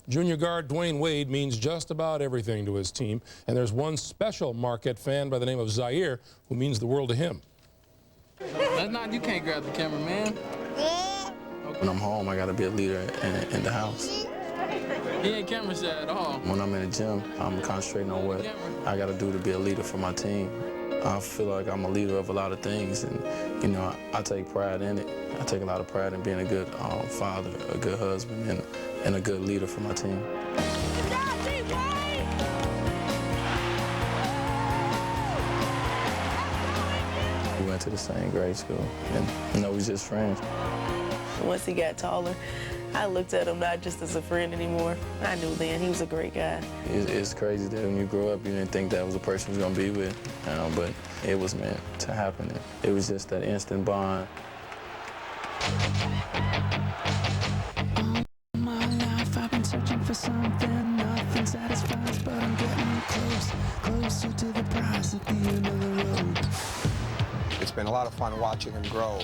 Junior guard Dwayne Wade means just about everything to his team, and there's one special Marquette fan by the name of Zaire who means the world to him. That's not, you can't grab the camera, man. When I'm home, I gotta be a leader in the house. He ain't camera shy at all. When I'm in the gym, I'm concentrating on what I gotta do to be a leader for my team. I feel like I'm a leader of a lot of things, and you know, I take pride in it. I take a lot of pride in being a good father, a good husband, and a good leader for my team. We went to the same grade school, and you know, we was just friends. Once he got taller, I looked at him not just as a friend anymore. I knew then he was a great guy. It's crazy that when you grow up, you didn't think that was a person you was gonna be with, you know, but it was meant to happen. It was just that instant bond. All my life I've been searching for something, nothing satisfies, but I'm getting closer to the prize at the end of the road. It's been a lot of fun watching him grow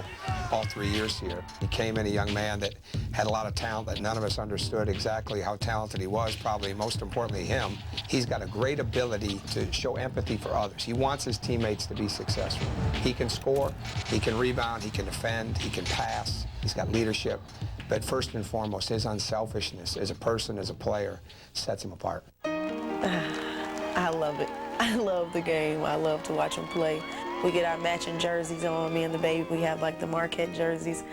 all 3 years here. He came in a young man that had a lot of talent that none of us understood exactly how talented he was, probably most importantly him. He's got a great ability to show empathy for others. He wants his teammates to be successful. He can score, he can rebound, he can defend, he can pass, he's got leadership. But first and foremost, his unselfishness as a person, as a player, sets him apart. I love it. I love the game. I love to watch him play. We get our matching jerseys on, me and the baby. We have like the Marquette jerseys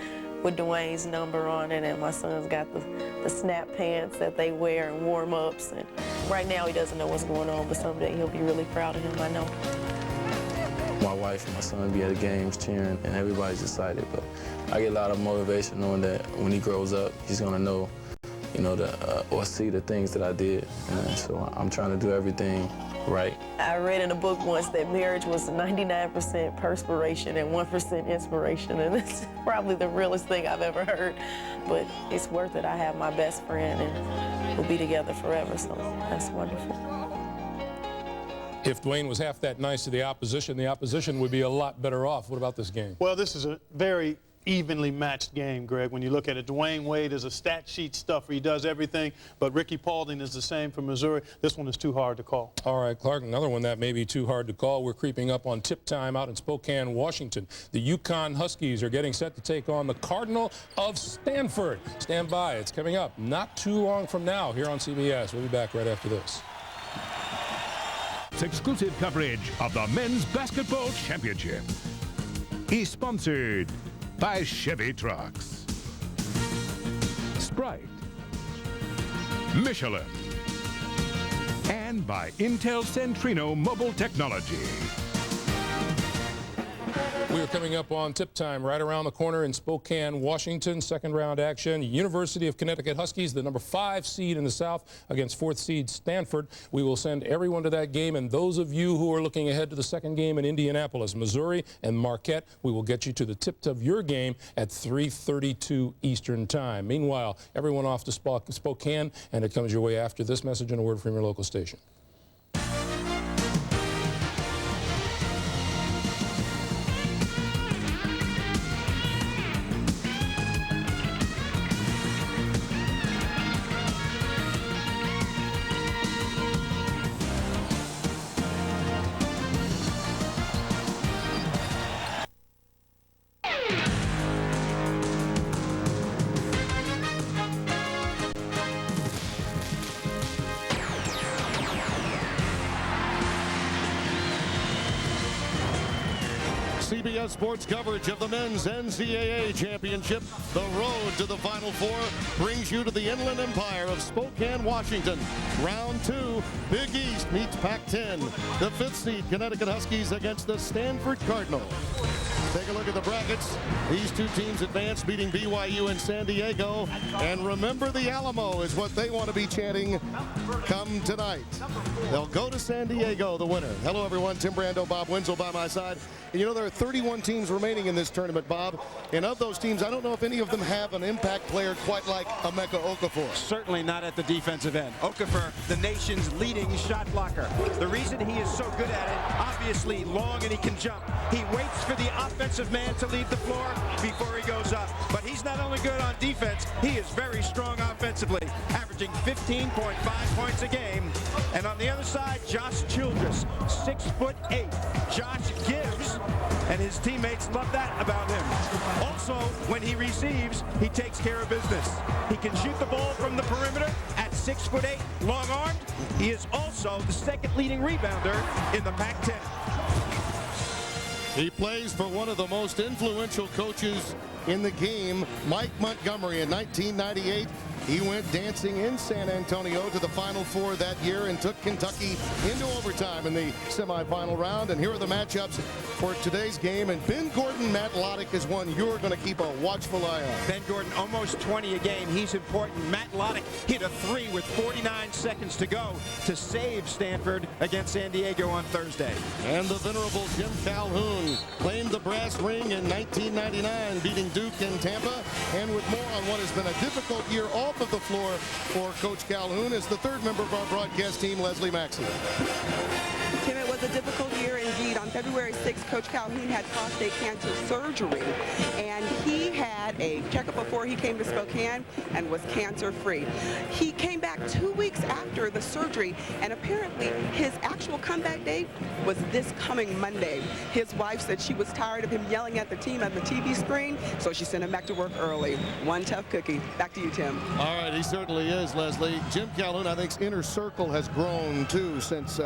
with Dwayne's number on it, and my son's got the snap pants that they wear in warm-ups. And right now he doesn't know what's going on, but someday he'll be really proud of him, I know. My wife and my son be at the games cheering, and everybody's excited, but I get a lot of motivation knowing that when he grows up, he's gonna know, you know, or see the things that I did, and so I'm trying to do everything right. I read in a book once that marriage was 99% perspiration and 1% inspiration, and it's probably the realest thing I've ever heard, but it's worth it. I have my best friend, and we'll be together forever, so that's wonderful. If Dwayne was half that nice to the opposition would be a lot better off. What about this game? Well, this is a very evenly matched game, Greg. When you look at it, Dwayne Wade is a stat sheet stuffer. He does everything, but Ricky Paulding is the same for Missouri. This one is too hard to call. All right, Clark, another one that may be too hard to call. We're creeping up on tip time out in Spokane, Washington. The UCONN Huskies are getting set to take on the Cardinal of Stanford. Stand by. It's coming up not too long from now here on CBS. We'll be back right after this. It's exclusive coverage of the Men's Basketball Championship is sponsored by Chevy Trucks, Sprite, Michelin, and by Intel Centrino Mobile Technology. We are coming up on tip time right around the corner in Spokane, Washington. Second round action. University of Connecticut Huskies, the number 5 seed in the South against 4th seed Stanford. We will send everyone to that game, and those of you who are looking ahead to the second game in Indianapolis, Missouri and Marquette, we will get you to the tip of your game at 3:32 Eastern Time. Meanwhile, everyone off to Spokane, and it comes your way after this message and a word from your local station. CBS Sports coverage of the men's NCAA championship. The road to the Final Four brings you to the Inland Empire of Spokane, Washington. Round 2, Big East meets Pac-10. The 5th seed Connecticut Huskies against the Stanford Cardinal. Take a look at the brackets. These two teams advanced, beating BYU and San Diego. And remember, the Alamo is what they want to be chanting come tonight. They'll go to San Diego, the winner. Hello, everyone. Tim Brando, Bob Wenzel by my side. And you know, there are 31 teams remaining in this tournament, Bob. And of those teams, I don't know if any of them have an impact player quite like Emeka Okafor. Certainly not at the defensive end. Okafor, the nation's leading shot blocker. The reason he is so good at it, obviously long and he can jump. He waits for the offense offensive man to leave the floor before he goes up. But he's not only good on defense, he is very strong offensively, averaging 15.5 points a game. And on the other side, Josh Childress, 6'8". Josh gives, and his teammates love that about him. Also, when he receives, he takes care of business. He can shoot the ball from the perimeter at 6'8", long-armed. He is also the second leading rebounder in the Pac-10. He plays for one of the most influential coaches in the game, Mike Montgomery. In 1998, he went dancing in San Antonio to the Final Four that year and took Kentucky into overtime in the semifinal round. And here are the matchups for today's game. And Ben Gordon, Matt Loddick is one you're going to keep a watchful eye on. Ben Gordon, almost 20 a game. He's important. Matt Loddick hit a 3 with 49 seconds to go to save Stanford against San Diego on Thursday. And the venerable Jim Calhoun claimed the brass ring in 1999, beating Duke and Tampa. And with more on what has been a difficult year off of the floor for Coach Calhoun is the third member of our broadcast team, Leslie Maxey. Tim, it was a difficult year indeed. On February 6th, Coach Calhoun had prostate cancer surgery, and he had a checkup before he came to Spokane and was cancer-free. He came back 2 weeks after the surgery, and apparently his actual comeback date was this coming Monday. His wife said she was tired of him yelling at the team at the TV screen, so she sent him back to work early. One tough cookie. Back to you, Tim. All right, he certainly is, Leslie. Jim Calhoun, I think's inner circle has grown, too, since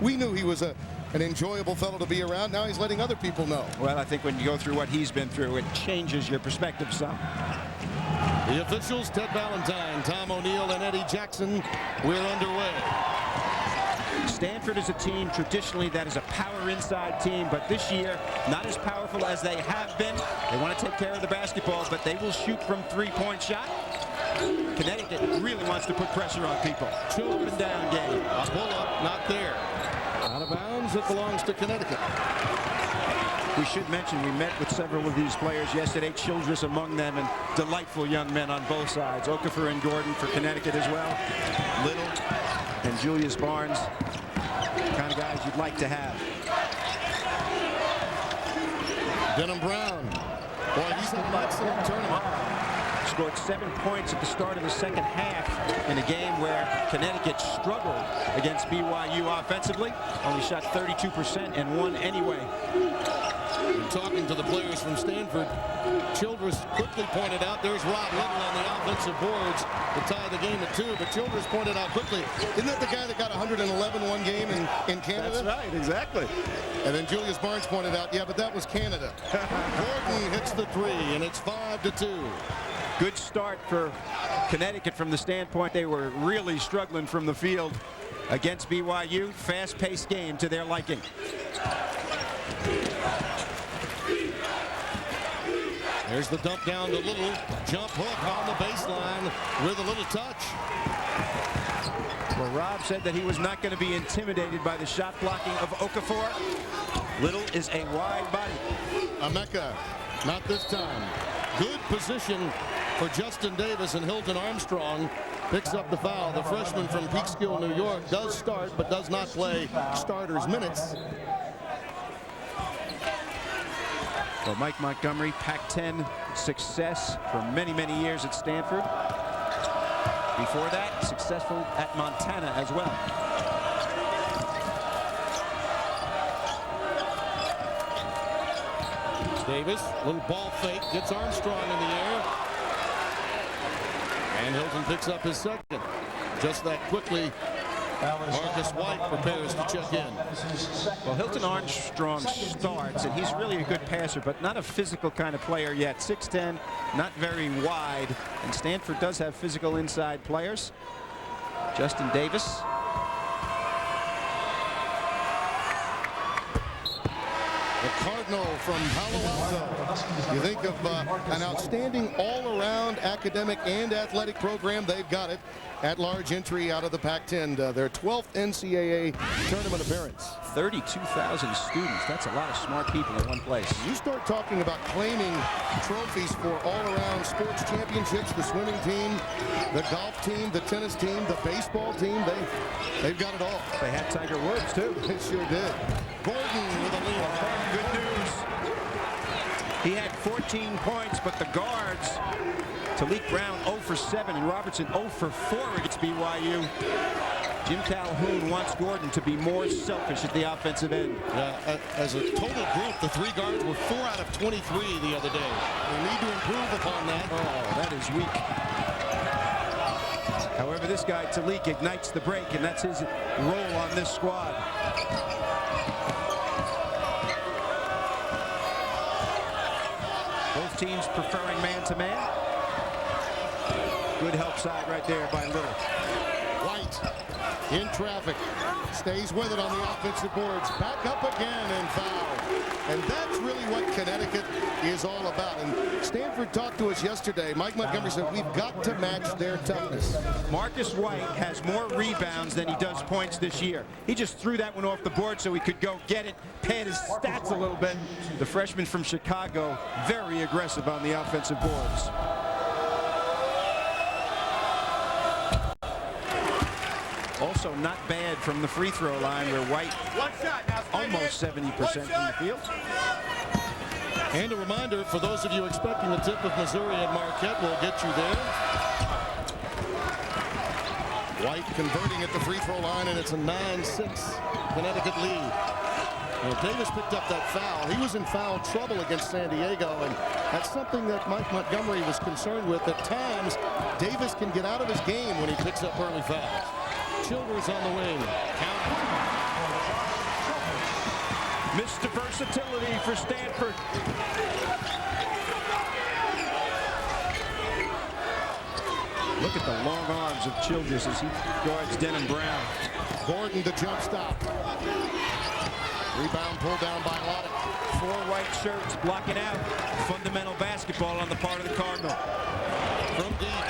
we knew he was an enjoyable fellow to be around. Now he's letting other people know. Well, I think when you go through what he's been through, it changes your perspective some. The officials, Ted Valentine, Tom O'Neill, and Eddie Jackson. We're underway. Stanford is a team traditionally that is a power inside team, but this year not as powerful as they have been. They want to take care of the basketball, but they will shoot from three-point shot. Connecticut really wants to put pressure on people. Up and down game. A pull-up, not there. Out of bounds, it belongs to Connecticut. We should mention we met with several of these players yesterday, Childress among them, and delightful young men on both sides. Okafor and Gordon for Connecticut as well. Little and Julius Barnes, kind of guys you'd like to have. Denham Brown. Boy, he's had an excellent tournament. Scored 7 points at the start of the second half in a game where Connecticut struggled against BYU offensively. Only shot 32% and won anyway. Talking to the players from Stanford, Childress quickly pointed out there's Rob Little on the offensive boards to tie the game at 2. But Childress pointed out quickly, isn't that the guy that got 111 one game in Canada? That's right, exactly. And then Julius Barnes pointed out, yeah, but that was Canada. Gordon hits the 3, and it's 5-2. Good start for Connecticut from the standpoint they were really struggling from the field against BYU. Fast-paced game to their liking. There's the dump down to Little. Jump hook on the baseline with a little touch. Well, Rob said that he was not going to be intimidated by the shot blocking of Okafor. Little is a wide body. Emeka, not this time. Good position for Justin Davis, and Hilton Armstrong picks up the foul. The freshman from Peekskill, New York, does start but does not play starters minutes. Well, Mike Montgomery, Pac-10 success for many, many years at Stanford. Before that, successful at Montana as well. Davis, little ball fake, gets Armstrong in the air. And Hilton picks up his second. Just that quickly, Marcus White prepares to check in. Well, Hilton Armstrong starts, and he's really a good passer, but not a physical kind of player yet. 6'10", not very wide, and Stanford does have physical inside players. Justin Davis. The Cardinal from Palo Alto. You think of an outstanding all-around academic and athletic program, they've got it. At-large entry out of the Pac-10, their 12th NCAA tournament appearance. 32,000 students. That's a lot of smart people in one place. You start talking about claiming trophies for all-around sports championships, the swimming team, the golf team, the tennis team, the baseball team. They've got it all. They had Tiger Woods, too. They sure did. Gordon with a lead. Good news. He had 14 points, but the guards, Talik Brown 0 for 7 and Robertson 0 for 4 against BYU. Jim Calhoun wants Gordon to be more selfish at the offensive end. As a total group, the 3 guards were 4 out of 23 the other day. They need to improve upon that. Oh, that is weak. However, this guy, Talik, ignites the break, and that's his role on this squad. Both teams preferring man-to-man. Good help side right there by Little. White in traffic, stays with it on the offensive boards, back up again and foul. And that's really what Connecticut is all about. And Stanford talked to us yesterday. Mike Montgomery said, we've got to match their toughness. Marcus White has more rebounds than he does points this year. He just threw that one off the board so he could go get it, pad his stats a little bit. The freshman from Chicago, very aggressive on the offensive boards. Also not bad from the free throw line where White almost 70% from the field. And a reminder for those of you expecting the tip of Missouri at Marquette, we'll get you there. White converting at the free throw line, and it's a 9-6 Connecticut lead. Well, Davis picked up that foul. He was in foul trouble against San Diego, and that's something that Mike Montgomery was concerned with. At times, Davis can get out of his game when he picks up early fouls. Childers on the wing. Mr. Versatility for Stanford. Look at the long arms of Childress as he guards Denham Brown. Gordon the jump stop. Rebound pulled down by Loddick. 4 white shirts blocking out fundamental basketball on the part of the Cardinal. From deep.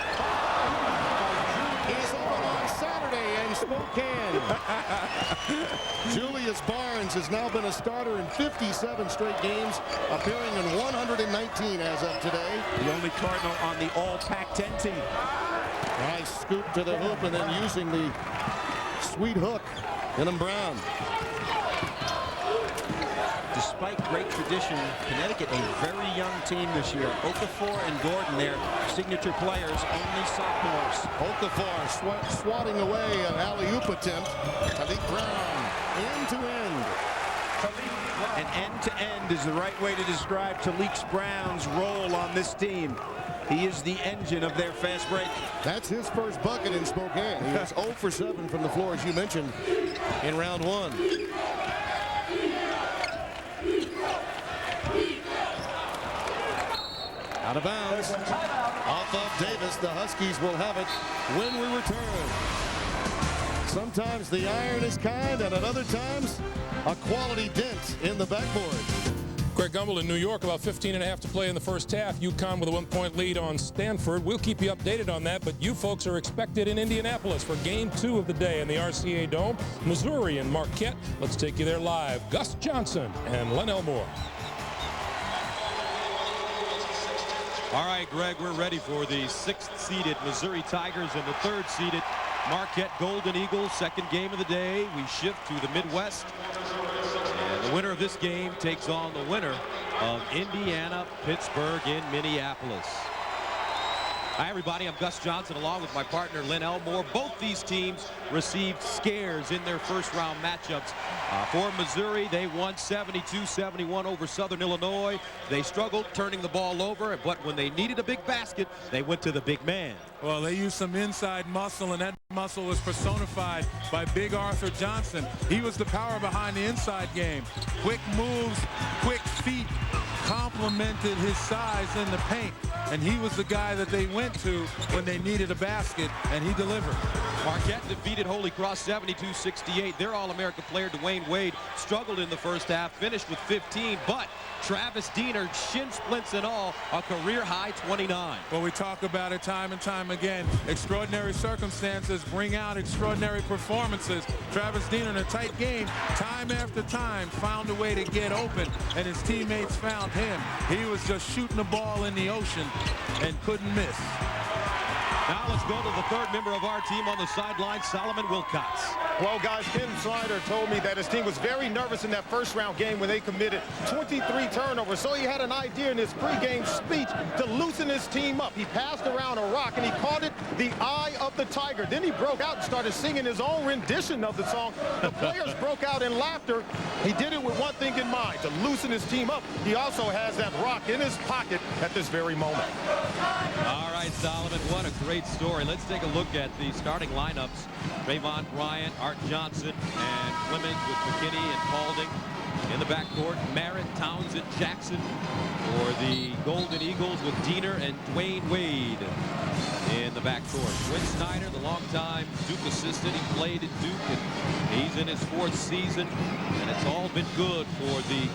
He's on Saturday in Spokane. Julius Barnes has now been a starter in 57 straight games, appearing in 119 as of today. The only Cardinal on the all Pac-10 team. Nice scoop to the hoop and then using the sweet hook. Denham Brown. Despite great tradition, Connecticut a very young team this year. Okafor and Gordon, their signature players, only sophomores. Okafor swatting away an alley-oop attempt. Talik Brown, end-to-end. And end-to-end is the right way to describe Talik Brown's role on this team. He is the engine of their fast break. That's his first bucket in Spokane. He was 0 for 7 from the floor, as you mentioned, in round 1. Out of bounds. Off of Davis. The Huskies will have it when we return. Sometimes the iron is kind, and at other times, a quality dent in the backboard. Greg Gumbel in New York, about 15.5 to play in the first half. UConn with a 1-point lead on Stanford. We'll keep you updated on that, but you folks are expected in Indianapolis for Game 2 of the day in the RCA Dome. Missouri and Marquette. Let's take you there live. Gus Johnson and Len Elmore. All right, Greg, we're ready for the 6th-seeded Missouri Tigers and the 3rd-seeded Marquette Golden Eagles. Second game of the day. We shift to the Midwest. And the winner of this game takes on the winner of Indiana-Pittsburgh in Minneapolis. Hi, everybody. I'm Gus Johnson along with my partner Len Elmore. Both these teams received scares in their first-round matchups. For Missouri, they won 72-71 over Southern Illinois. They struggled turning the ball over, but when they needed a big basket, they went to the big man. Well, they used some inside muscle, and that muscle was personified by Big Arthur Johnson. He was the power behind the inside game. Quick moves, quick feet, complemented his size in the paint, and he was the guy that they went to when they needed a basket, and he delivered. Marquette defeated Holy Cross 72-68. Their All-America player Dwayne Wade struggled in the first half, finished with 15, but Travis Diener, shin splints and all, a career-high 29. Well, we talk about it time and time again. Extraordinary circumstances bring out extraordinary performances. Travis Diener in a tight game, time after time, found a way to get open, and his teammates found him. He was just shooting the ball in the ocean and couldn't miss. Now let's go to the third member of our team on the sideline, Solomon Wilcox. Well, guys, Ken Snyder told me that his team was very nervous in that first-round game when they committed 23 turnovers. So he had an idea in his pregame speech to loosen his team up. He passed around a rock, and he called it the Eye of the Tiger. Then he broke out and started singing his own rendition of the song. The players broke out in laughter. He did it with one thing in mind, to loosen his team up. He also has that rock in his pocket at this very moment. All right, Solomon, what a great story. Let's take a look at the starting lineups. Trayvon Bryant, Art Johnson, and Clemens with McKinney and Paulding. In the backcourt, Merritt, Townsend, Jackson for the Golden Eagles with Diener and Dwayne Wade in the backcourt. Quinn Snyder, the longtime Duke assistant, he played at Duke, and he's in his 4th season, and it's all been good for the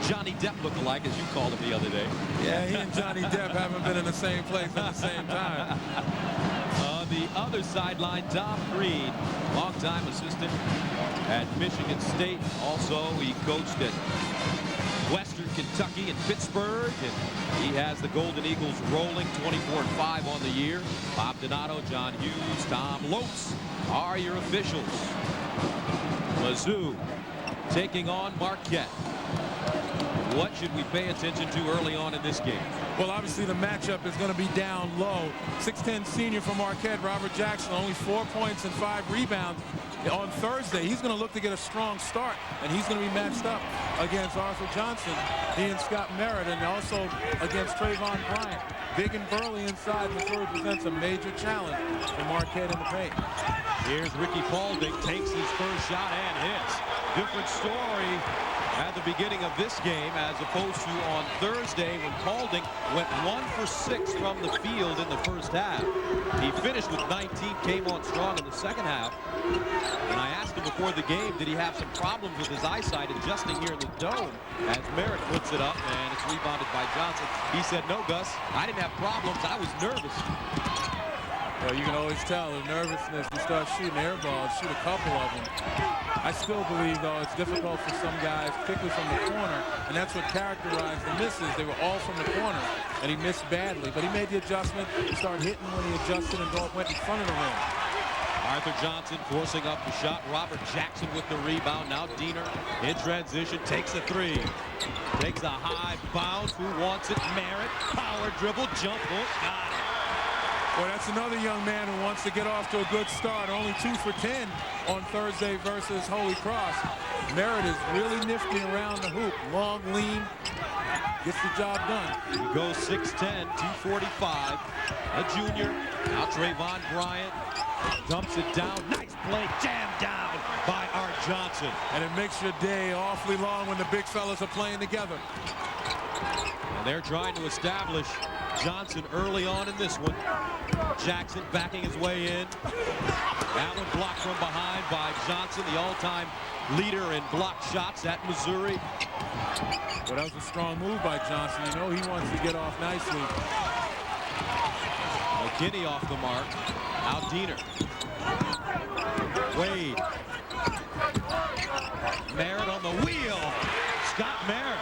Johnny Depp lookalike, as you called him the other day. Yeah, he and Johnny Depp haven't been in the same place at the same time. On the other sideline, Tom Green, longtime assistant at Michigan State. Also, he coached at Western Kentucky and Pittsburgh, and he has the Golden Eagles rolling 24-5 on the year. Bob Donato, John Hughes, Tom Lopes are your officials. Mizzou taking on Marquette. What should we pay attention to early on in this game? Well, obviously the matchup is going to be down low. 6'10" senior from Marquette, Robert Jackson, only 4 points and 5 rebounds. On Thursday, he's going to look to get a strong start, and he's going to be matched up against Arthur Johnson, he and Scott Merritt, and also against Trayvon Bryant. Big and burly inside. Missouri presents a major challenge for Marquette in the paint. Here's Ricky Paulding, takes his first shot and hits. Different story at the beginning of this game as opposed to on Thursday when Paulding went 1 for 6 from the field in the first half. He finished with 19, came on strong in the second half. And I asked him before the game, did he have some problems with his eyesight adjusting here in the dome as Merritt puts it up and it's rebounded by Johnson. He said, no, Gus, I didn't have problems. I was nervous. Well, you can always tell the nervousness. You start shooting air balls, shoot a couple of them. I still believe, though, it's difficult for some guys, particularly from the corner, and that's what characterized the misses. They were all from the corner, and he missed badly. But he made the adjustment, started hitting when he adjusted, and went in front of the rim. Arthur Johnson forcing up the shot. Robert Jackson with the rebound. Now Diener in transition, takes a 3. Takes a high bounce. Who wants it? Merritt. Power dribble, jump hook. Got it. Well, that's another young man who wants to get off to a good start. Only 2 for 10 on Thursday versus Holy Cross. Merritt is really nifty around the hoop. Long, lean, gets the job done. He goes 6'10", 245. A junior. Now Trayvon Bryant dumps it down. Nice play, jammed down by Art Johnson. And it makes your day awfully long when the big fellas are playing together. And they're trying to establish Johnson early on in this one. Jackson backing his way in. That one blocked from behind by Johnson, the all-time leader in blocked shots at Missouri. Well, that was a strong move by Johnson. You know he wants to get off nicely. McKinney off the mark. Now Diener. Wade. Merritt on the wheel. Scott Merritt.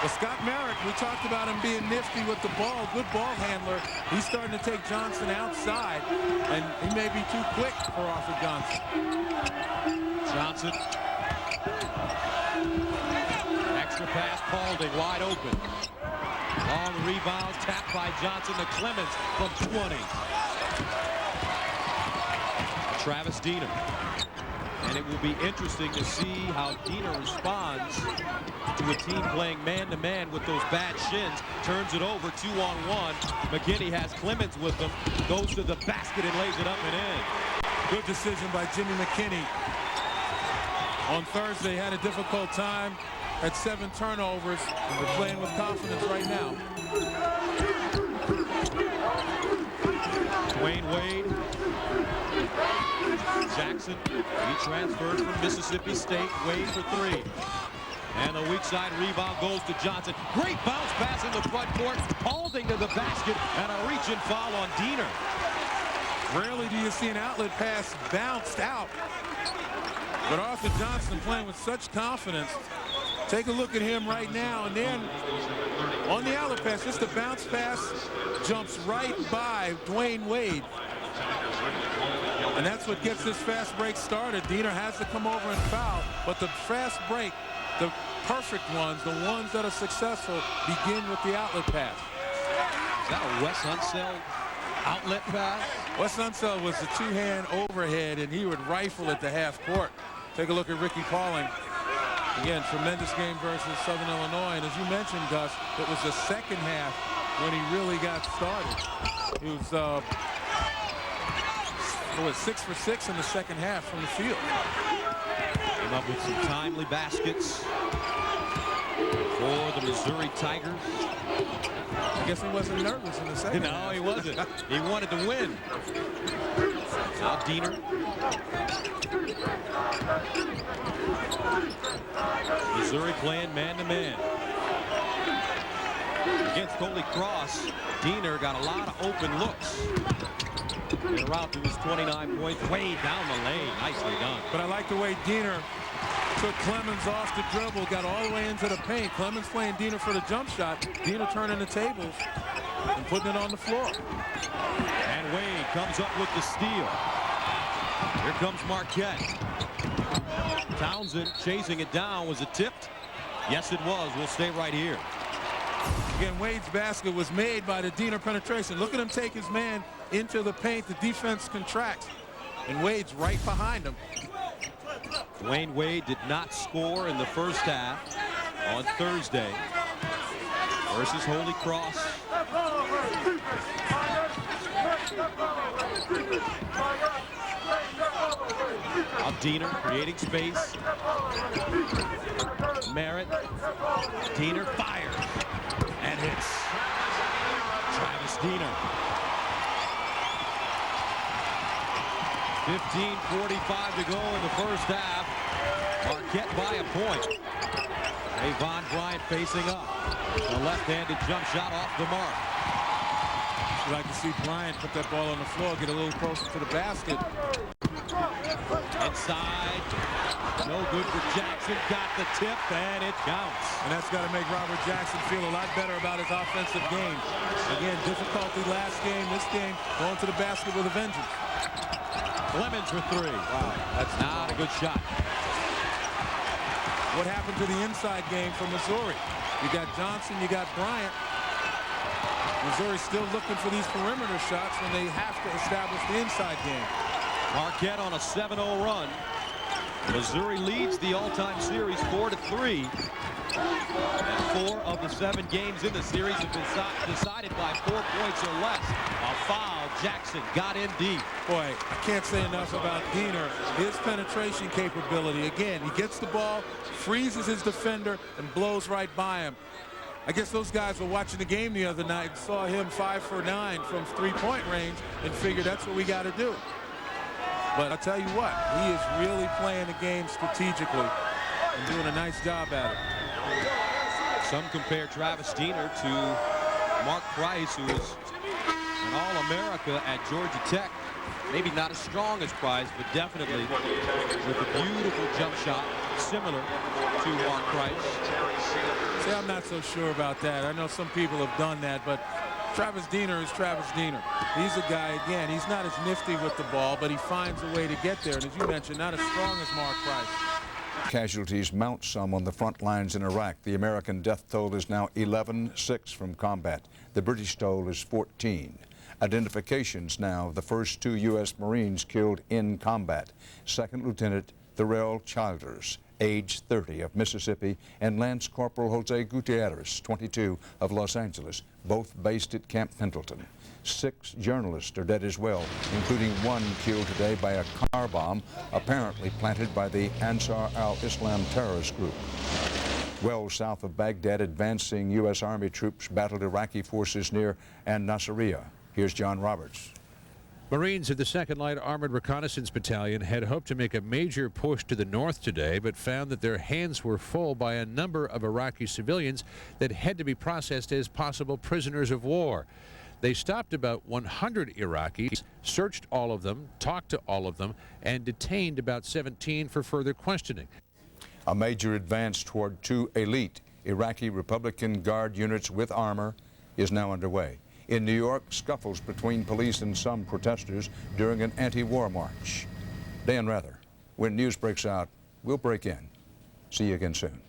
Well, Scott Merritt, we talked about him being nifty with the ball, good ball handler. He's starting to take Johnson outside, and he may be too quick for Arthur Johnson. Johnson. Extra pass, Paulding wide open. Long rebound, tapped by Johnson to Clemens from 20. Travis Diener. And it will be interesting to see how Diener responds to a team playing man-to-man with those bad shins. Turns it over, 2-on-1. McKinney has Clemens with him. Goes to the basket and lays it up and in. Good decision by Jimmy McKinney. On Thursday, had a difficult time. Had 7 turnovers. They're playing with confidence right now. Dwayne Wade. Jackson, he transferred from Mississippi State. Wade for 3. And the weak side rebound goes to Johnson. Great bounce pass in the front court. Paulding to the basket and a reach and foul on Diener. Rarely do you see an outlet pass bounced out. But Arthur Johnson playing with such confidence. Take a look at him right now, and then on the outlet pass, just a bounce pass, jumps right by Dwayne Wade. And that's what gets this fast break started. Diener has to come over and foul, but the fast break, the perfect ones, the ones that are successful, begin with the outlet pass. Is that a Wes Unseld outlet pass? Wes Unseld was the two-hand overhead, and he would rifle at the half court. Take a look at Ricky Pauling. Again, tremendous game versus Southern Illinois. And as you mentioned, Gus, it was the second half when he really got started. He was 6 for 6 in the second half from the field. Came up with some timely baskets for the Missouri Tigers. I guess he wasn't nervous in the second half. No, he wasn't. He wanted to win. Now Diener. Missouri playing man-to-man. Against Holy Cross, Diener got a lot of open looks. En route to his 29 points, way down the lane. Nicely done. But I like the way Diener took Clemens off the dribble, got all the way into the paint. Clemens playing Diener for the jump shot. Diener turning the tables and putting it on the floor. And Wade comes up with the steal. Here comes Marquette. Townsend chasing it down. Was it tipped? Yes, it was. We'll stay right here. Again, Wade's basket was made by the Diener penetration. Look at him take his man into the paint. The defense contracts, and Wade's right behind him. Dwayne Wade did not score in the first half on Thursday versus Holy Cross. Now Diener creating space. Merritt. Diener fires and hits. Travis Diener. 15:45 to go in the first half. Marquette by a point. Avon Bryant facing up. A left-handed jump shot off the mark. I'd like to see Bryant put that ball on the floor, get a little closer to the basket. Inside. No good for Jackson. Got the tip, and it counts. And that's got to make Robert Jackson feel a lot better about his offensive game. Again, difficulty last game. This game, going to the basket with a vengeance. Clemens for three. Wow, that's not a good shot. What happened to the inside game for Missouri? You got Johnson, you got Bryant. Missouri still looking for these perimeter shots when they have to establish the inside game. Marquette on a 7-0 run. Missouri leads the all-time series 4-3. And 4 of the 7 games in the series have been decided by 4 points or less. A foul. Jackson got in deep. Boy, I can't say enough about Diener. His penetration capability. Again, he gets the ball, freezes his defender, and blows right by him. I guess those guys were watching the game the other night and saw him 5 for 9 from three-point range and figured that's what we got to do. But I'll tell you what, he is really playing the game strategically and doing a nice job at it. Some compare Travis Diener to Mark Price, who is an All-America at Georgia Tech. Maybe not as strong as Price, but definitely with a beautiful jump shot, similar to Mark Price. See, I'm not so sure about that. I know some people have done that, but Travis Diener is Travis Diener. He's a guy, again, he's not as nifty with the ball, but he finds a way to get there. And as you mentioned, not as strong as Mark Price. Casualties mount some on the front lines in Iraq. The American death toll is now 11-6 from combat. The British toll is 14. Identifications now of the first 2 U.S. Marines killed in combat. Second Lieutenant Thurell Childers, age 30, of Mississippi, and Lance Corporal Jose Gutierrez, 22, of Los Angeles, both based at Camp Pendleton. 6 journalists are dead as well, including 1 killed today by a car bomb apparently planted by the Ansar al-Islam terrorist group. Well south of Baghdad, advancing U.S. Army troops battled Iraqi forces near An-Nasiriyah. Here's John Roberts. Marines of the 2nd Light Armored Reconnaissance Battalion had hoped to make a major push to the north today, but found that their hands were full by a number of Iraqi civilians that had to be processed as possible prisoners of war. They stopped about 100 Iraqis, searched all of them, talked to all of them, and detained about 17 for further questioning. A major advance toward 2 elite Iraqi Republican Guard units with armor is now underway. In New York, scuffles between police and some protesters during an anti-war march. Dan Rather, when news breaks out, we'll break in. See you again soon.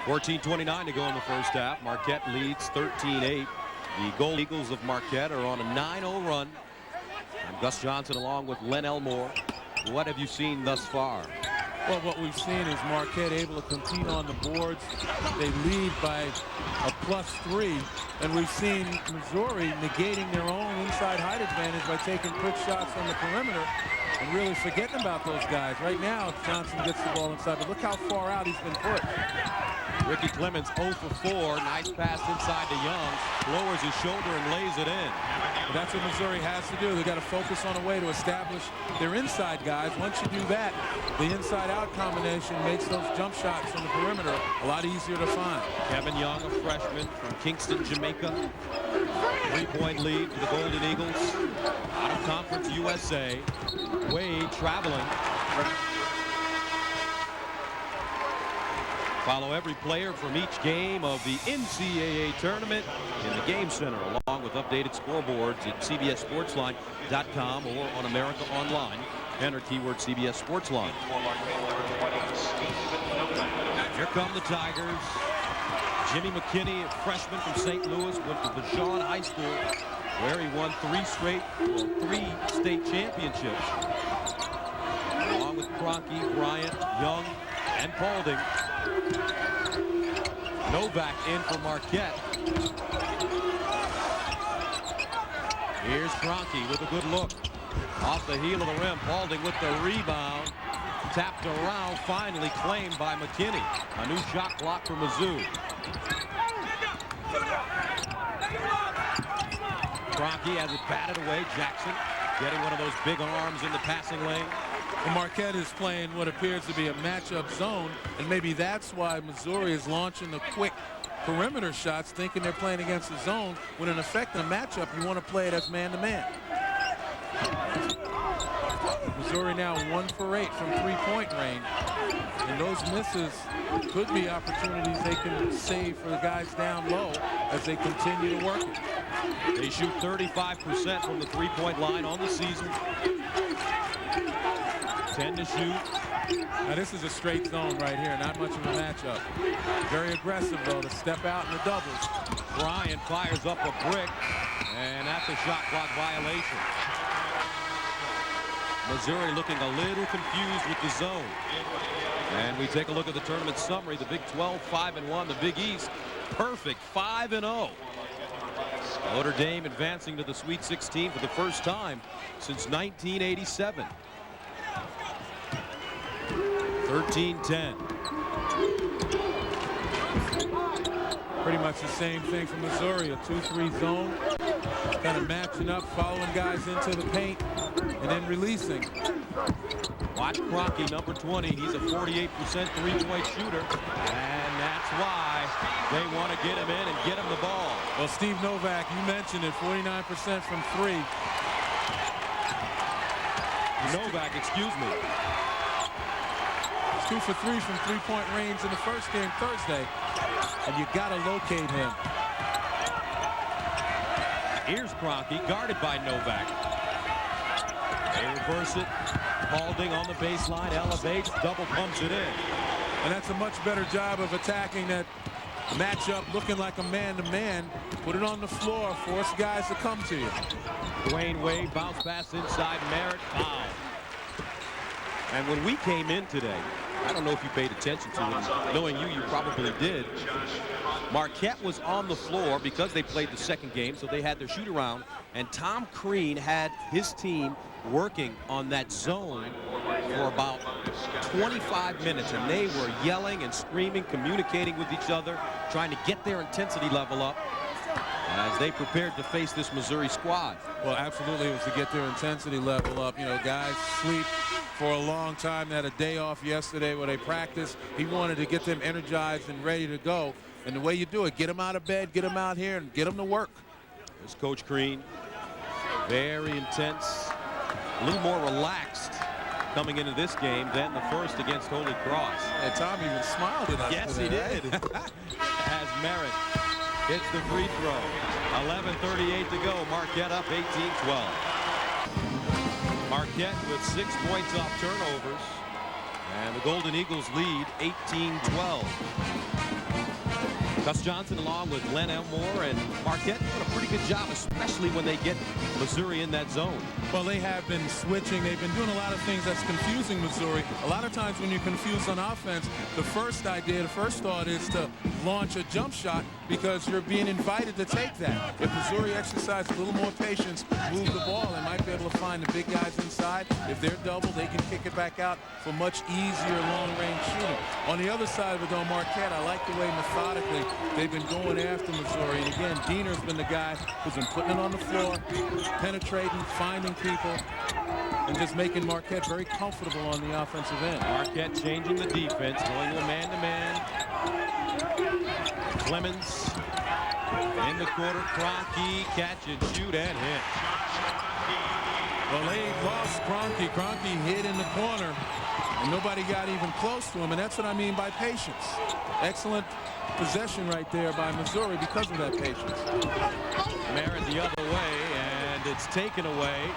.14:29 to go in the first half. Marquette leads 13-8. The Gold Eagles of Marquette are on a 9-0 run. And Gus Johnson along with Len Elmore. What have you seen thus far? Well, what we've seen is Marquette able to compete on the boards. They lead by a +3, and we've seen Missouri negating their own inside height advantage by taking quick shots on the perimeter and really forgetting about those guys. Right now, Johnson gets the ball inside, but look how far out he's been put. Ricky Clemens 0 for 4. Nice pass inside to Young. Lowers his shoulder and lays it in. But that's what Missouri has to do. They've got to focus on a way to establish their inside guys. Once you do that, the inside-out combination makes those jump shots from the perimeter a lot easier to find. Kevin Young, a freshman from Kingston, Jamaica. 3-point lead for the Golden Eagles. Out of conference USA. Wade traveling. Follow every player from each game of the NCAA tournament in the Game Center, along with updated scoreboards at CBSSportsline.com or on America Online. Enter keyword CBS Sportsline. Here come the Tigers. Jimmy McKinney, a freshman from St. Louis, went to Vaughn High School, where he won 3 state championships. Along with Kroenke, Bryant, Young, and Paulding. Novak in for Marquette. Here's Kroenke with a good look. Off the heel of the rim, Paulding with the rebound. Tapped around, finally claimed by McKinney. A new shot block for Mizzou. Kroenke has it batted away. Jackson getting one of those big arms in the passing lane. Well, Marquette is playing what appears to be a matchup zone, and maybe that's why Missouri is launching the quick perimeter shots, thinking they're playing against the zone, when in effect in a matchup you want to play it as man-to-man. Missouri now 1 for 8 from 3-point range, and those misses could be opportunities they can save for the guys down low as they continue to work it. They shoot 35% from the 3-point line on the season. 10 to shoot. Now this is a straight zone right here, not much of a matchup. Very aggressive though to step out in the doubles. Bryant fires up a brick, and that's a shot clock violation. Missouri looking a little confused with the zone. And we take a look at the tournament summary. The Big 12 5-1, the Big East perfect 5-0. Notre Dame advancing to the Sweet 16 for the first time since 1987. 13-10. Pretty much the same thing for Missouri, a 2-3 zone, kind of matching up, following guys into the paint, and then releasing. Watch Kroenke, number 20. He's a 48% 3-point shooter, and that's why they want to get him in and get him the ball. Well, Steve Novak, you mentioned it, 49% from 3. Novak, excuse me. 2 for 3 from 3-point range in the first game Thursday, and you got to locate him. Here's Kroenke, guarded by Novak. They reverse it. Paulding on the baseline, elevates, double pumps it in. And that's a much better job of attacking that matchup, looking like a man-to-man. Put it on the floor, force guys to come to you. Dwayne Wade, bounce pass inside, Merritt, foul. And when we came in today, I don't know if you paid attention to it. Knowing you probably did. Marquette was on the floor because they played the second game, so they had their shoot around. And Tom Crean had his team working on that zone for about 25 minutes. And they were yelling and screaming, communicating with each other, trying to get their intensity level up as they prepared to face this Missouri squad. Well, absolutely, it was to get their intensity level up. You know, guys sleep for a long time. They had a day off yesterday where they practiced. He wanted to get them energized and ready to go. And the way you do it, get them out of bed, get them out here, and get them to work. There's Coach Crean. Very intense. a little more relaxed coming into this game than the first against Holy Cross. And Tom even smiled at us. Yes, he did. As Merritt hits the free throw. 11:38 to go. Marquette up 18-12. Marquette with 6 points off turnovers. And the Golden Eagles lead 18-12. Gus Johnson along with Glenn Elmore and Marquette doing a pretty good job, especially when they get Missouri in that zone. Well, they have been switching. They've been doing a lot of things that's confusing Missouri. A lot of times when you're confused on offense, the first thought is to launch a jump shot because you're being invited to take that. If Missouri exercises a little more patience, move the ball, they might be able to find the big guys inside. If they're double, they can kick it back out for much easier long-range shooting. On the other side of it, though, Marquette, I like the way methodically they've been going after Missouri. And again, Diener's been the guy who's been putting it on the floor, penetrating, finding people, and just making Marquette very comfortable on the offensive end. Marquette changing the defense, going to a man-to-man. Clemens in the quarter. Kroenke, catch and shoot and hit. Well, they lost Kroenke. Kroenke hid in the corner, and nobody got even close to him, and that's what I mean by patience. Excellent possession right there by Missouri because of that patience. Merritt the other way, and it's taken away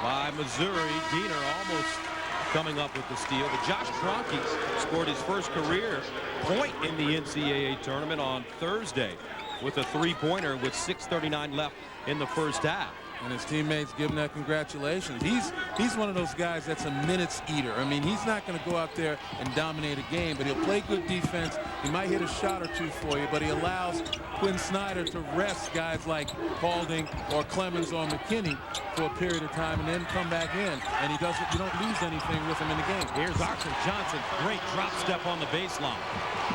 by Missouri. Diener almost coming up with the steal, but Josh Kroenke scored his first career point in the NCAA tournament on Thursday with a three-pointer with 6:39 left in the first half. And his teammates give him that congratulations. He's one of those guys that's a minutes eater. I mean, he's not going to go out there and dominate a game, but he'll play good defense. He might hit a shot or two for you, but he allows Quinn Snyder to rest guys like Paulding or Clemens or McKinney for a period of time and then come back in. And you don't lose anything with him in the game. Here's Arthur Johnson. Great drop step on the baseline.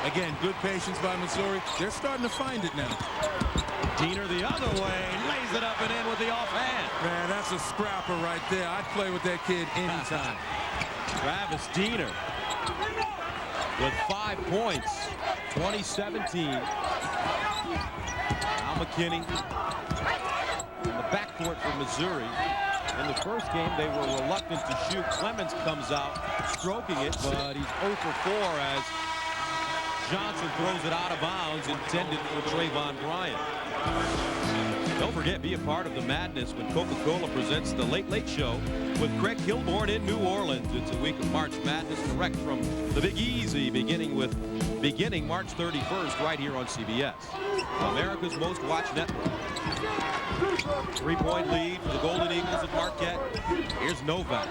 Again, good patience by Missouri. They're starting to find it now. Diener the other way, lays it up and in with the offhand. Man, that's a scrapper right there. I'd play with that kid anytime. Travis Diener with 5 points, 2017. Now McKinney in the backcourt for Missouri. In the first game, they were reluctant to shoot. Clemens comes out stroking it, but he's 0 for 4 as Johnson throws it out of bounds, intended for Trayvon Bryant. Don't forget, be a part of the madness when Coca-Cola presents the Late Late Show with Craig Kilborn in New Orleans. It's a week of March Madness direct from the Big Easy, beginning March 31st right here on CBS, America's most watched network. 3-point lead for the Golden Eagles at Marquette. Here's Novak.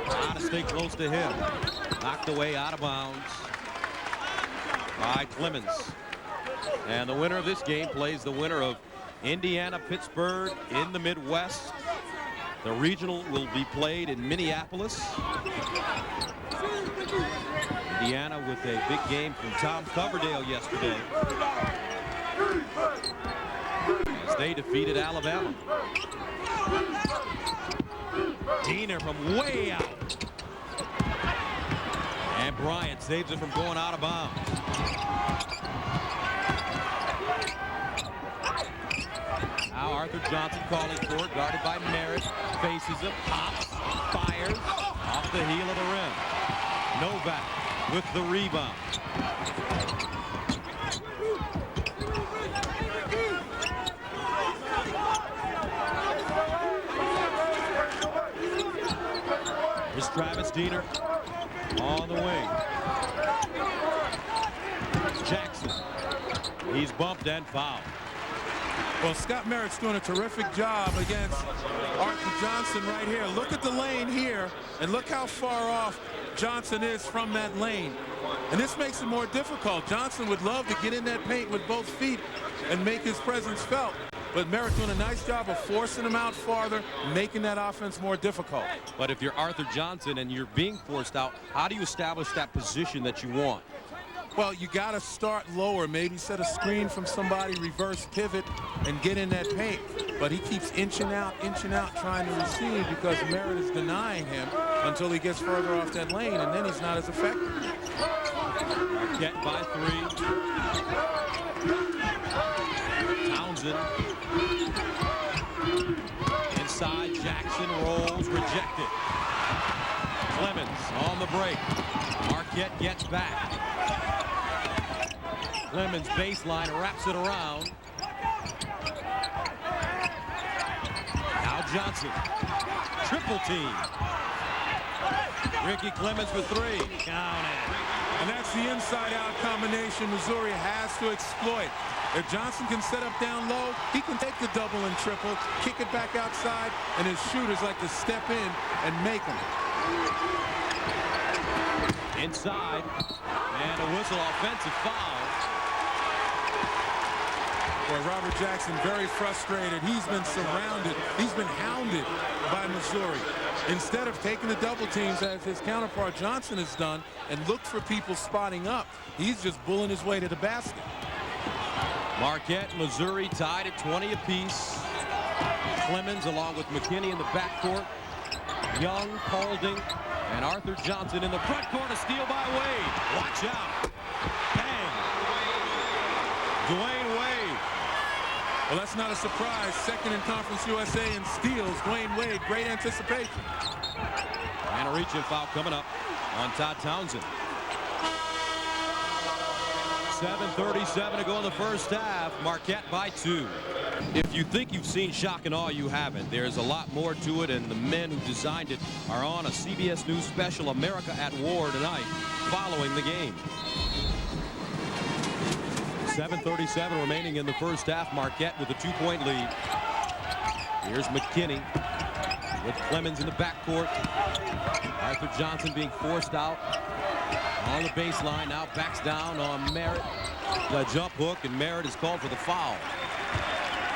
Gotta stay close to him. Knocked away out of bounds by Clemens. And the winner of this game plays the winner of Indiana-Pittsburgh in the Midwest. The regional will be played in Minneapolis. Indiana with a big game from Tom Coverdale yesterday as they defeated Alabama. Diener from way out. And Bryant saves it from going out of bounds. Now Arthur Johnson calling for it, guarded by Merritt, faces him, pops, fires, off the heel of the rim. Novak with the rebound. Here's Travis Diener on the wing. Jackson, he's bumped and fouled. Well, Scott Merritt's doing a terrific job against Arthur Johnson right here. Look at the lane here, and look how far off Johnson is from that lane. And this makes it more difficult. Johnson would love to get in that paint with both feet and make his presence felt. But Merritt doing a nice job of forcing him out farther, making that offense more difficult. But if you're Arthur Johnson and you're being forced out, how do you establish that position that you want? Well, you got to start lower. Maybe set a screen from somebody, reverse pivot, and get in that paint. But he keeps inching out, trying to receive because Merritt is denying him until he gets further off that lane, and then he's not as effective. Marquette by 3. Townsend. Inside, Jackson. rejected. Clemens on the break. Marquette gets back. Clemens baseline, wraps it around. Now Johnson. Triple team. Ricky Clemens for three. Count it. And that's the inside-out combination Missouri has to exploit. If Johnson can set up down low, he can take the double and triple, kick it back outside, and his shooters like to step in and make them. Inside, and a whistle, offensive foul. Boy, Robert Jackson very frustrated. He's been surrounded. He's been hounded by Missouri. Instead of taking the double teams as his counterpart Johnson has done and looked for people spotting up, he's just bulling his way to the basket. Marquette, Missouri tied at 20 apiece. Clemens along with McKinney in the backcourt. Young, Paulding, and Arthur Johnson in the front court. A steal by Wade. Watch out. Bang. Dwayne Wade. Well, that's not a surprise. Second in Conference USA in steals. Dwayne Wade, great anticipation. And a reach-in foul coming up on Todd Townsend. 7:37 to go in the first half. Marquette by 2. If you think you've seen shock and awe, you haven't. There's a lot more to it, and the men who designed it are on a CBS News special, America at War, tonight, following the game. 7:37 remaining in the first half. Marquette with a 2-point lead. Here's McKinney with Clemens in the backcourt. Arthur Johnson being forced out on the baseline. Now backs down on Merritt. The jump hook, and Merritt is called for the foul.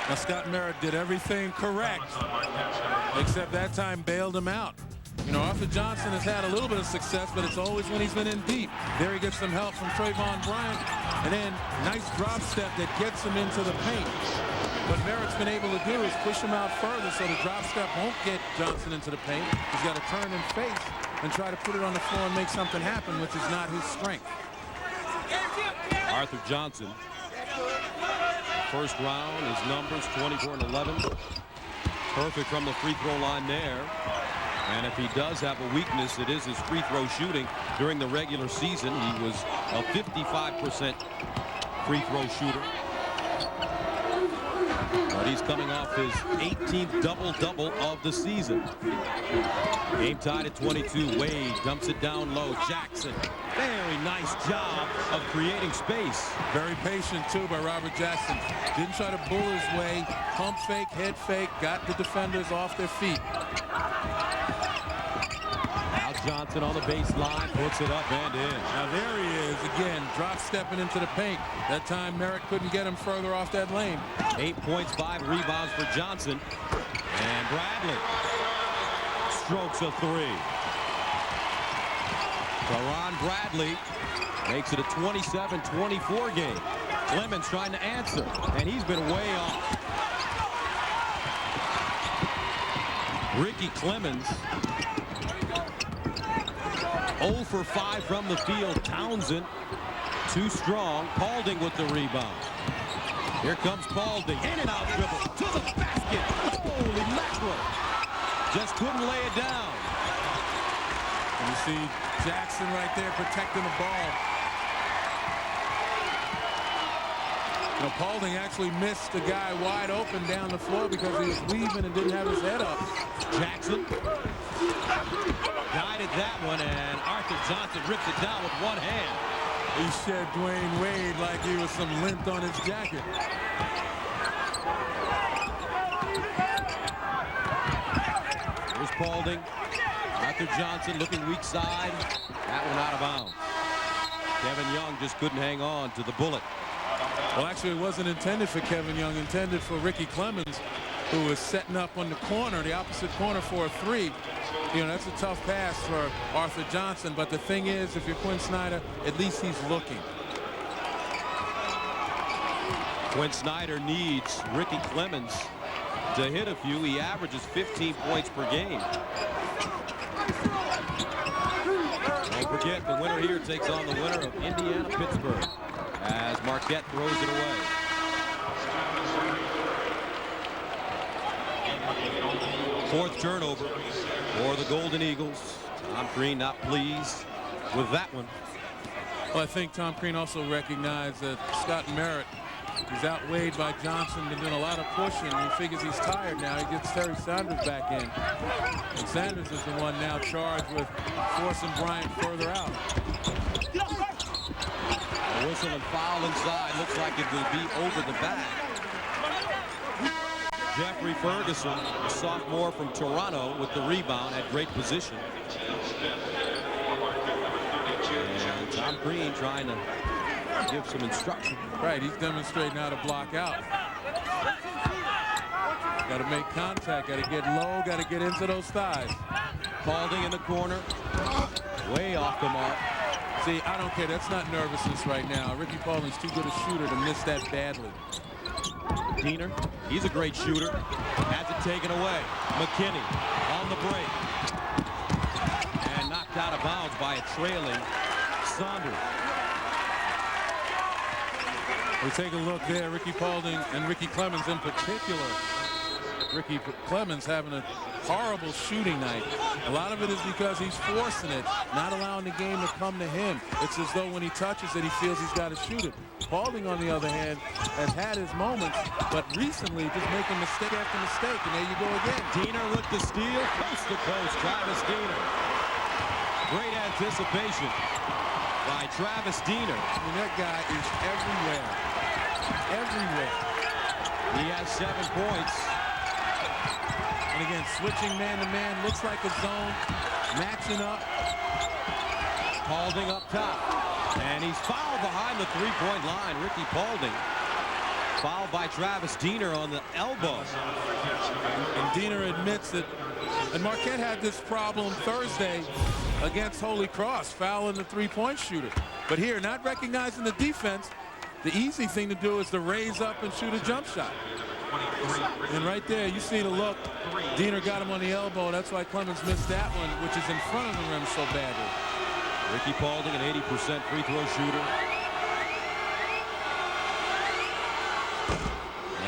Now Scott Merritt did everything correct, except that time bailed him out. You know, Arthur Johnson has had a little bit of success, but it's always when he's been in deep. There he gets some help from Trayvon Bryant, and then nice drop step that gets him into the paint. What Merritt's been able to do is push him out further so the drop step won't get Johnson into the paint. He's got to turn and face and try to put it on the floor and make something happen, which is not his strength. Arthur Johnson. First round, his numbers 24 and 11. Perfect from the free throw line there. And if he does have a weakness, it is his free throw shooting. During the regular season, he was a 55% free throw shooter. But he's coming off his 18th double-double of the season. Game tied at 22. Wade dumps it down low. Jackson, very nice job of creating space. Very patient, too, by Robert Jackson. Didn't try to bull his way. Pump fake, head fake, got the defenders off their feet. Now Johnson on the baseline, puts it up and in. Now there he is again, drop stepping into the paint. That time Merritt couldn't get him further off that lane. 8 points, 5 rebounds for Johnson. And Bradley strokes a 3. Teron Bradley makes it a 27-24 game. Clemens trying to answer, and he's been way off. Ricky Clemens 0 for 5 from the field. Townsend too strong. Paulding with the rebound. Here comes Paulding. In and out dribble to the basket. Holy mackerel. Just couldn't lay it down. And you see Jackson right there protecting the ball. Now Paulding actually missed the guy wide open down the floor because he was weaving and didn't have his head up. Jackson guided that one, and Arthur Johnson rips it down with one hand. He shed Dwayne Wade like he was some lint on his jacket. Here's Paulding. Arthur Johnson looking weak side. That one out of bounds. Kevin Young just couldn't hang on to the bullet. Well, actually, it wasn't intended for Kevin Young, intended for Ricky Clemens, who was setting up on the corner, the opposite corner for a 3. You know, that's a tough pass for Arthur Johnson, but the thing is, if you're Quinn Snyder, at least he's looking. Quinn Snyder needs Ricky Clemens to hit a few. He averages 15 points per game. Don't forget, the winner here takes on the winner of Indiana-Pittsburgh as Marquette throws it away. Fourth turnover for the Golden Eagles. Tom Crean not pleased with that one. Well, I think Tom Crean also recognized that Scott Merritt is outweighed by Johnson, been doing a lot of pushing. He figures he's tired now. He gets Terry Sanders back in. And Sanders is the one now charged with forcing Bryant further out. A whistle and foul inside. Looks like it will be over the back. Jeffrey Ferguson, a sophomore from Toronto, with the rebound at great position. And Tom Crean trying to give some instruction. Right, he's demonstrating how to block out. Got to make contact, got to get low, got to get into those thighs. Paulding in the corner, way off the mark. See, I don't care. That's not nervousness right now. Ricky Paulding's too good a shooter to miss that badly. Diener, he's a great shooter. Has it taken away. McKinney on the break. And knocked out of bounds by a trailing Saunders. We take a look there. Ricky Paulding and Ricky Clemens in particular. Ricky Clemens having a horrible shooting night. A lot of it is because he's forcing it, not allowing the game to come to him. It's as though when he touches it, he feels he's got to shoot it. Paulding, on the other hand, has had his moments, but recently just making mistake after mistake, and there you go again. Diener with the steal, coast to coast, Travis Diener. Great anticipation by Travis Diener. I mean, that guy is everywhere. Everywhere. He has 7 points. And again, switching man-to-man, looks like a zone, matching up. Paulding up top. And he's fouled behind the three-point line. Ricky Paulding fouled by Travis Diener on the elbow. And Diener admits that, and Marquette had this problem Thursday against Holy Cross, fouling the three-point shooter. But here, not recognizing the defense, the easy thing to do is to raise up and shoot a jump shot. And right there, you see the look. Diener got him on the elbow. That's why Clemens missed that one, which is in front of the rim so badly. Ricky Paulding, an 80% free throw shooter.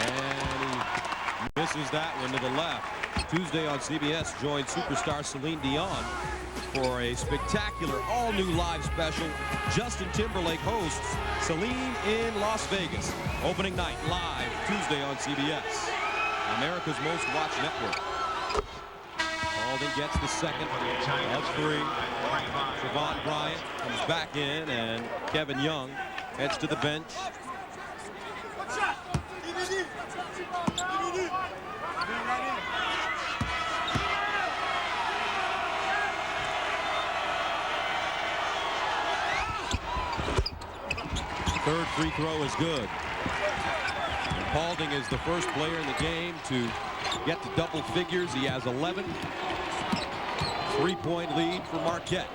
And he misses that one to the left. Tuesday on CBS joined superstar Celine Dion for a spectacular all-new live special. Justin Timberlake hosts Celine in Las Vegas. Opening night live Tuesday on CBS, America's most watched network. Paulding gets the second of 3. Trevon Bryant comes back in, and Kevin Young heads to the bench. Third free throw is good. And Paulding is the first player in the game to get to double figures. He has 11. 3-point lead for Marquette.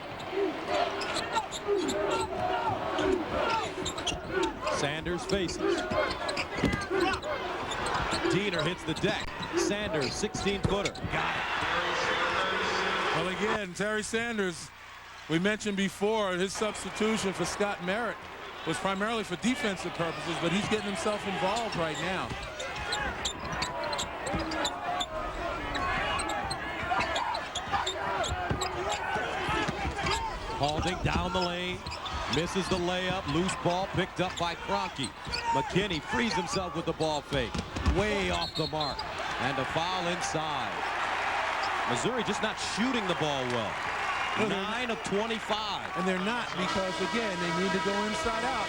Sanders faces. Diener hits the deck. Sanders, 16-footer. Got it. Well, again, Terry Sanders, we mentioned before, his substitution for Scott Merritt was primarily for defensive purposes, but he's getting himself involved right now. Paulding down the lane, misses the layup, loose ball picked up by Kroenke. McKinney frees himself with the ball fake, way off the mark, and a foul inside. Missouri just not shooting the ball well. 9 of 25. And they're not, because again, they need to go inside out.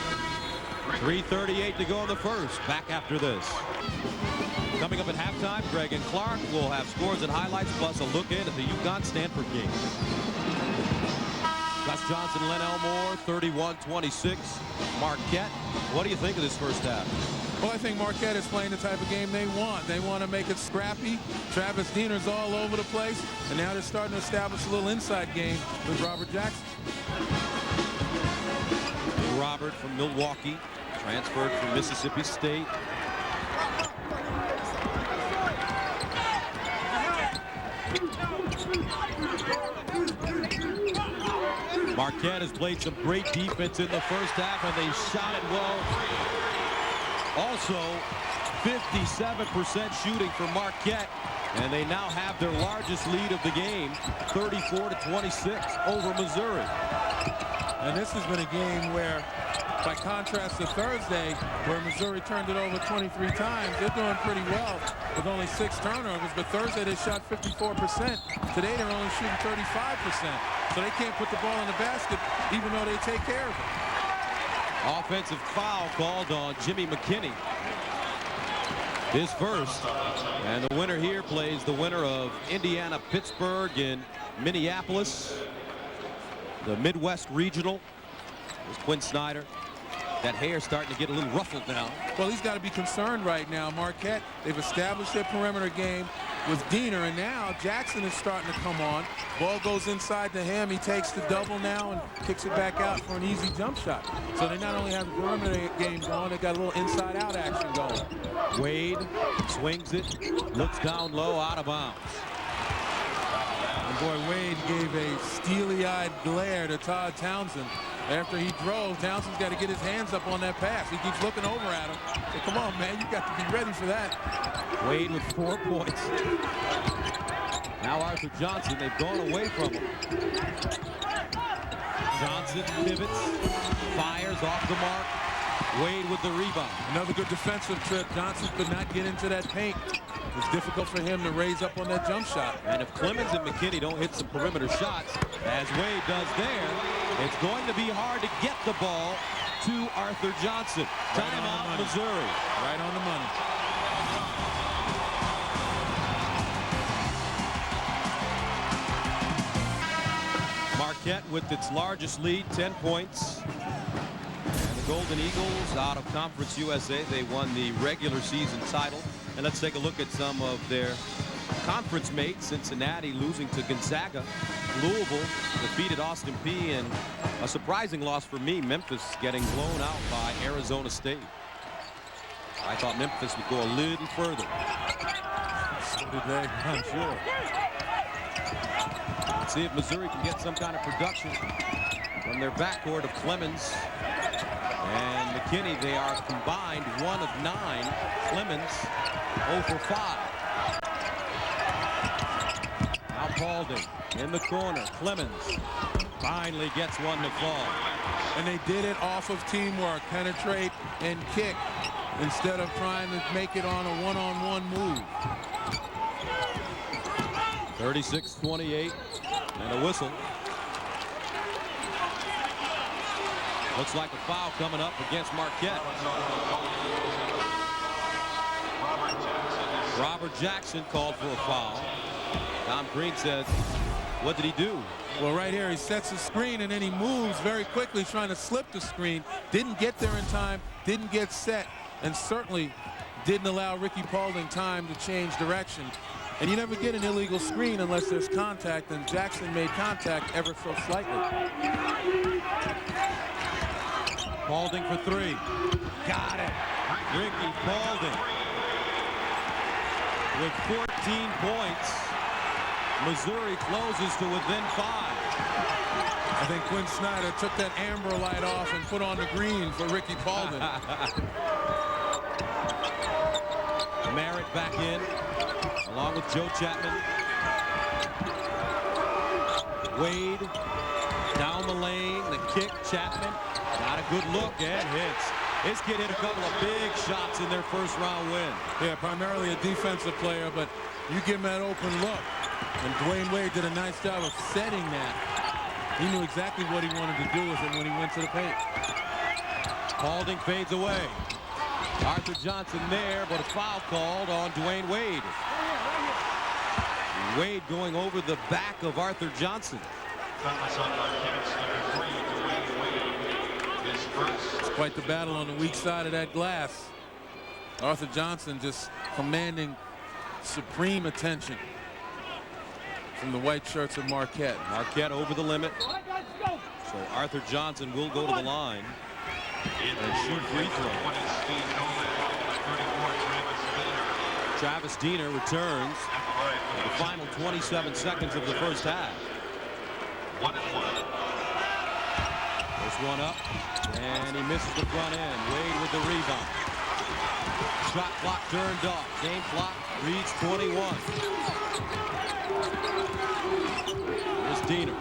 3:38 to go in the first. Back after this. Coming up at halftime, Greg and Clark will have scores and highlights, plus a look in at the UConn-Stanford game. Gus Johnson, Len Elmore, 31-26. Marquette, what do you think of this first half? Well, I think Marquette is playing the type of game they want. They want to make it scrappy. Travis Diener's all over the place, and now they're starting to establish a little inside game with Robert Jackson. Robert from Milwaukee, transferred from Mississippi State. Marquette has played some great defense in the first half, and they shot it well. Also, 57% shooting for Marquette, and they now have their largest lead of the game, 34-26 over Missouri. And this has been a game where, by contrast to Thursday, where Missouri turned it over 23 times, they're doing pretty well with only 6 turnovers. But Thursday they shot 54%. Today they're only shooting 35%. So they can't put the ball in the basket even though they take care of it. Offensive foul called on Jimmy McKinney. His first. And the winner here plays the winner of Indiana-Pittsburgh in Minneapolis. The Midwest Regional is Quinn Snyder. That hair starting to get a little ruffled now. Well, he's got to be concerned right now. Marquette, they've established their perimeter game with Diener, and now Jackson is starting to come on. Ball goes inside to him. He takes the double now and kicks it back out for an easy jump shot. So they not only have the perimeter game going, they got a little inside-out action going. Wade swings it, looks down low, out of bounds. And boy, Wade gave a steely-eyed glare to Todd Townsend. After he drove, Townsend's got to get his hands up on that pass. He keeps looking over at him. Say, come on, man, you got to be ready for that. Wade with 4 points. Now Arthur Johnson, they've gone away from him. Johnson pivots, fires off the mark. Wade with the rebound. Another good defensive trip. Johnson could not get into that paint. It's difficult for him to raise up on that jump shot. And if Clemens and McKinney don't hit some perimeter shots, as Wade does there, it's going to be hard to get the ball to Arthur Johnson. Timeout, Missouri. Right on the money. Marquette with its largest lead, 10 points. And the Golden Eagles out of Conference USA. They won the regular season title. And let's take a look at some of their conference mates. Cincinnati losing to Gonzaga. Louisville defeated Austin Peay, and a surprising loss for me, Memphis getting blown out by Arizona State. I thought Memphis would go a little further. So did they, I'm sure. Let's see if Missouri can get some kind of production from their backcourt of Clemens and McKinney. They are combined 1 of 9. Clemens 0 for 5. Now Paulding in the corner. Clemens finally gets one to fall. And they did it off of teamwork, penetrate and kick, instead of trying to make it on a one-on-one move. 36-28 and a whistle. Looks like a foul coming up against Marquette. Robert Jackson called for a foul. Tom Green says, what did he do? Well, right here, he sets a screen and then he moves very quickly trying to slip the screen. Didn't get there in time, didn't get set, and certainly didn't allow Ricky Paulding time to change direction. And you never get an illegal screen unless there's contact, and Jackson made contact ever so slightly. Paulding for 3. Got it. Ricky Paulding with 14 points. Missouri closes to within 5. I think Quinn Snyder took that amber light off and put on the green for Ricky Paulding. Merritt back in, along with Joe Chapman. Wade down the lane, the kick, Chapman. Got a good look and hits. This kid hit a couple of big shots in their first round win. Yeah, primarily a defensive player, but you give him that open look. And Dwayne Wade did a nice job of setting that. He knew exactly what he wanted to do with it when he went to the paint. Paulding fades away. Arthur Johnson there, but a foul called on Dwayne Wade. Wade going over the back of Arthur Johnson. It's quite the battle on the weak side of that glass. Arthur Johnson just commanding supreme attention from the white shirts of Marquette. Marquette over the limit. So Arthur Johnson will go to the line and shoot free throws. Travis Diener returns in the final 27 seconds of the first half. First one up, and he misses the front end. Wade with the rebound. Shot clock turned off. Game clock reads 21. Here's Diener.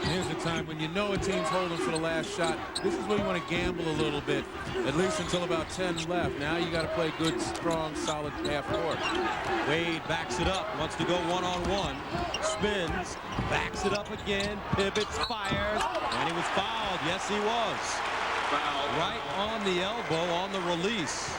Here's the time when you know a team's holding for the last shot. This is where you want to gamble a little bit, at least until about 10 left. Now you got to play good, strong, solid half court. Wade backs it up, wants to go one-on-one, spins, backs it up again, pivots, fires, and he was fouled. Yes, he was. Right on the elbow on the release.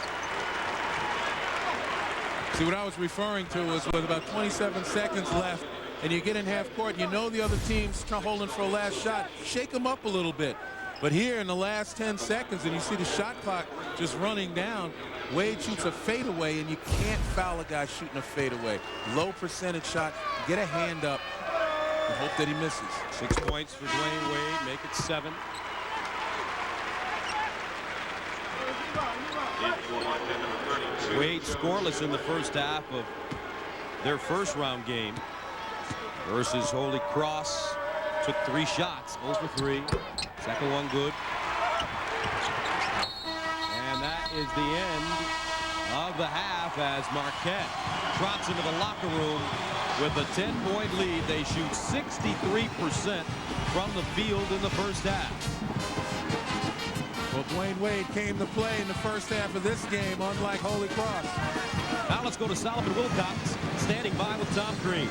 See, what I was referring to was with about 27 seconds left, and you get in half court, you know the other team's holding for a last shot. Shake them up a little bit. But here in the last 10 seconds, and you see the shot clock just running down, Wade shoots a fadeaway, and you can't foul a guy shooting a fadeaway. Low percentage shot. Get a hand up and hope that he misses. 6 points for Dwayne Wade, make it 7. Wade scoreless in the first half of their first round game versus Holy Cross. Took 3 shots, 0 for 3. Second one good. And that is the end of the half as Marquette trots into the locker room with a 10-point lead. They shoot 63% from the field in the first half. Well, Dwayne Wade came to play in the first half of this game, unlike Holy Cross. Now let's go to Solomon Wilcox, standing by with Tom Green.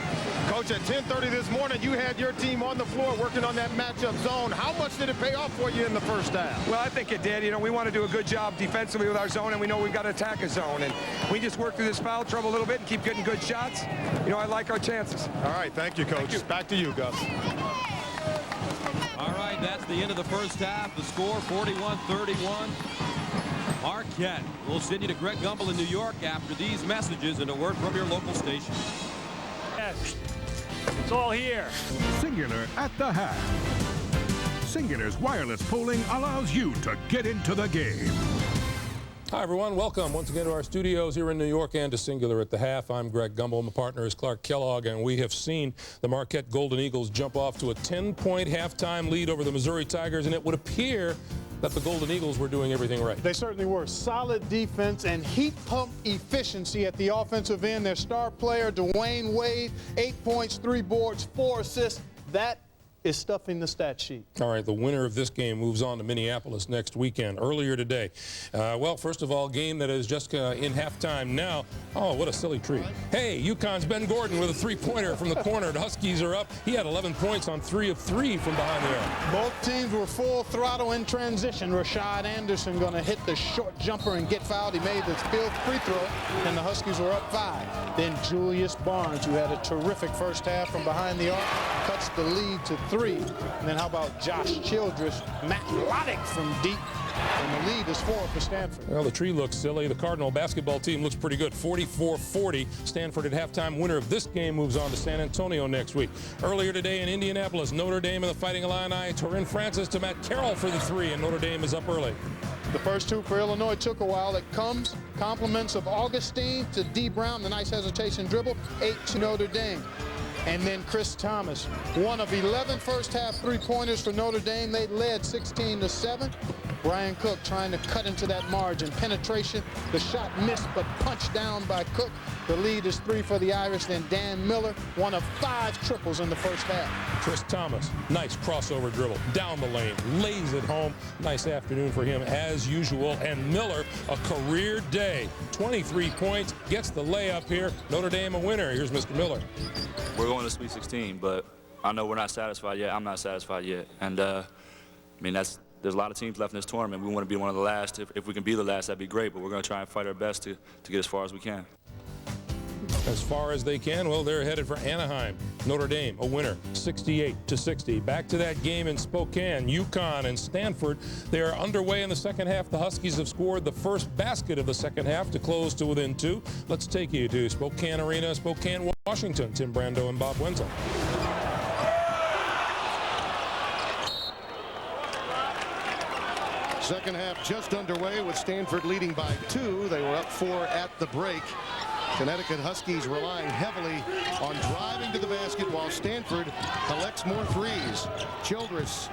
Coach, at 10:30 this morning, you had your team on the floor working on that matchup zone. How much did it pay off for you in the first half? Well, I think it did. You know, we want to do a good job defensively with our zone, and we know we've got to attack a zone. And we just work through this foul trouble a little bit and keep getting good shots. You know, I like our chances. All right, thank you, Coach. Thank you. Back to you, Gus. All right, that's the end of the first half. The score, 41-31. Marquette. We'll send you to Greg Gumbel in New York after these messages and a word from your local station. Yes, it's all here. Singular at the half. Singular's wireless polling allows you to get into the game. Hi, everyone. Welcome once again to our studios here in New York and to Singular at the Half. I'm Greg Gumbel. My partner is Clark Kellogg, and we have seen the Marquette Golden Eagles jump off to a 10-point halftime lead over the Missouri Tigers, and it would appear that the Golden Eagles were doing everything right. They certainly were. Solid defense and heat pump efficiency at the offensive end. Their star player, Dwayne Wade, 8 points, 3 boards, 4 assists. That is stuffing the stat sheet. All right, the winner of this game moves on to Minneapolis next weekend. Earlier today, well, first of all, game that is just in halftime now. Oh, what a silly treat. Hey, UConn's Ben Gordon with a 3-pointer from the corner. The Huskies are up. He had 11 points on 3 of 3 from behind the arc. Both teams were full throttle in transition. Rashad Anderson going to hit the short jumper and get fouled. He made the field free throw, and the Huskies were up 5. Then Julius Barnes, who had a terrific first half from behind the arc, cuts the lead to 3. And then how about Josh Childress, Matt Loddick from deep, and the lead is 4 for Stanford. Well, the tree looks silly. The Cardinal basketball team looks pretty good. 44-40. Stanford at halftime. Winner of this game moves on to San Antonio next week. Earlier today in Indianapolis, Notre Dame and the Fighting Illini. Torrin Francis to Matt Carroll for the 3, and Notre Dame is up early. The first 2 for Illinois took a while. It comes compliments of Augustine to D. Brown, the nice hesitation dribble, 8 to Notre Dame. And then Chris Thomas, one of 11 first-half 3-pointers for Notre Dame. They led 16-7. Brian Cook trying to cut into that margin. Penetration, the shot missed, but punched down by Cook. The lead is 3 for the Irish. Then Dan Miller, one of 5 triples in the first half. Chris Thomas, nice crossover dribble, down the lane, lays it home. Nice afternoon for him as usual. And Miller, a career day, 23 points, gets the layup here. Notre Dame a winner. Here's Mr. Miller. We're going to Sweet 16, but I know we're not satisfied yet. I'm not satisfied yet. And, I mean, there's a lot of teams left in this tournament. We want to be one of the last. If we can be the last, that'd be great, but we're going to try and fight our best to get as far as we can. As far as they can, well, they're headed for Anaheim. Notre Dame, a winner, 68-60. Back to that game in Spokane, UConn and Stanford. They are underway in the second half. The Huskies have scored the first basket of the second half to close to within 2. Let's take you to Spokane Arena, Spokane, Washington. Tim Brando and Bob Wenzel. Second half just underway with Stanford leading by 2. They were up 4 at the break. Connecticut Huskies relying heavily on driving to the basket while Stanford collects more threes. Childress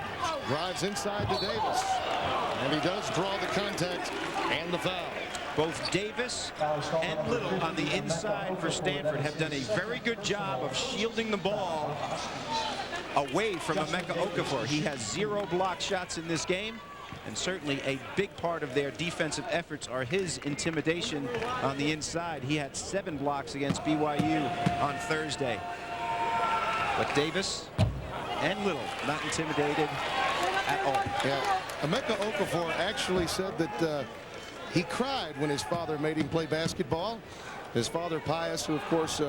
drives inside to Davis, and he does draw the contact and the foul. Both Davis and Little on the inside for Stanford have done a very good job of shielding the ball away from Emeka Okafor. He has 0 block shots in this game, and certainly a big part of their defensive efforts are his intimidation on the inside. He had 7 blocks against BYU on Thursday. But Davis and Little not intimidated at all. Yeah, Emeka Okafor actually said that he cried when his father made him play basketball. His father, Pius, who of course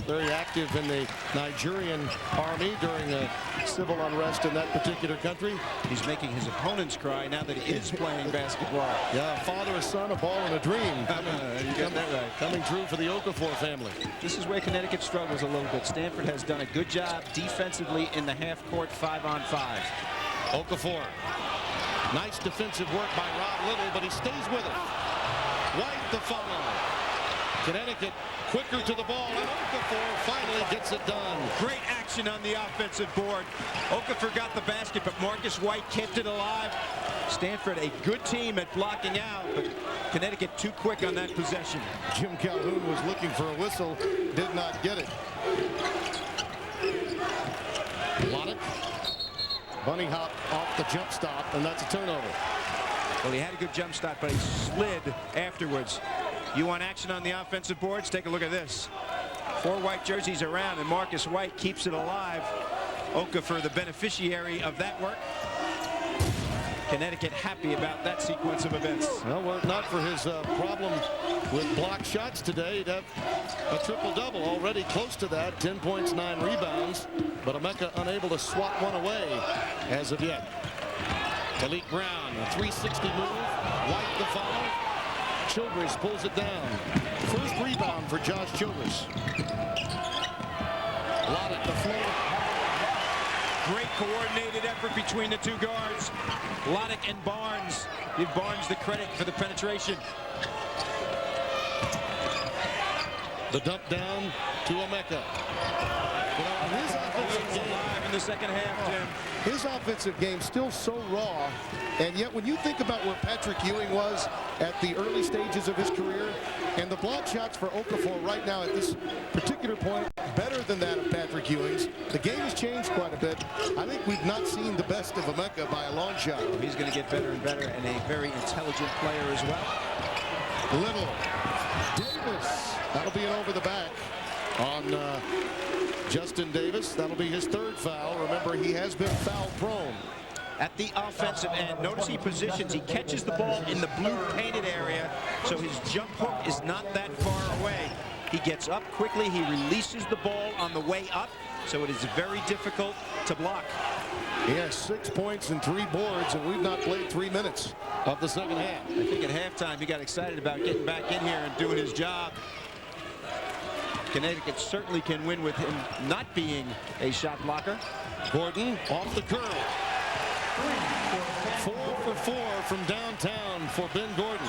very active in the Nigerian army during civil unrest in that particular country. He's making his opponents cry now that he is playing basketball. Yeah, father, a son, a ball, and a dream. You got that right. Coming true for the Okafor family. This is where Connecticut struggles a little bit. Stanford has done a good job defensively in the half-court 5-on-5. Okafor. Nice defensive work by Rob Little, but he stays with it. White the follow. Connecticut quicker to the ball, and Okafor finally gets it done. Great action on the offensive board. Okafor got the basket, but Marcus White kept it alive. Stanford, a good team at blocking out, but Connecticut too quick on that possession. Jim Calhoun was looking for a whistle, did not get it. Lonick. Bunny hop off the jump stop, and that's a turnover. Well, he had a good jump stop, but he slid afterwards. You want action on the offensive boards? Take a look at this. 4 white jerseys around, and Marcus White keeps it alive. Okafor, the beneficiary of that work. Connecticut happy about that sequence of events. Well, were it not for his problem with block shots today, he'd have a triple-double, already close to that. 10 points, 9 rebounds, but Emeka unable to swat one away as of yet. Malik Brown, a 360 move. White the follow. Childress pulls it down. First rebound for Josh Childress. Lonick the floor. Great coordinated effort between the 2 guards. Lonick and Barnes. Give Barnes the credit for the penetration. The dump down to Emeka. His offensive game in the second half, Jim. His offensive game still so raw, and yet when you think about where Patrick Ewing was at the early stages of his career, and the block shots for Okafor right now at this particular point, better than that of Patrick Ewing's. The game has changed quite a bit. I think we've not seen the best of Emeka by a long shot. He's going to get better and better, and a very intelligent player as well. Little. Davis. That'll be an over the back on Justin Davis. That'll be his 3rd foul. Remember, he has been foul prone. At the offensive end, notice he positions. He catches the ball in the blue painted area, so his jump hook is not that far away. He gets up quickly. He releases the ball on the way up, so it is very difficult to block. He has 6 points and 3 boards, and we've not played 3 minutes of the second half. I think at halftime he got excited about getting back in here and doing his job. Connecticut certainly can win with him not being a shot blocker. Gordon off the curl. 4 for 4 from downtown for Ben Gordon.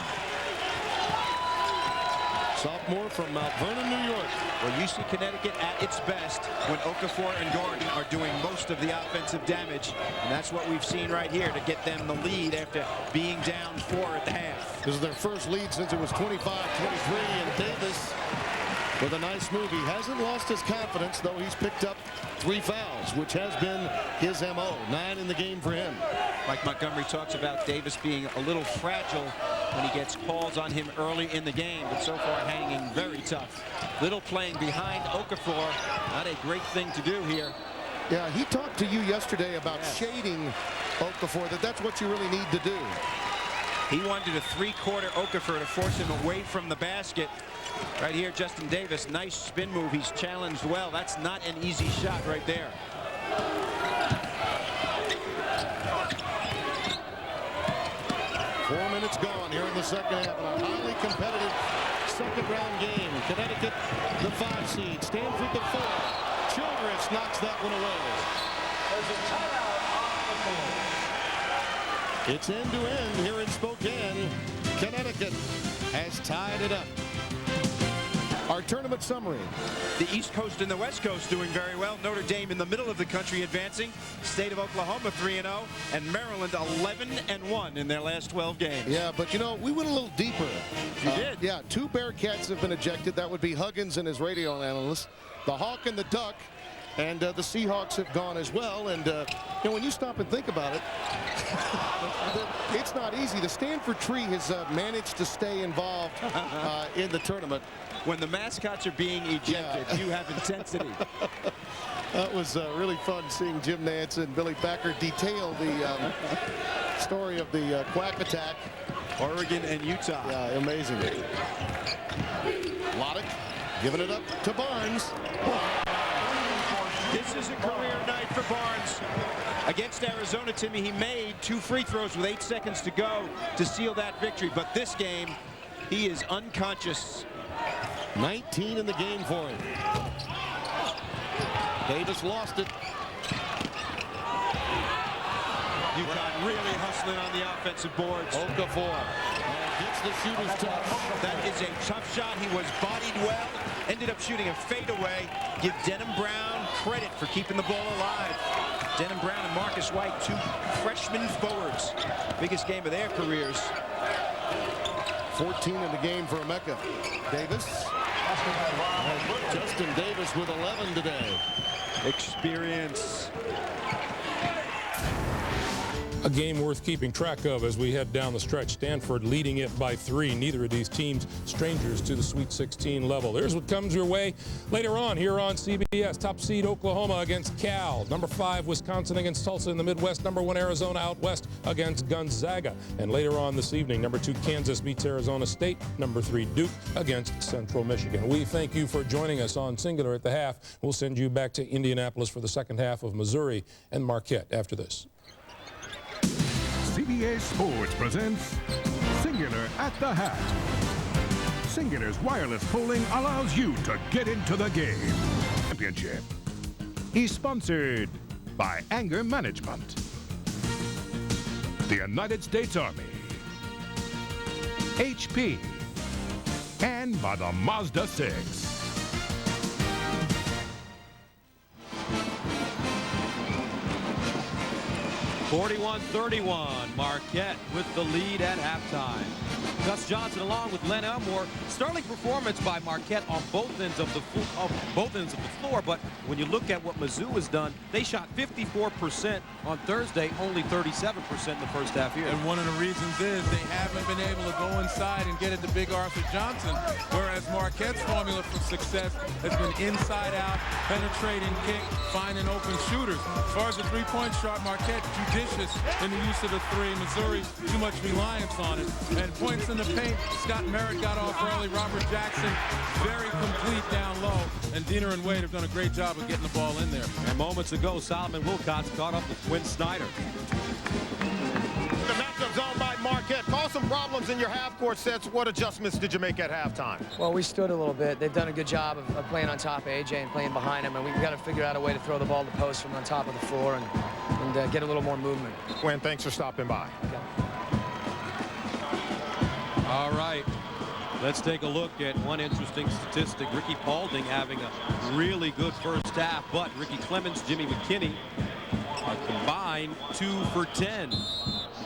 Sophomore from Mount Vernon, New York. Well, you see Connecticut at its best when Okafor and Gordon are doing most of the offensive damage. And that's what we've seen right here to get them the lead after being down 4 at the half. This is their first lead since it was 25-23, and Davis with a nice move. He hasn't lost his confidence, though he's picked up 3 fouls, which has been his MO. 9 in the game for him. Mike Montgomery talks about Davis being a little fragile when he gets calls on him early in the game, but so far hanging very tough. Little playing behind Okafor, not a great thing to do here. Yeah, he talked to you yesterday about shading Okafor, that's what you really need to do. He wanted a 3-quarter Okafor to force him away from the basket. Right here, Justin Davis, nice spin move. He's challenged well. That's not an easy shot right there. Four minutes gone here in the second half. A highly competitive second-round game. Connecticut, the 5 seed. Stanford, the 4. Childress knocks that one away. There's a timeout on the floor. It's end-to-end here in Spokane. Connecticut has tied it up. Our tournament summary. The East Coast and the West Coast doing very well. Notre Dame in the middle of the country advancing. State of Oklahoma 3-0, and Maryland 11-1 in their last 12 games. Yeah, but you know, we went a little deeper. You did? Yeah, 2 Bearcats have been ejected. That would be Huggins and his radio analyst. The Hawk and the Duck. And the Seahawks have gone as well. And, you know, when you stop and think about it, it's not easy. The Stanford Tree has managed to stay involved in the tournament. When the mascots are being ejected, you have intensity. That was really fun seeing Jim Nance and Billy Backer detail the story of the quack attack. Oregon and Utah. Yeah, amazing. Loddick giving it up to Barnes. This is a career night for Barnes. Against Arizona, Timmy, he made 2 free throws with 8 seconds to go to seal that victory. But this game, he is unconscious. 19 in the game for him. Davis lost it. UConn really hustling on the offensive boards. Okafor gets the shooter's touch. That is a tough shot. He was bodied well. Ended up shooting a fadeaway. Give Denham Brown credit for keeping the ball alive. Denham Brown and Marcus White, 2 freshman forwards. Biggest game of their careers. 14 in the game for Emeka. Davis. Justin Davis with 11 today. Experience. A game worth keeping track of as we head down the stretch. Stanford leading it by 3. Neither of these teams strangers to the Sweet 16 level. There's what comes your way later on here on CBS. Top seed Oklahoma against Cal. Number 5 Wisconsin against Tulsa in the Midwest. Number 1 Arizona out west against Gonzaga. And later on this evening, number 2 Kansas meets Arizona State. Number 3 Duke against Central Michigan. We thank you for joining us on Singular at the half. We'll send you back to Indianapolis for the second half of Missouri and Marquette after this. CBS Sports presents Singular at the Hat. Singular's wireless polling allows you to get into the game. Championship is sponsored by Anger Management, the United States Army, HP, and by the Mazda 6. 41-31, Marquette with the lead at halftime. Gus Johnson along with Len Elmore. Sterling performance by Marquette on both ends of the floor, but when you look at what Mizzou has done, they shot 54% on Thursday, only 37% in the first half here. And one of the reasons is they haven't been able to go inside and get it to Big Arthur Johnson, whereas Marquette's formula for success has been inside out, penetrating kick, finding open shooters. As far as the three-point shot, Marquette judicious in the use of the 3. Missouri, too much reliance on it. And points in the paint, Scott Merritt got off early. Robert Jackson, very complete down low. And Diener and Wade have done a great job of getting the ball in there. And moments ago, Solomon Wilcox caught up with Quinn Snyder. The matchup zone by Marquette caused some problems in your half-court sets. What adjustments did you make at halftime? Well, we stood a little bit. They've done a good job of playing on top of AJ and playing behind him, and we've got to figure out a way to throw the ball to the post from on top of the floor and get a little more movement. Quinn, thanks for stopping by. Okay. All right, let's take a look at one interesting statistic. Ricky Paulding having a really good first half, but Ricky Clemens, Jimmy McKinney are combined 2 for 10.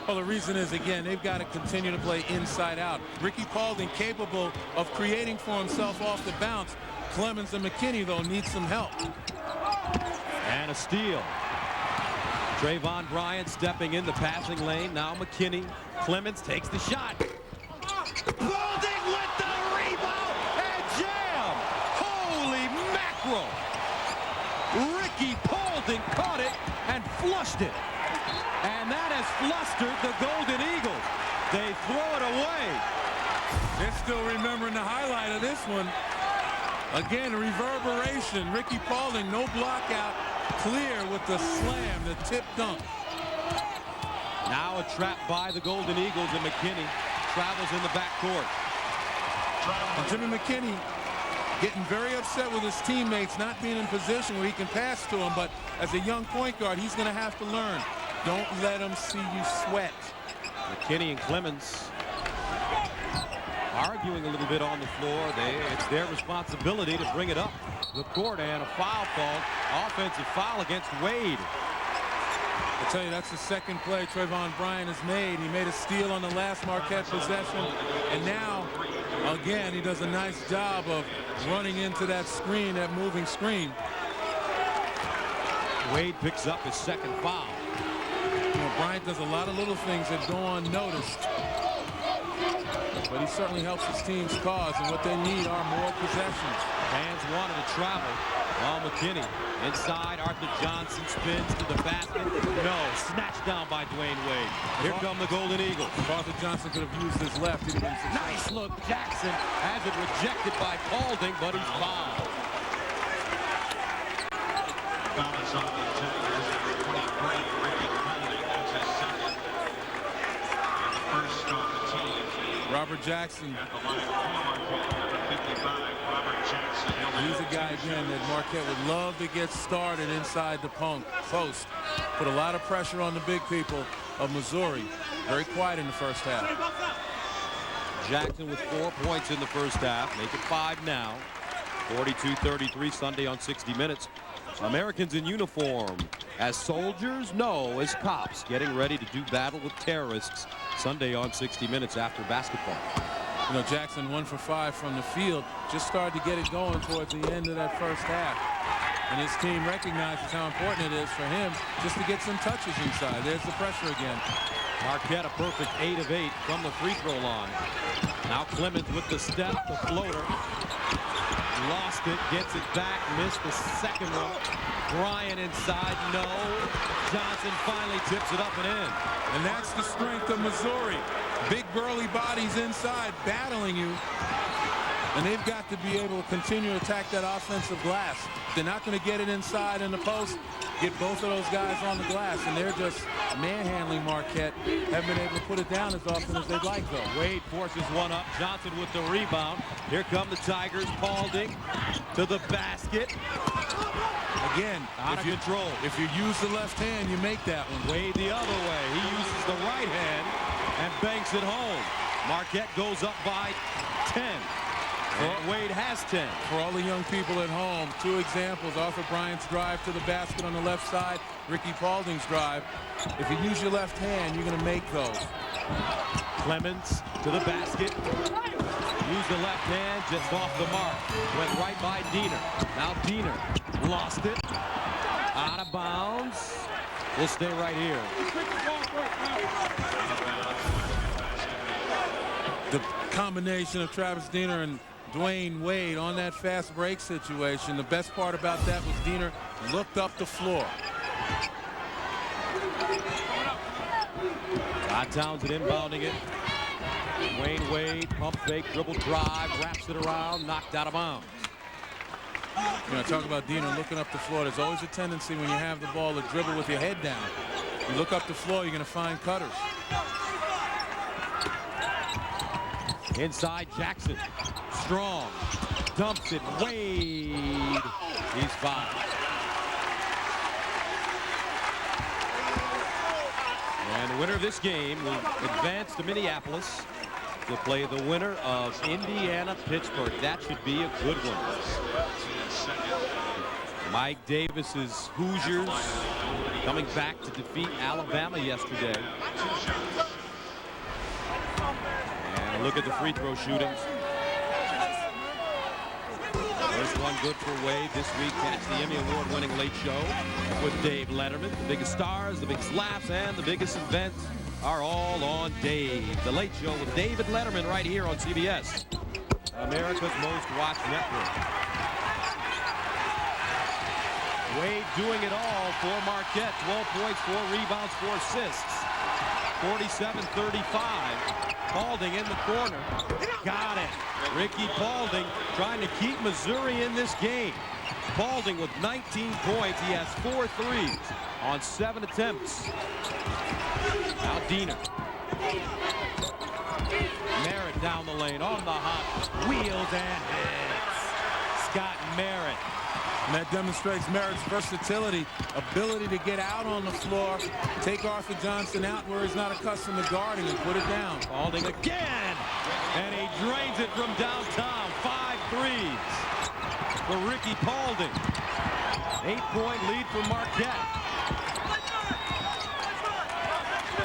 Well, the reason is, again, they've got to continue to play inside out. Ricky Paulding capable of creating for himself off the bounce. Clemens and McKinney, though, need some help. And a steal. Trayvon Bryant stepping in the passing lane. Now McKinney. Clemens takes the shot. Paulding with the rebound and jam. Holy mackerel. Ricky Paulding caught it and flushed it. And that has flustered the Golden Eagles. They throw it away. They're still remembering the highlight of this one. Again, reverberation. Ricky Paulding, no block out. Clear with the slam, the tip dunk. Now a trap by the Golden Eagles, and McKinney travels in the backcourt. And Jimmy McKinney getting very upset with his teammates not being in position where he can pass to him, but as a young point guard, he's going to have to learn. Don't let him see you sweat. McKinney and Clemens. arguing a little bit on the floor. It's their responsibility to bring it up the court, and a foul called. Offensive foul against Wade. I tell you, that's the second play Trayvon Bryant has made. He made a steal on the last Marquette possession, and now, again, he does a nice job of running into that screen, that moving screen. Wade picks up his second foul. You know, Bryant does a lot of little things that go unnoticed, but he certainly helps his team's cause, and what they need are more possessions. Fans wanted to travel. Well, McKinney inside. Arthur Johnson spins to the basket. No, snatched down by Dwayne Wade. Here come the Golden Eagles. If Arthur Johnson could have used his left, he'd have been successful. Nice look. Jackson has it rejected by Paulding, but he's fouled. Robert Jackson. He's a guy, again, that Marquette would love to get started inside the post. Put a lot of pressure on the big people of Missouri. Very quiet in the first half. Jackson with 4 points in the first half. Make it 5 now. 42-33 Sunday on 60 Minutes. Americans in uniform. As soldiers? No, as cops. Getting ready to do battle with terrorists. Sunday on 60 Minutes after basketball. You know, Jackson 1 for 5 from the field. Just started to get it going towards the end of that first half. And his team recognizes how important it is for him just to get some touches inside. There's the pressure again. Marquette a perfect 8 of 8 from the free throw line. Now Clemens with the step, the floater. Lost it, gets it back, missed the second one. Bryant inside, no. Johnson finally tips it up and in. And that's the strength of Missouri. Big burly bodies inside battling you. And they've got to be able to continue to attack that offensive glass. They're not going to get it inside in the post. Get both of those guys on the glass, and they're just manhandling Marquette. Haven't been able to put it down as often as they'd like, though. Wade forces one up. Johnson with the rebound. Here come the Tigers. Paulding to the basket. Again, out of control. If you use the left hand, you make that one. Wade the other way. He uses the right hand and banks it home. Marquette goes up by 10. And Wade has 10. For all the young people at home, 2 examples. Arthur Bryant's drive to the basket on the left side. Ricky Paulding's drive. If you use your left hand, you're going to make those. Clemens to the basket. Use the left hand, just off the mark. Went right by Diener. Now Diener lost it. Out of bounds. We'll stay right here. The combination of Travis Diener and Dwayne Wade on that fast break situation. The best part about that was Diener looked up the floor. Todd Townsend inbounding it. Dwayne Wade, pump fake, dribble drive, wraps it around, knocked out of bounds. You know, talk about Diener looking up the floor. There's always a tendency when you have the ball to dribble with your head down. You look up the floor, you're going to find cutters. Inside Jackson. Strong. Dumps it. Wade. He's fouled. And the winner of this game will advance to Minneapolis to play the winner of Indiana-Pittsburgh. That should be a good one. Mike Davis's Hoosiers coming back to defeat Alabama yesterday. And look at the free throw shootings. First one good for Wade this week. Catch the Emmy Award-winning Late Show with Dave Letterman. The biggest stars, the biggest laughs, and the biggest events are all on Dave. The Late Show with David Letterman right here on CBS, America's most watched network. Wade doing it all for Marquette. 12 points, 4 rebounds, 4 assists. 47-35. Paulding in the corner. Got it. Ricky Paulding trying to keep Missouri in this game. Paulding with 19 points. He has 4 threes on 7 attempts. Now Diener. Merritt down the lane on the hop. Wheels and hits. Scott Merritt. And that demonstrates Merritt's versatility, ability to get out on the floor, take Arthur Johnson out where he's not accustomed to guarding and put it down. Paulding again. And he drains it from downtown. 5 threes for Ricky Paulding. 8-point lead for Marquette.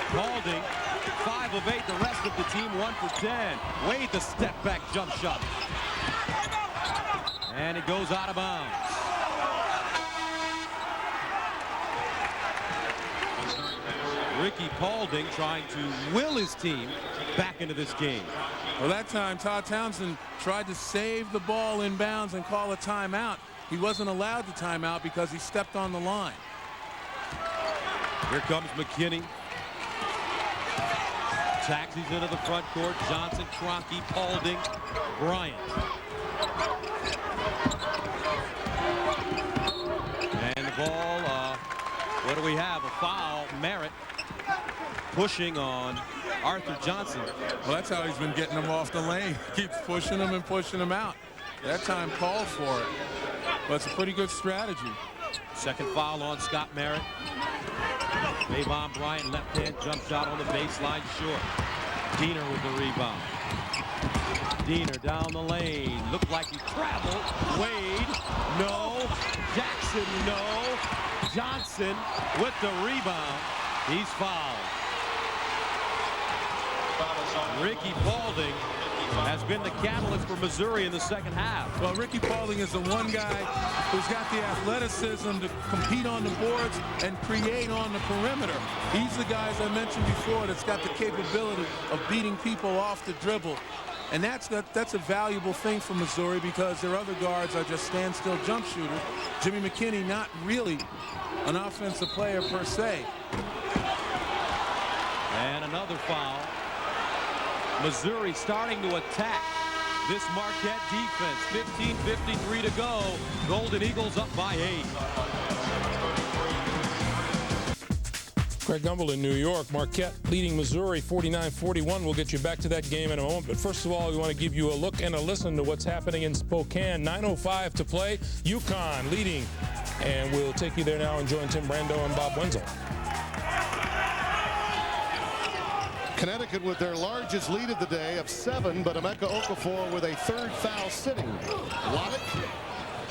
Paulding, 5 of 8. The rest of the team 1 for 10. Wade, the step back jump shot. And it goes out of bounds. Ricky Paulding trying to will his team back into this game. Well, that time Todd Townsend tried to save the ball in bounds and call a timeout. He wasn't allowed the timeout because he stepped on the line. Here comes McKinney. Taxis into the front court. Johnson, Kroenke, Paulding, Bryant. And the ball, what do we have? A foul. Merritt pushing on Arthur Johnson. Well, that's how he's been getting them off the lane. Keeps pushing them and pushing them out. That time called for it. But it's a pretty good strategy. Second foul on Scott Merritt. Mayvon Bryant, left hand jump shot on the baseline, short. Diener with the rebound. Diener down the lane. Looked like he traveled. Wade, no. Jackson, no. Johnson with the rebound. He's fouled. Ricky Paulding has been the catalyst for Missouri in the second half. Well, Ricky Paulding is the one guy who's got the athleticism to compete on the boards and create on the perimeter. He's the guy, as I mentioned before, that's got the capability of beating people off the dribble. And that's a valuable thing for Missouri because their other guards are just standstill jump shooters. Jimmy McKinney, not really an offensive player per se. And another foul. Missouri starting to attack this Marquette defense. 15:53 to go. Golden Eagles up by 8. Craig Gumbel in New York. Marquette leading Missouri 49-41. We'll get you back to that game in a moment. But first of all, we want to give you a look and a listen to what's happening in Spokane. 9:05 to play. UCONN leading. And we'll take you there now and join Tim Brando and Bob Wenzel. Connecticut with their largest lead of the day of 7, but Emeka Okafor with a 3rd foul sitting. Lodick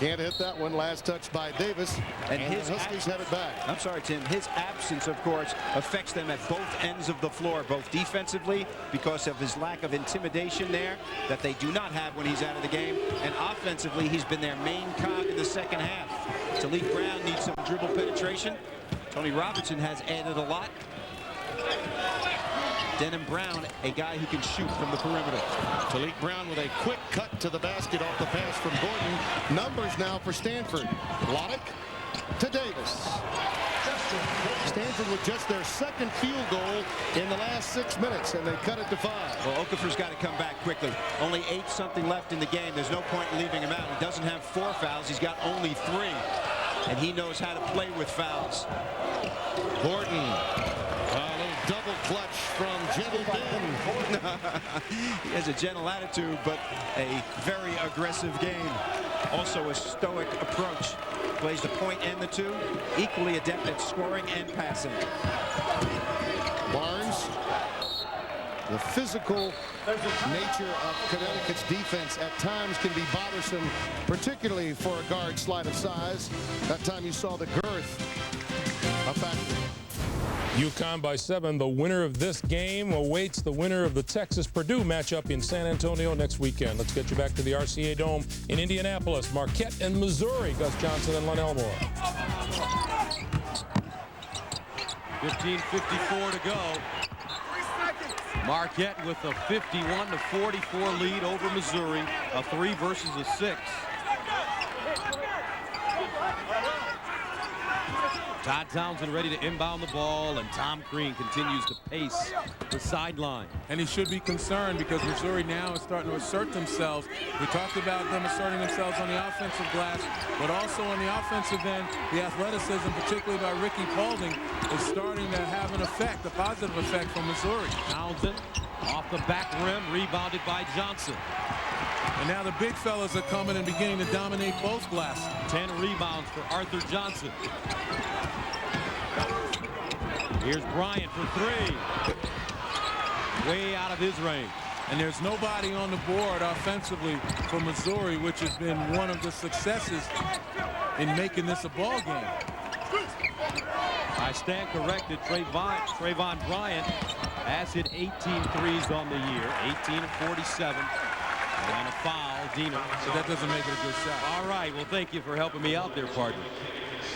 can't hit that one. Last touch by Davis, and his Huskies have it back. I'm sorry, Tim. His absence, of course, affects them at both ends of the floor, both defensively because of his lack of intimidation there that they do not have when he's out of the game, and offensively he's been their main cog in the second half. Talik Brown needs some dribble penetration. Tony Robinson has added a lot. Denham Brown, a guy who can shoot from the perimeter. Talik Brown with a quick cut to the basket off the pass from Gordon. Numbers now for Stanford. Lodick to Davis. Stanford with just their 2nd field goal in the last 6 minutes, and they cut it to 5. Well, Okafor's got to come back quickly. Only 8-something left in the game. There's no point in leaving him out. He doesn't have 4 fouls. He's got only 3, and he knows how to play with fouls. Gordon. Double clutch from Gentle Ben. He has a gentle attitude, but a very aggressive game. Also a stoic approach. Plays the point and the 2. Equally adept at scoring and passing. Barnes. The physical nature of Connecticut's defense at times can be bothersome, particularly for a guard slight of size. That time you saw the girth a factor. UConn by 7. The winner of this game awaits the winner of the Texas-Purdue matchup in San Antonio next weekend. Let's get you back to the RCA Dome in Indianapolis. Marquette and Missouri. Gus Johnson and Len Elmore. 15:54 to go. Marquette with a 51-44 lead over Missouri. A 3 versus a 6. Todd Townsend ready to inbound the ball, and Tom Crean continues to pace the sideline. And he should be concerned because Missouri now is starting to assert themselves. We talked about them asserting themselves on the offensive glass, but also on the offensive end, the athleticism, particularly by Ricky Paulding, is starting to have an effect, a positive effect from Missouri. Townsend off the back rim, rebounded by Johnson. And now the big fellas are coming and beginning to dominate both glasses. 10 rebounds for Arthur Johnson. Here's Bryant for 3. Way out of his range. And there's nobody on the board offensively for Missouri, which has been one of the successes in making this a ball game. I stand corrected. Trayvon Bryant has hit 18 threes on the year, 18 of 47. And a foul, Diener. So that doesn't make it a good shot. All right, well, thank you for helping me out there, partner.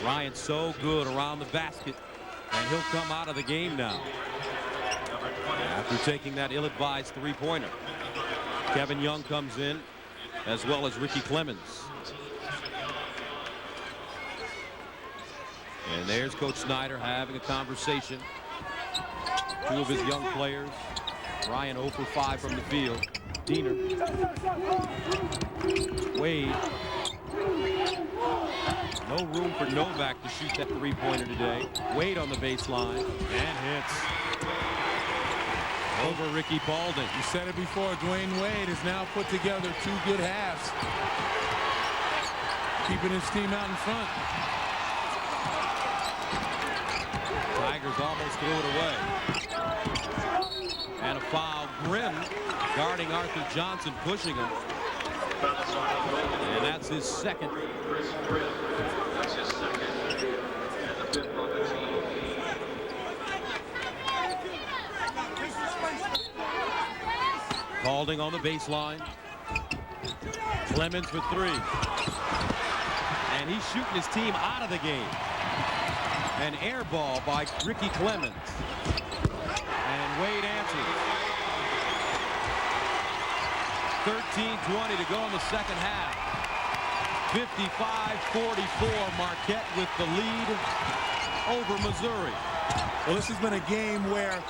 Bryant's so good around the basket, and he'll come out of the game now after taking that ill-advised three-pointer. Kevin Young comes in, as well as Ricky Clemens. And there's Coach Snyder having a conversation. Two of his young players. Ryan 0 for 5 from the field. Diener. Wade. No room for Novak to shoot that three-pointer today. Wade on the baseline and hits. Over Ricky Paulding. You said it before, Dwayne Wade has now put together 2 good halves, keeping his team out in front. Tigers almost threw it away. And a foul. Grimm guarding Arthur Johnson, pushing him. And that's his second. Paulding on the baseline. Clemens for 3. And he's shooting his team out of the game. An air ball by Ricky Clemens. And Wade answers. 13:20 to go in the second half. 55-44, Marquette with the lead over Missouri. Well, this has been a game where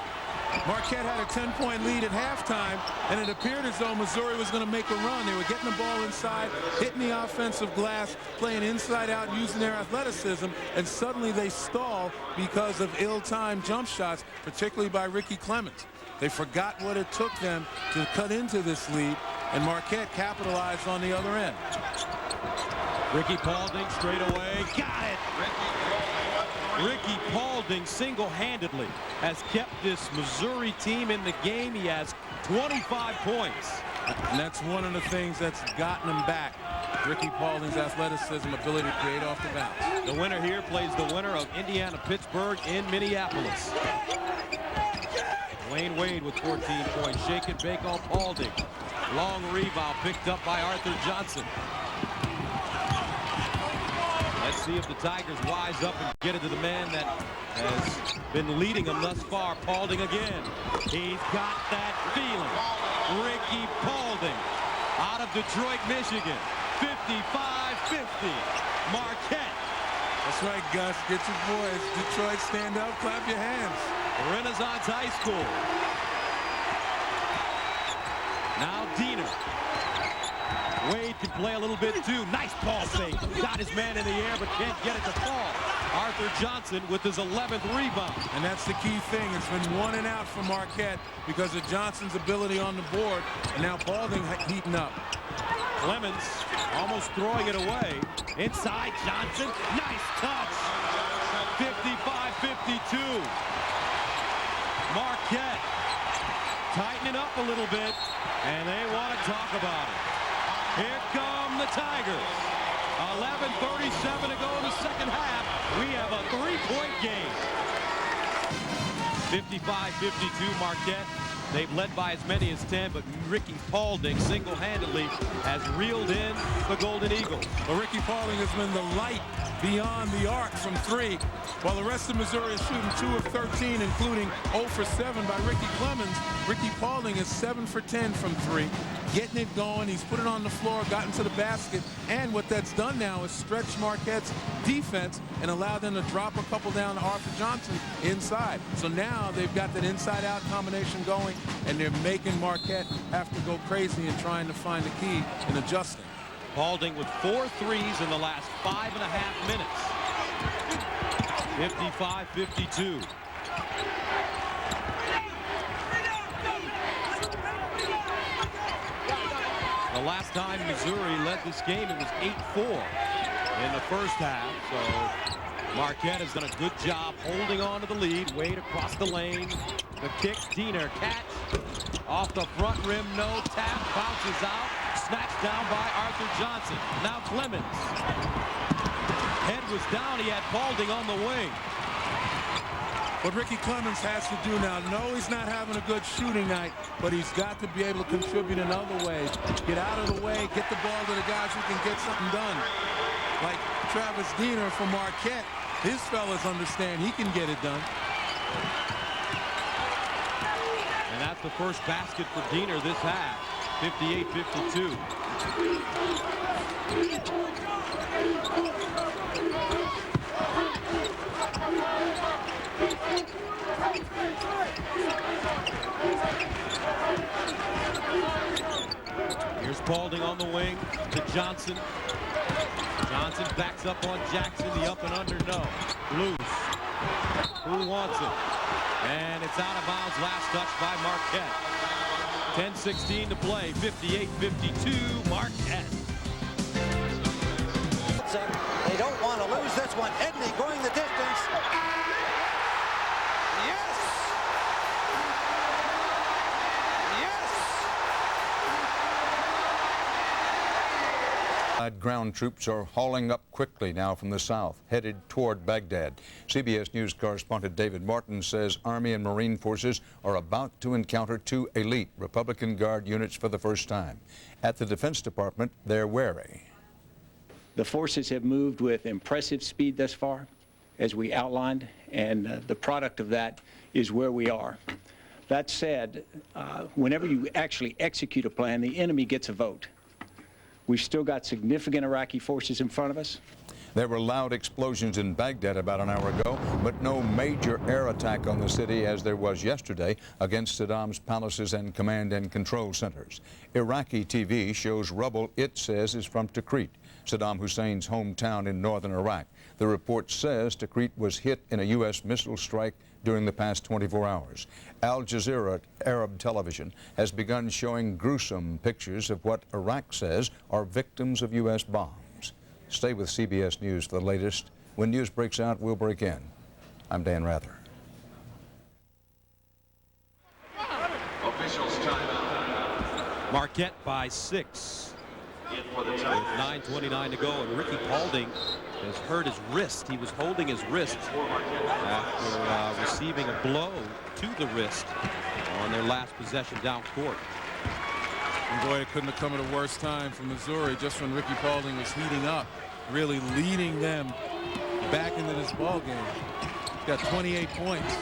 Marquette had a 10-point lead at halftime, and it appeared as though Missouri was going to make a run. They were getting the ball inside, hitting the offensive glass, playing inside out, using their athleticism, and suddenly they stall because of ill-timed jump shots, particularly by Ricky Clemens. They forgot what it took them to cut into this lead, and Marquette capitalized on the other end. Ricky Paulding straight away. Got it! Ricky Paulding single-handedly has kept this Missouri team in the game. He has 25 points. And that's one of the things that's gotten him back. Ricky Paulding's athleticism, ability to create off the bounce. The winner here plays the winner of Indiana-Pittsburgh in Minneapolis. Wayne Wade with 14 points. Shake and bake on Paulding. Long rebound picked up by Arthur Johnson. Let's see if the Tigers wise up and get it to the man that has been leading them thus far. Paulding again. He's got that feeling. Ricky Paulding out of Detroit, Michigan. 55-50. Marquette. That's right, Gus. Get your boys. Detroit, stand up, clap your hands. Renaissance High School. Now Diener. Wade can play a little bit too. Nice ball fake. Got his man in the air but can't get it to fall. Arthur Johnson with his 11th rebound. And that's the key thing. It's been 1 and out for Marquette because of Johnson's ability on the board. And now Paulding heating up. Clemens almost throwing it away. Inside Johnson. Nice touch. 55-52. Marquette tightening up a little bit, and they want to talk about it. Here come the Tigers. 11:37 to go in the second half. We have a 3-point game. 55-52 Marquette. They've led by as many as 10, but Ricky Paulding single-handedly has reeled in the Golden Eagles. Well, Ricky Paulding has been the light beyond the arc from 3, while the rest of Missouri is shooting 2 of 13, including 0 for 7 by Ricky Clemens. Ricky Paulding is 7 for 10 from 3, getting it going. He's put it on the floor, gotten to the basket, and what that's done now is stretch Marquette's defense and allow them to drop a couple down to Arthur Johnson inside. So now they've got that inside-out combination going, and they're making Marquette have to go crazy and trying to find the key and adjusting. Paulding with 4 threes in the last 5.5 minutes. 55-52. The last time Missouri led this game, it was 8-4 in the first half. So Marquette has done a good job holding on to the lead. Wade across the lane. The kick, Diener, catch. Off the front rim, no tap, bounces out, snatched down by Arthur Johnson. Now Clemens. Head was down, he had Paulding on the wing. What Ricky Clemens has to do now, no, he's not having a good shooting night, but he's got to be able to contribute in other ways. Get out of the way, get the ball to the guys who can get something done. Like Travis Diener from Marquette, his fellas understand he can get it done. And that's the first basket for Diener this half, 58-52. Here's Paulding on the wing to Johnson. Johnson backs up on Jackson. The up and under, no. Loose. Who wants it? And it's out of bounds. Last touch by Marquette. 10:16 to play. 58-52. Marquette. They don't want to lose this one. Edney going the distance. Yes! Ground troops are hauling up quickly now from the south, headed toward Baghdad. CBS News correspondent David Martin says Army and Marine forces are about to encounter two elite Republican Guard units for the first time. At the Defense Department, they're wary. The forces have moved with impressive speed thus far, as we outlined, and the product of that is where we are. That said, whenever you actually execute a plan, the enemy gets a vote. We've still got significant Iraqi forces in front of us. There were loud explosions in Baghdad about an hour ago, but no major air attack on the city as there was yesterday against Saddam's palaces and command and control centers. Iraqi TV shows rubble it says is from Tikrit, Saddam Hussein's hometown in northern Iraq. The report says Tikrit was hit in a U.S. missile strike during the past 24 hours. Al Jazeera Arab television has begun showing gruesome pictures of what Iraq says are victims of U.S. bombs. Stay with CBS News for the latest. When news breaks out, we'll break in. I'm Dan Rather. Officials timeout. Marquette by 6. With 9:29 to go, and Ricky Paulding has hurt his wrist. He was holding his wrist after receiving a blow to the wrist on their last possession down court. And boy, it couldn't have come at a worse time for Missouri, just when Ricky Paulding was heating up, really leading them back into this ball game. He's got 28 points.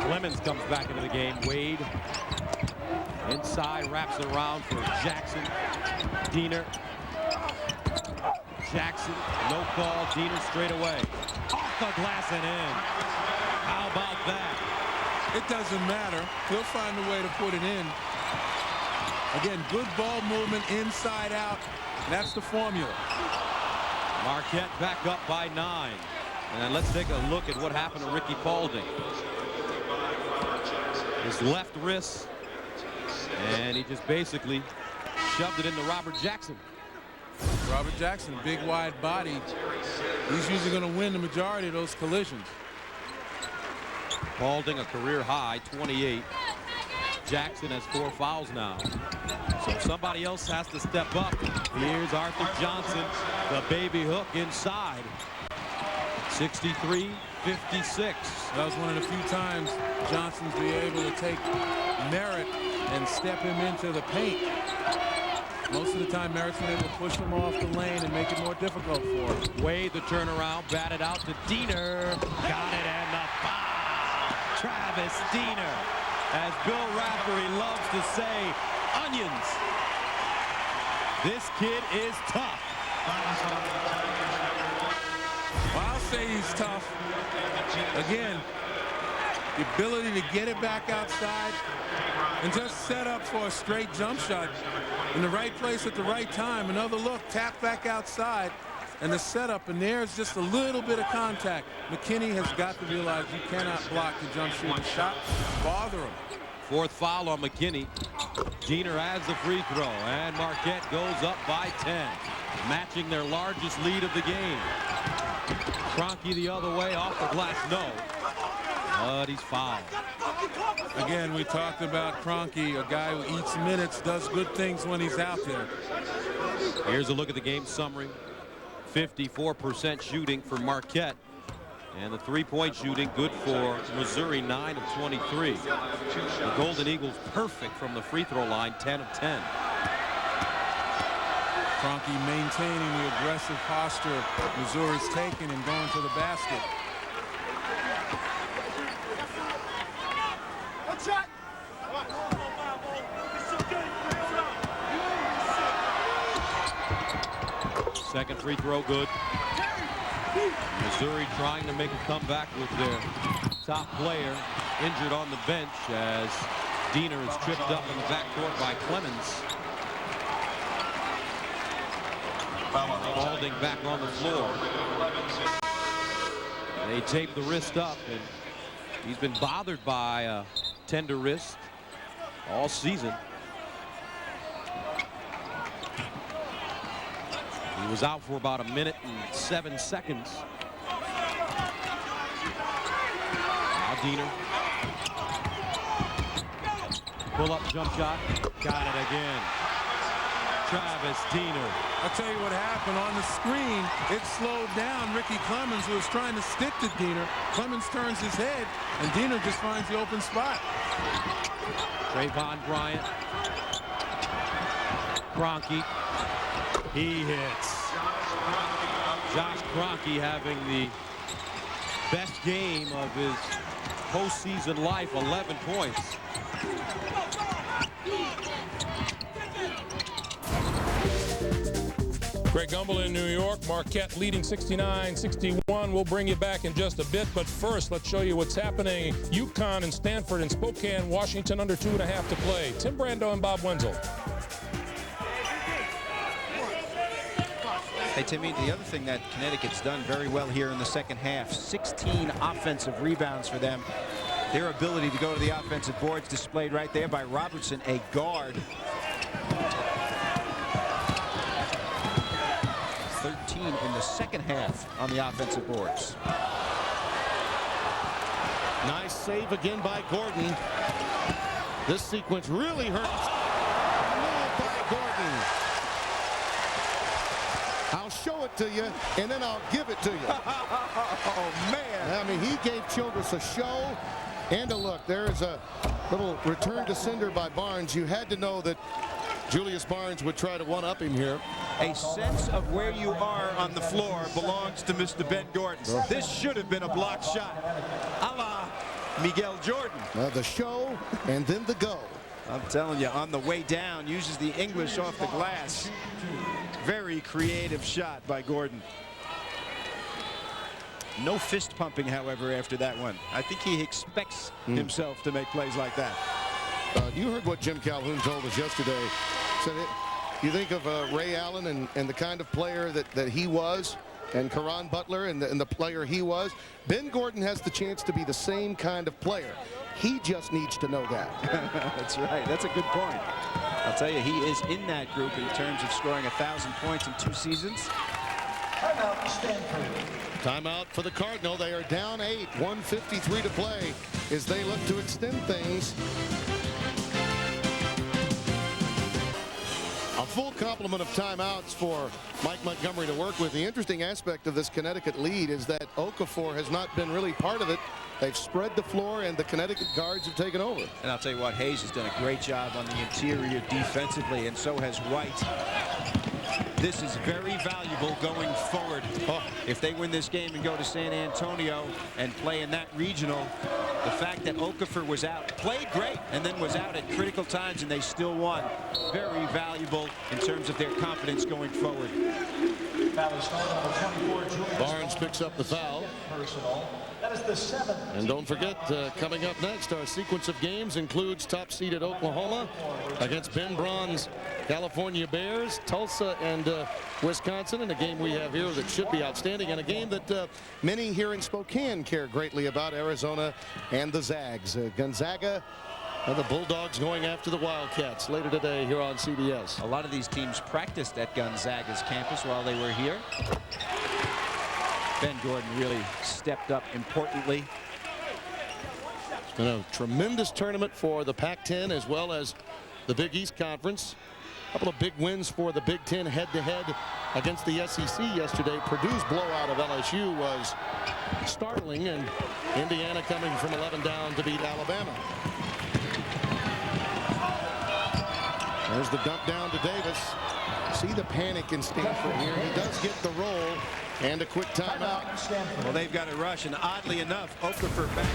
Clemens comes back into the game. Wade inside, wraps it around for Jackson. Diener. Jackson, no call. Diener straight away. Off the glass and in. How about that? It doesn't matter. He'll find a way to put it in. Again, good ball movement inside out. That's the formula. Marquette back up by 9. And let's take a look at what happened to Ricky Paulding. His left wrist, and he just basically shoved it into Robert Jackson. Robert Jackson, big wide body. He's usually going to win the majority of those collisions. Paulding a career high 28. Jackson has 4 fouls now. So somebody else has to step up. Here's Arthur Johnson, the baby hook inside. 63-56. That was one of the few times Johnson's be able to take Merritt and step him into the paint. Most of the time, Merritt's been able to push him off the lane and make it more difficult for him. Wade the turnaround, batted out to Diener. Got it, and the foul. Travis Diener. As Bill Raftery loves to say, onions. This kid is tough. Well, I'll say he's tough. Again, the ability to get it back outside and just set up for a straight jump shot in the right place at the right time. Another look, tap back outside, and the setup, and there's just a little bit of contact. McKinney has got to realize you cannot block the jump shooting shot. Bother him. 4th foul on McKinney. Diener has the free throw, and Marquette goes up by 10, matching their largest lead of the game. Kroenke the other way, off the glass, no. but he's fouled. Again, we talked about Kroenke, a guy who eats minutes, does good things when he's out there. Here's a look at the game summary. 54% shooting for Marquette. And the three-point shooting good for Missouri, 9 of 23. The Golden Eagles perfect from the free throw line, 10 of 10. Kroenke maintaining the aggressive posture Missouri's taking and going to the basket. Second free throw good. Missouri trying to make a comeback with their top player injured on the bench as Diener is tripped up in the backcourt by Clemens. Spalding back on the floor. They tape the wrist up, and he's been bothered by a tender wrist all season. He was out for about 1 minute and 7 seconds. Now Diener. Pull-up jump shot. Got it again. Travis Diener. I'll tell you what happened on the screen. It slowed down Ricky Clemens, who was trying to stick to Diener. Clemens turns his head, and Diener just finds the open spot. Trayvon Bryant. Kroenke. He hits. Josh Kroenke having the best game of his postseason life, 11 points. Greg Gumbel in New York. Marquette leading 69-61. We'll bring you back in just a bit, but first let's show you what's happening. UConn and Stanford in Spokane, Washington, under 2.5 to play. Tim Brando and Bob Wenzel. Hey, Timmy, the other thing that Connecticut's done very well here in the second half, 16 offensive rebounds for them. Their ability to go to the offensive boards displayed right there by Robertson, a guard. 13 in the second half on the offensive boards. Nice save again by Gordon. This sequence really hurts. Move by Gordon. I'll show it to you, and then I'll give it to you. Oh, man. I mean, he gave Childress a show and a look. There's a little return to sender by Barnes. You had to know that Julius Barnes would try to one-up him here. A sense of where you are on the floor belongs to Mr. Ben Gordon. This should have been a blocked shot, a la Miguel Jordan. The show and then the go. I'm telling you, on the way down, uses the English off the glass. Very creative shot by Gordon. No fist pumping, however, after that one. I think he expects himself to make plays like that. You heard what Jim Calhoun told us yesterday. Said you think of Ray Allen and the kind of player that he was, and Caron Butler and the player he was. Ben Gordon has the chance to be the same kind of player. He just needs to know that. That's right. That's a good point. I'll tell you, he is in that group in terms of scoring 1,000 points in 2 seasons. Timeout, Stanford. Timeout for the Cardinal. They are down 8, 1:53 to play as they look to extend things. A full complement of timeouts for Mike Montgomery to work with. The interesting aspect of this Connecticut lead is that Okafor has not been really part of it. They've spread the floor, and the Connecticut guards have taken over. And I'll tell you what, Hayes has done a great job on the interior defensively, and so has White. This is very valuable going forward. If they win this game and go to San Antonio and play in that regional, the fact that Okafor was out, played great, and then was out at critical times, and they still won. Very valuable in terms of their confidence going forward. Barnes picks up the foul. That is the 7th. And don't forget, coming up next, our sequence of games includes top-seeded Oklahoma against Ben Braun's California Bears, Tulsa and Wisconsin, and a game we have here that should be outstanding, and a game that many here in Spokane care greatly about, Arizona and the Zags. Gonzaga and the Bulldogs going after the Wildcats later today here on CBS. A lot of these teams practiced at Gonzaga's campus while they were here. Ben Gordon really stepped up importantly. It's been a tremendous tournament for the Pac-10 as well as the Big East Conference. A couple of big wins for the Big Ten head-to-head against the SEC yesterday. Purdue's blowout of LSU was startling, and Indiana coming from 11 down to beat Alabama. There's the dump down to Davis. See the panic in Stanford here. He does get the roll and a quick timeout. Well, they've got to rush, and oddly enough, Okafor back.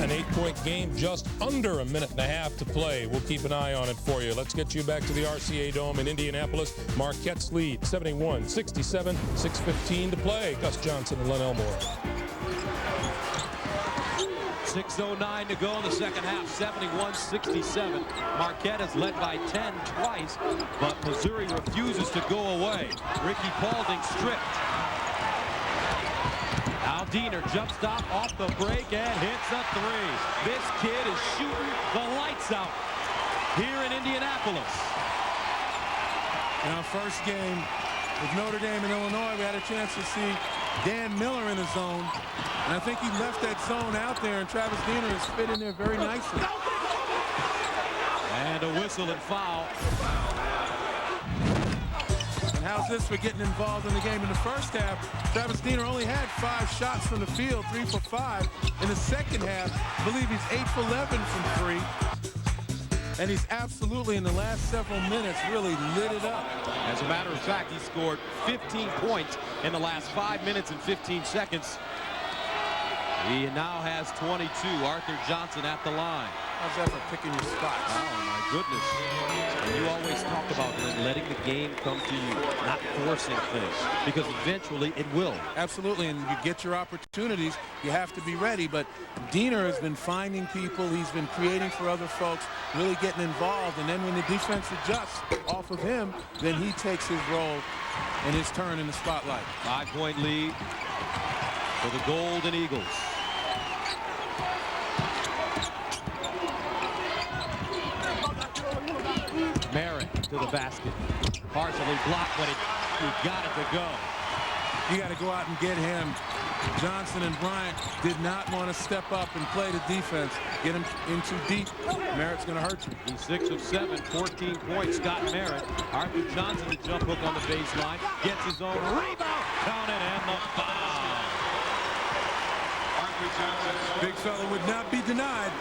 An 8-point game, just under a minute and a half to play. We'll keep an eye on it for you. Let's get you back to the RCA Dome in Indianapolis. Marquette's lead, 71-67, 6:15 to play. Gus Johnson and Len Elmore. 6:09 to go in the second half, 71-67. Marquette has led by 10 twice, but Missouri refuses to go away. Ricky Paulding stripped. Aldiner jump stop off the break and hits a three. This kid is shooting the lights out here in Indianapolis. In our first game with Notre Dame and Illinois, we had a chance to see Dan Miller in the zone. And I think he left that zone out there, and Travis Diener has fit in there very nicely. And a whistle and foul. And how's this for getting involved in the game? In the first half, Travis Diener only had 5 shots from the field, 3 for 5. In the second half, I believe he's 8 for 11 from 3. And he's absolutely, in the last several minutes, really lit it up. As a matter of fact, he scored 15 points in the last 5 minutes and 15 seconds. He now has 22. Arthur Johnson at the line. How's that for picking your spots? Oh, my goodness. And you always talk about letting the game come to you, not forcing things, because eventually it will. Absolutely, and you get your opportunities, you have to be ready. But Diener has been finding people, he's been creating for other folks, really getting involved, and then when the defense adjusts off of him, then he takes his role and his turn in the spotlight. 5-point lead for the Golden Eagles. Merritt to the basket. Partially blocked, but he got it to go. You got to go out and get him. Johnson and Bryant did not want to step up and play the defense. Get him in too deep. Merritt's going to hurt you. He's 6 of 7, 14 points. Scott Merritt. Arthur Johnson, the jump hook on the baseline. Gets his own rebound. Count it, and the foul. Big fella would not be denied.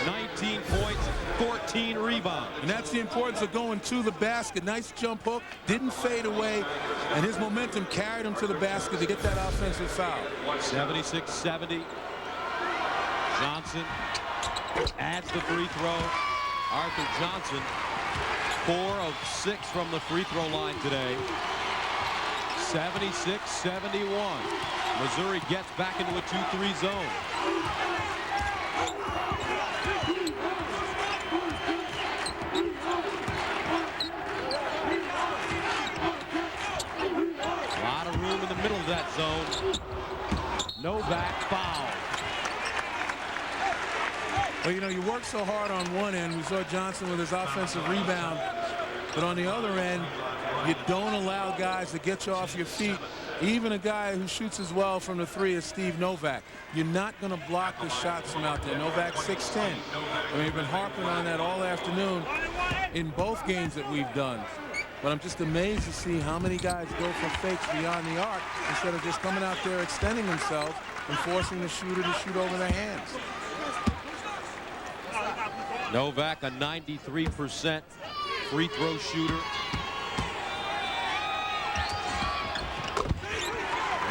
19 points, 14 rebounds. And that's the importance of going to the basket. Nice jump hook, didn't fade away, and his momentum carried him to the basket to get that offensive foul. 76-70. Johnson adds the free throw. Arthur Johnson, 4 of 6 from the free throw line today. 76-71. Missouri gets back into a 2-3 zone. A lot of room in the middle of that zone. Novak foul. Well, you know, you work so hard on one end. We saw Johnson with his offensive rebound. But on the other end, you don't allow guys to get you off your feet. Even a guy who shoots as well from the 3 as Steve Novak. You're not going to block the shots from out there. Novak 6'10". I mean, we've been harping on that all afternoon in both games that we've done. But I'm just amazed to see how many guys go for fakes beyond the arc instead of just coming out there extending themselves and forcing the shooter to shoot over their hands. Novak, a 93% free throw shooter.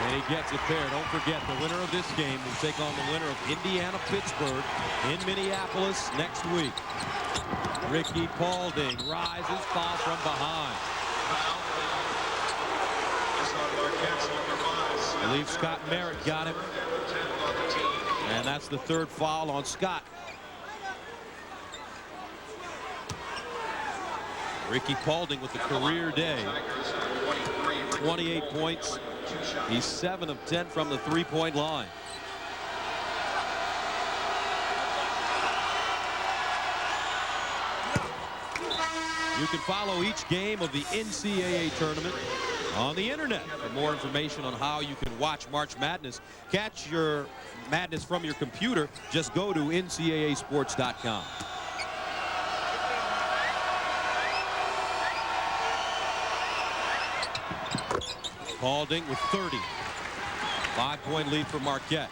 And he gets it there. Don't forget, the winner of this game will take on the winner of Indiana-Pittsburgh in Minneapolis next week. Ricky Paulding rises, foul from behind. I believe Scott Merritt got him. And that's the 3rd foul on Scott. Ricky Paulding with a career day. 28 points. He's 7 of 10 from the 3-point line. You can follow each game of the NCAA tournament on the internet. For more information on how you can watch March Madness, catch your madness from your computer, just go to ncaasports.com. Paulding with 30. 5-point lead for Marquette.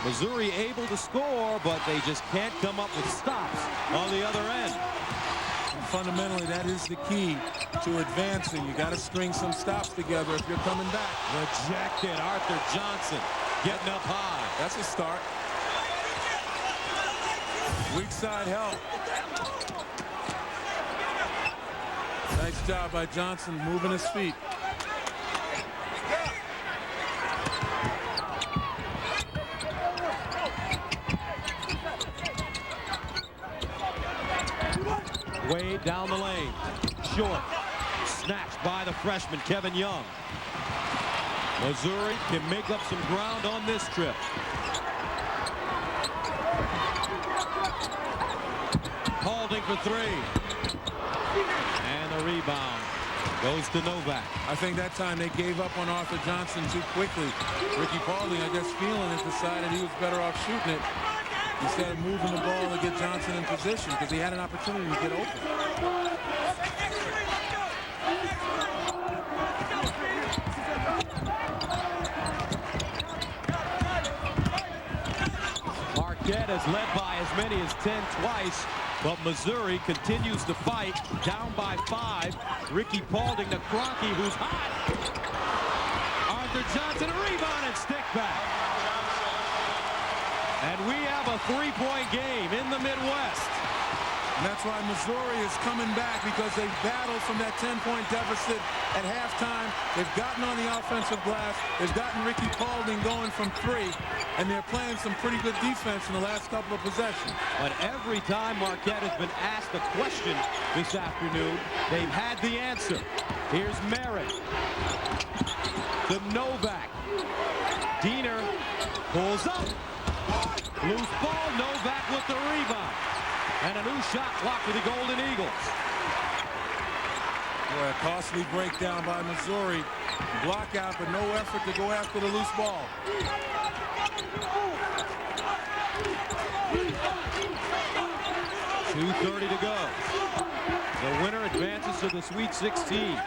Missouri able to score, but they just can't come up with stops on the other end. And fundamentally, that is the key to advancing. You got to string some stops together if you're coming back. Rejected. Arthur Johnson getting up high. That's a start. Weak side help. Nice job by Johnson moving his feet. Wade down the lane. Short. Snatched by the freshman, Kevin Young. Missouri can make up some ground on this trip. Paulding for 3. And the rebound goes to Novak. I think that time they gave up on Arthur Johnson too quickly. Ricky Paulding, I guess, feeling it, decided he was better off shooting it instead of moving the ball to get Johnson in position, because he had an opportunity to get open. Marquette has led by as many as 10 twice, but Missouri continues to fight, down by 5. Ricky Paulding to Kroenke, who's hot. Arthur Johnson, a rebound and stick back. And we have a 3-point game in the Midwest. And that's why Missouri is coming back, because they've battled from that 10-point deficit at halftime. They've gotten on the offensive glass. They've gotten Ricky Paulding going from 3. And they're playing some pretty good defense in the last couple of possessions. But every time Marquette has been asked a question this afternoon, they've had the answer. Here's Merritt. To Novak. Diener pulls up. Loose ball, Novak with the rebound. And a new shot clock for the Golden Eagles. Boy, a costly breakdown by Missouri. Block out, but no effort to go after the loose ball. .230 to go. The winner advances to the Sweet 16.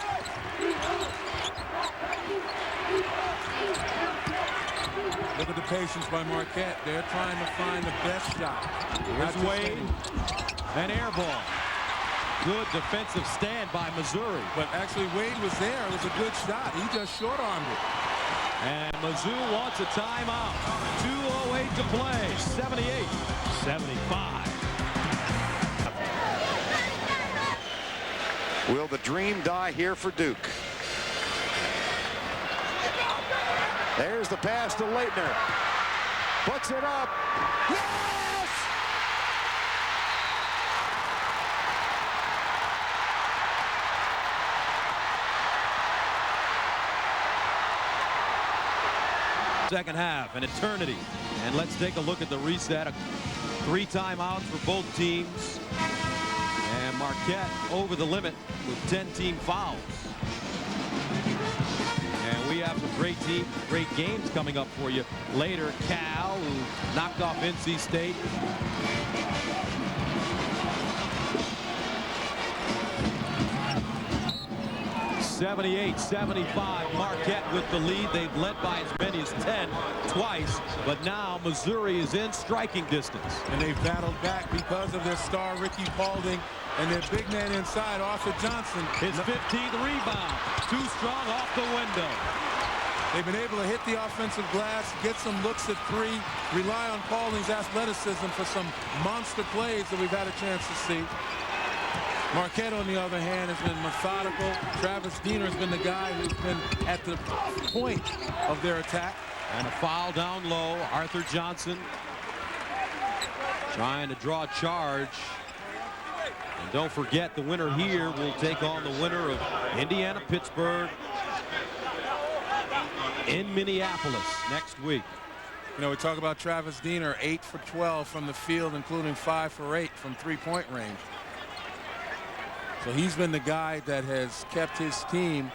Look at the patience by Marquette. They're trying to find the best shot. Here's Wade. An air ball. Good defensive stand by Missouri. But actually, Wade was there. It was a good shot. He just short-armed it. And Mizzou wants a timeout. 2:08 to play. 78-75. Will the dream die here for Duke? There's the pass to Leitner. Puts it up. Yes! Second half, an eternity. And let's take a look at the reset. 3 timeouts for both teams. And Marquette over the limit with 10 team fouls. And we have some great games coming up for you later. Cal, who knocked off NC State. .78-75, Marquette with the lead. They've led by as many as 10 twice, but now Missouri is in striking distance. And they've battled back because of their star Ricky Paulding and their big man inside, Arthur Johnson. His 15th rebound, too strong off the window. They've been able to hit the offensive glass, get some looks at 3, rely on Paulding's athleticism for some monster plays that we've had a chance to see. Marquette, on the other hand, has been methodical. Travis Diener has been the guy who's been at the point of their attack. And a foul down low. Arthur Johnson trying to draw a charge. And don't forget, the winner here will take on the winner of Indiana-Pittsburgh in Minneapolis next week. You know, we talk about Travis Diener, 8 for 12 from the field, including 5 for 8 from 3-point range. So he's been the guy that has kept his team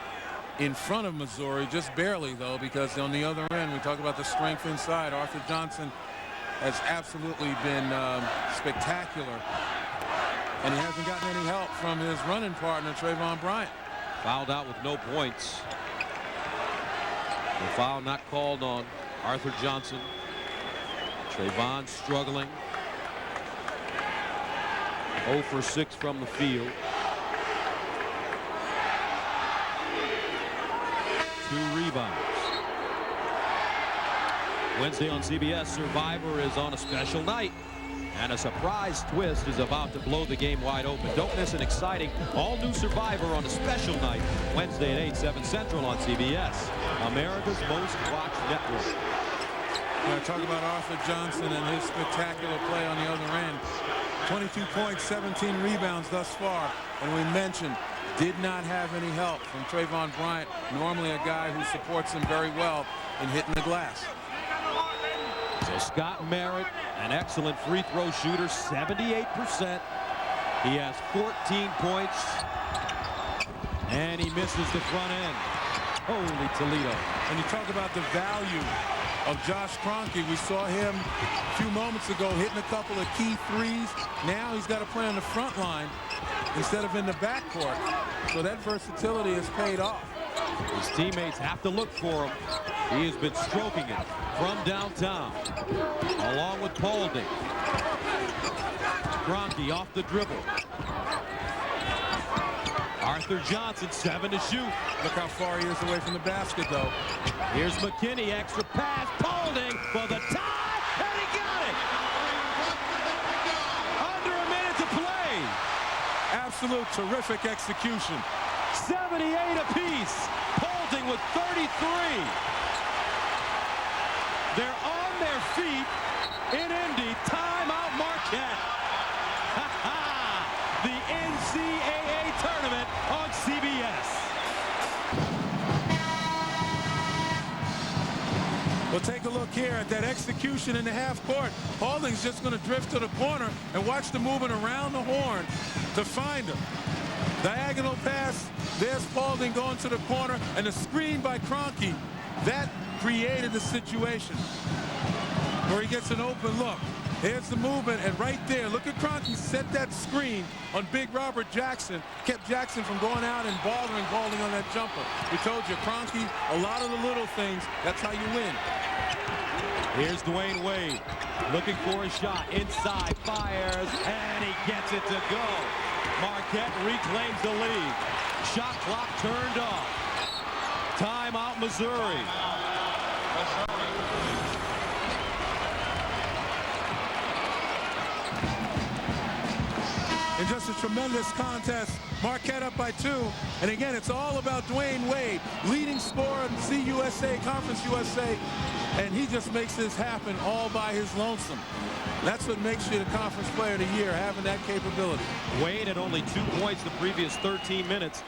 in front of Missouri, just barely, though, because on the other end, we talk about the strength inside. Arthur Johnson has absolutely been spectacular, and he hasn't gotten any help from his running partner, Trayvon Bryant. Fouled out with no points. The foul not called on Arthur Johnson. Trayvon struggling. 0 for 6 from the field. 2 rebounds. Wednesday on CBS, Survivor is on a special night, and a surprise twist is about to blow the game wide open. Don't miss an exciting all-new Survivor on a special night, Wednesday at 8, 7 Central on CBS, America's most watched network. Talk about Arthur Johnson and his spectacular play on the other end. 22 points, 17 rebounds thus far, and we mentioned did not have any help from Trayvon Bryant, normally a guy who supports him very well in hitting the glass. So Scott Merritt, an excellent free throw shooter, 78%. He has 14 points, and he misses the front end. Holy Toledo. And you talk about the value of Josh Kroenke. We saw him a few moments ago hitting a couple of key threes. Now he's got to play on the front line instead of in the backcourt. So that versatility has paid off. His teammates have to look for him. He has been stroking it from downtown, along with Paulding. Kroenke off the dribble. Arthur Johnson, 7 to shoot. Look how far he is away from the basket, though. Here's McKinney, extra pass. Paulding for the tie, and he got it. Under a minute to play. Absolute terrific execution. 78 apiece. Paulding with 33. They're on their feet in Indy. Timeout Marquette. The NCAA tournament on CBS. Well, take a look here at that execution in the half court. Paulding's just going to drift to the corner and watch the movement around the horn to find him. Diagonal pass. There's Paulding going to the corner, and the screen by Kroenke. That created the situation where he gets an open look. Here's the movement, and right there, look at Kroenke set that screen on Big Robert Jackson, kept Jackson from going out and bothering Paulding on that jumper. We told you, Kroenke, a lot of the little things, that's how you win. Here's Dwayne Wade, looking for a shot, inside, fires, and he gets it to go. Marquette reclaims the lead. Shot clock turned off. Timeout, Missouri. And just a tremendous contest. Marquette up by 2. And again, it's all about Dwayne Wade, leading scorer in CUSA, Conference USA. And he just makes this happen all by his lonesome. That's what makes you the Conference Player of the Year, having that capability. Wade had only 2 points the previous 13 minutes.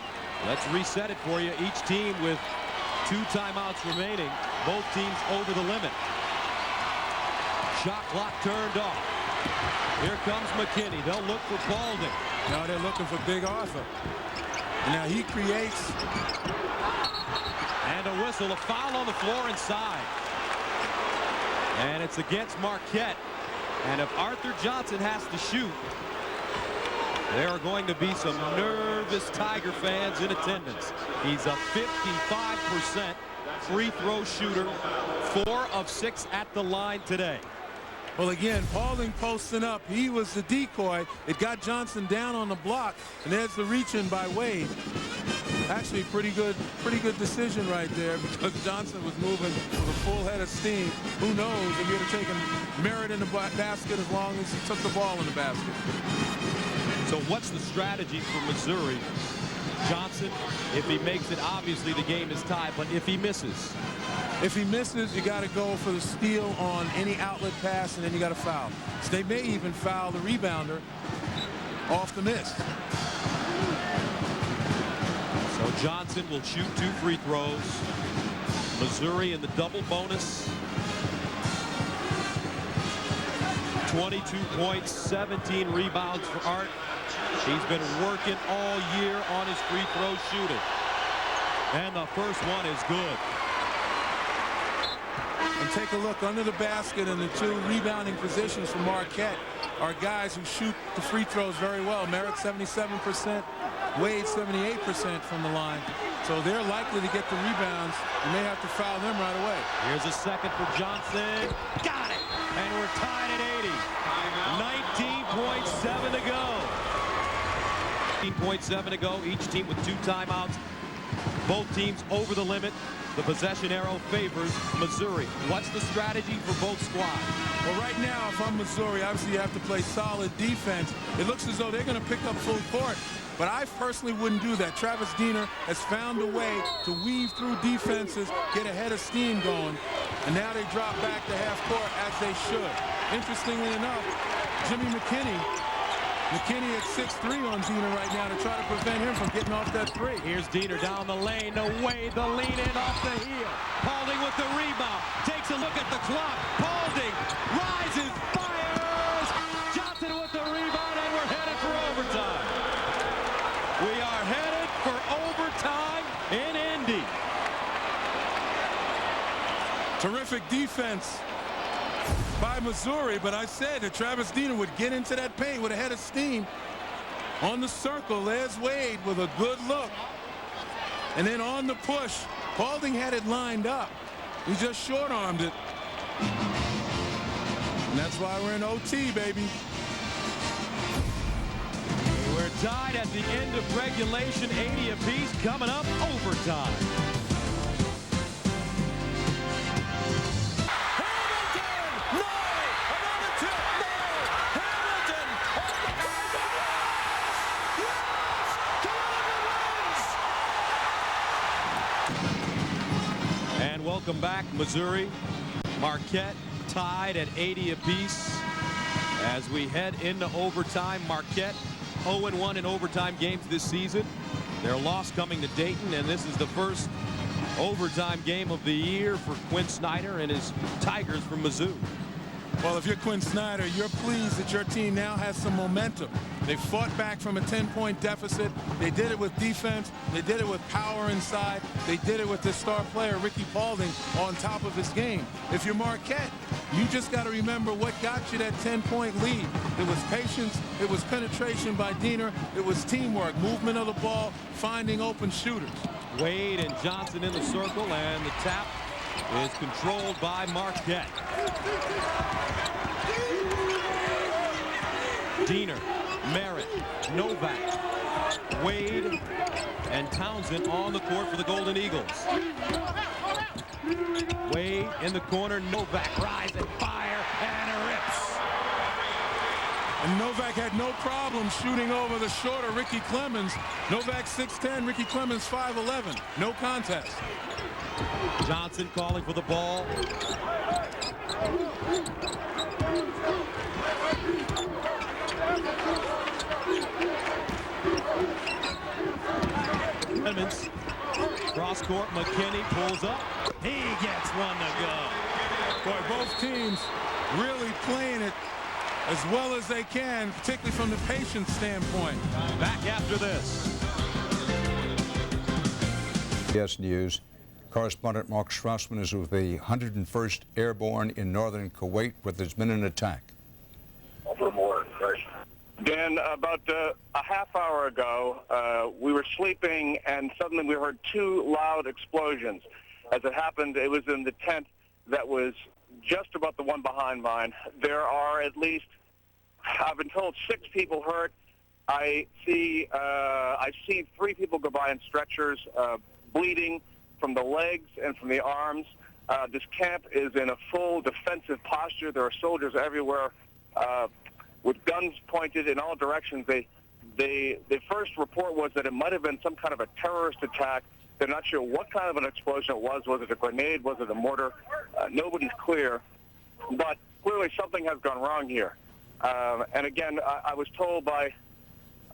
Let's reset it for you. Each team with 2 timeouts remaining. Both teams over the limit. Shot clock turned off. Here comes McKinney. They'll look for Paulding. Now they're looking for Big Arthur. And now he creates. And a whistle, a foul on the floor inside. And it's against Marquette. And if Arthur Johnson has to shoot, there are going to be some nervous Tiger fans in attendance. He's a 55% free throw shooter, 4 of 6 at the line today. Well, again, Paulding posting up. He was the decoy. It got Johnson down on the block, and there's the reach-in by Wade. Actually, pretty good decision right there, because Johnson was moving with a full head of steam. Who knows if he would have taken Merritt in the basket as long as he took the ball in the basket. So what's the strategy for Missouri? Johnson, if he makes it, obviously the game is tied, but if he misses? If he misses, you got to go for the steal on any outlet pass, and then you got to foul. So they may even foul the rebounder off the miss. So Johnson will shoot 2 free throws. Missouri in the double bonus. 22 points, 17 rebounds for Art. He's been working all year on his free throw shooting. And the first one is good. And take a look under the basket, and the two rebounding positions for Marquette are guys who shoot the free throws very well. Merritt 77%, Wade 78% from the line. So they're likely to get the rebounds. You may have to foul them right away. Here's a second for Johnson. Got it! And we're tied at 80. 19.7 to go. 19.7 to go. Each team with 2 timeouts. Both teams over the limit. The possession arrow favors Missouri. What's the strategy for both squads? Well, right now, if I'm Missouri, obviously you have to play solid defense. It looks as though they're going to pick up full court. But I personally wouldn't do that. Travis Diener has found a way to weave through defenses, get ahead of steam going, and now they drop back to half court as they should. Interestingly enough, Jimmy McKinney at 6'3" on Diener right now to try to prevent him from getting off that three. Here's Diener down the lane. No way. The lean in off the heel. Paulding with the rebound. Takes a look at the clock. Paulding rises, fires. Johnson with the rebound, and we're headed for overtime. We are headed for overtime in Indy. Terrific defense by Missouri, but I said that Travis Diener would get into that paint with a head of steam. On the circle, there's Wade with a good look. And then on the push, Paulding had it lined up. He just short-armed it. And that's why we're in OT, baby. We're tied at the end of regulation, 80 apiece. Coming up, overtime. And welcome back, Missouri. Marquette tied at 80 apiece. As we head into overtime, Marquette 0-1 in overtime games this season. Their loss coming to Dayton, and this is the first overtime game of the year for Quinn Snyder and his Tigers from Mizzou. Well, if you're Quinn Snyder, you're pleased that your team now has some momentum. They fought back from a 10-point deficit. They did it with defense. They did it with power inside. They did it with the star player, Ricky Paulding, on top of his game. If you're Marquette, you just got to remember what got you that 10-point lead. It was patience. It was penetration by Diener. It was teamwork, movement of the ball, finding open shooters. Wade and Johnson in the circle, and the tap is controlled by Marquette. Diener, Merritt, Novak, Wade, and Townsend on the court for the Golden Eagles. Wade in the corner, Novak rise and fire, and rips. And Novak had no problem shooting over the shorter Ricky Clemens. Novak 6'10", Ricky Clemens 5'11". No contest. Johnson calling for the ball. Clemens, cross court, McKinney pulls up. He gets one to go. Boy, both teams really playing it as well as they can, particularly from the patience standpoint. Back after this. Yes, News. Correspondent Mark Strassman is with the 101st Airborne in northern Kuwait, where there's been an attack. Dan, about a half hour ago, we were sleeping, and suddenly we heard 2 loud explosions. As it happened, it was in the tent that was just about the one behind mine. There are at least, I've been told, 6 people hurt. I've seen 3 people go by in stretchers, bleeding from the legs and from the arms. This camp is in a full defensive posture. There are soldiers everywhere with guns pointed in all directions. The first report was that it might have been some kind of a terrorist attack. They're not sure what kind of an explosion it was. Was it a grenade? Was it a mortar? Nobody's clear. But clearly something has gone wrong here. And again, I was told by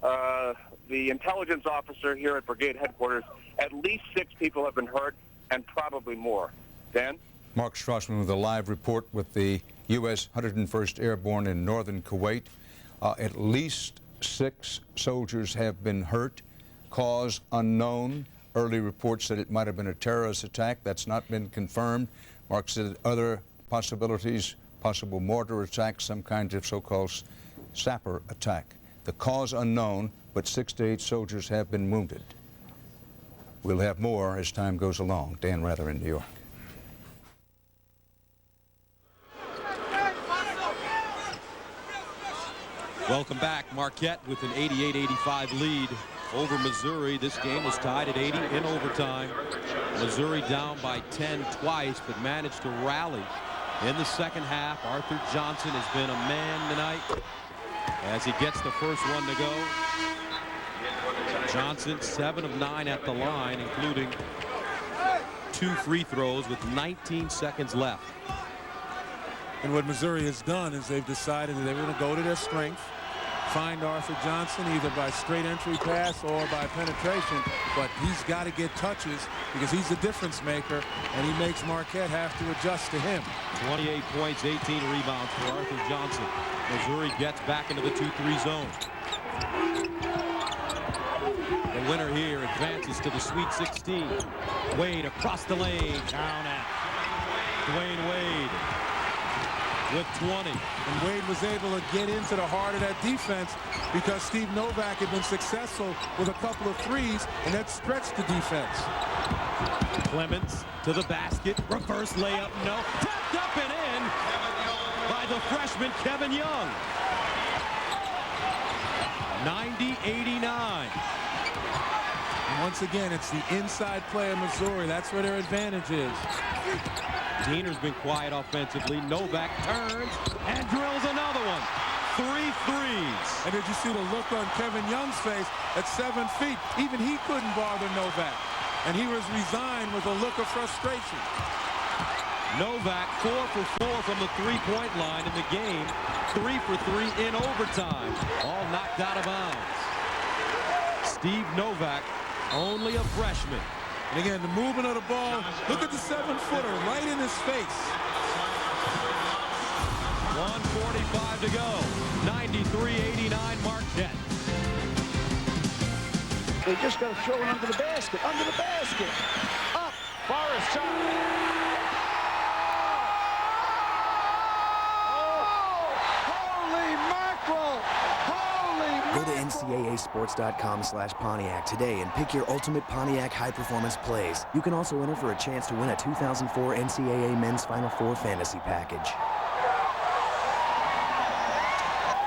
the intelligence officer here at brigade headquarters, at least 6 people have been hurt and probably more. Dan? Mark Strassman with a live report with the U.S. 101st Airborne in northern Kuwait. At least 6 soldiers have been hurt. Cause unknown. Early reports said it might have been a terrorist attack. That's not been confirmed. Mark said other possibilities, possible mortar attack, some kind of so-called sapper attack. The cause unknown, but 6 to 8 soldiers have been wounded. We'll have more as time goes along. Dan Rather in New York. Welcome back. Marquette with an 88-85 lead over Missouri. This game was tied at 80 in overtime. Missouri down by 10 twice, but managed to rally in the second half. Arthur Johnson has been a man tonight as he gets the first one to go. Johnson 7 of 9 at the line, including 2 free throws with 19 seconds left. And what Missouri has done is they've decided that they're going to go to their strength, find Arthur Johnson either by straight entry pass or by penetration, but he's got to get touches because he's the difference maker, and he makes Marquette have to adjust to him. 28 points, 18 rebounds for Arthur Johnson. Missouri gets back into the 2-3 zone. The winner here advances to the Sweet 16. Wade across the lane, down at Dwayne Wade with 20. And Wade was able to get into the heart of that defense because Steve Novak had been successful with a couple of threes, and that stretched the defense. Clemens to the basket, reverse layup, no. Tapped up and in by the freshman Kevin Young. 90-89. And once again, it's the inside play of Missouri. That's where their advantage is. Diener's been quiet offensively. Novak turns and drills another one. 3 threes. And did you see the look on Kevin Young's face at 7 feet? Even he couldn't bother Novak. And he was resigned with a look of frustration. Novak 4 for 4 from the three-point line in the game. 3 for 3 in overtime. All knocked out of bounds. Steve Novak, only a freshman. And again, the movement of the ball, look at the 7-footer right in his face. 1:45 to go. 93-89 Marquette. They just got to throw it under the basket, Up, Forrest shot. Go to ncaasports.com/Pontiac today and pick your ultimate Pontiac high-performance plays. You can also enter for a chance to win a 2004 NCAA Men's Final Four fantasy package.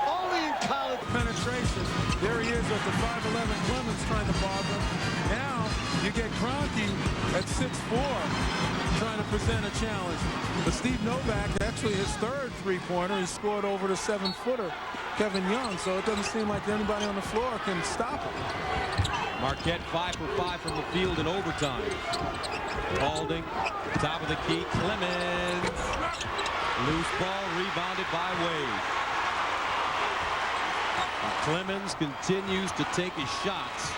Only in college penetration. There he is at the 5'11 Clemens trying to bother him. Now you get Kroenke at 6'4 trying to present a challenge. But Steve Novak, actually his third three-pointer, he scored over the 7-footer. Kevin Young, so it doesn't seem like anybody on the floor can stop him. Marquette 5 for 5 from the field in overtime. Paulding, top of the key, Clemens. Loose ball rebounded by Wade. Clemens continues to take his shots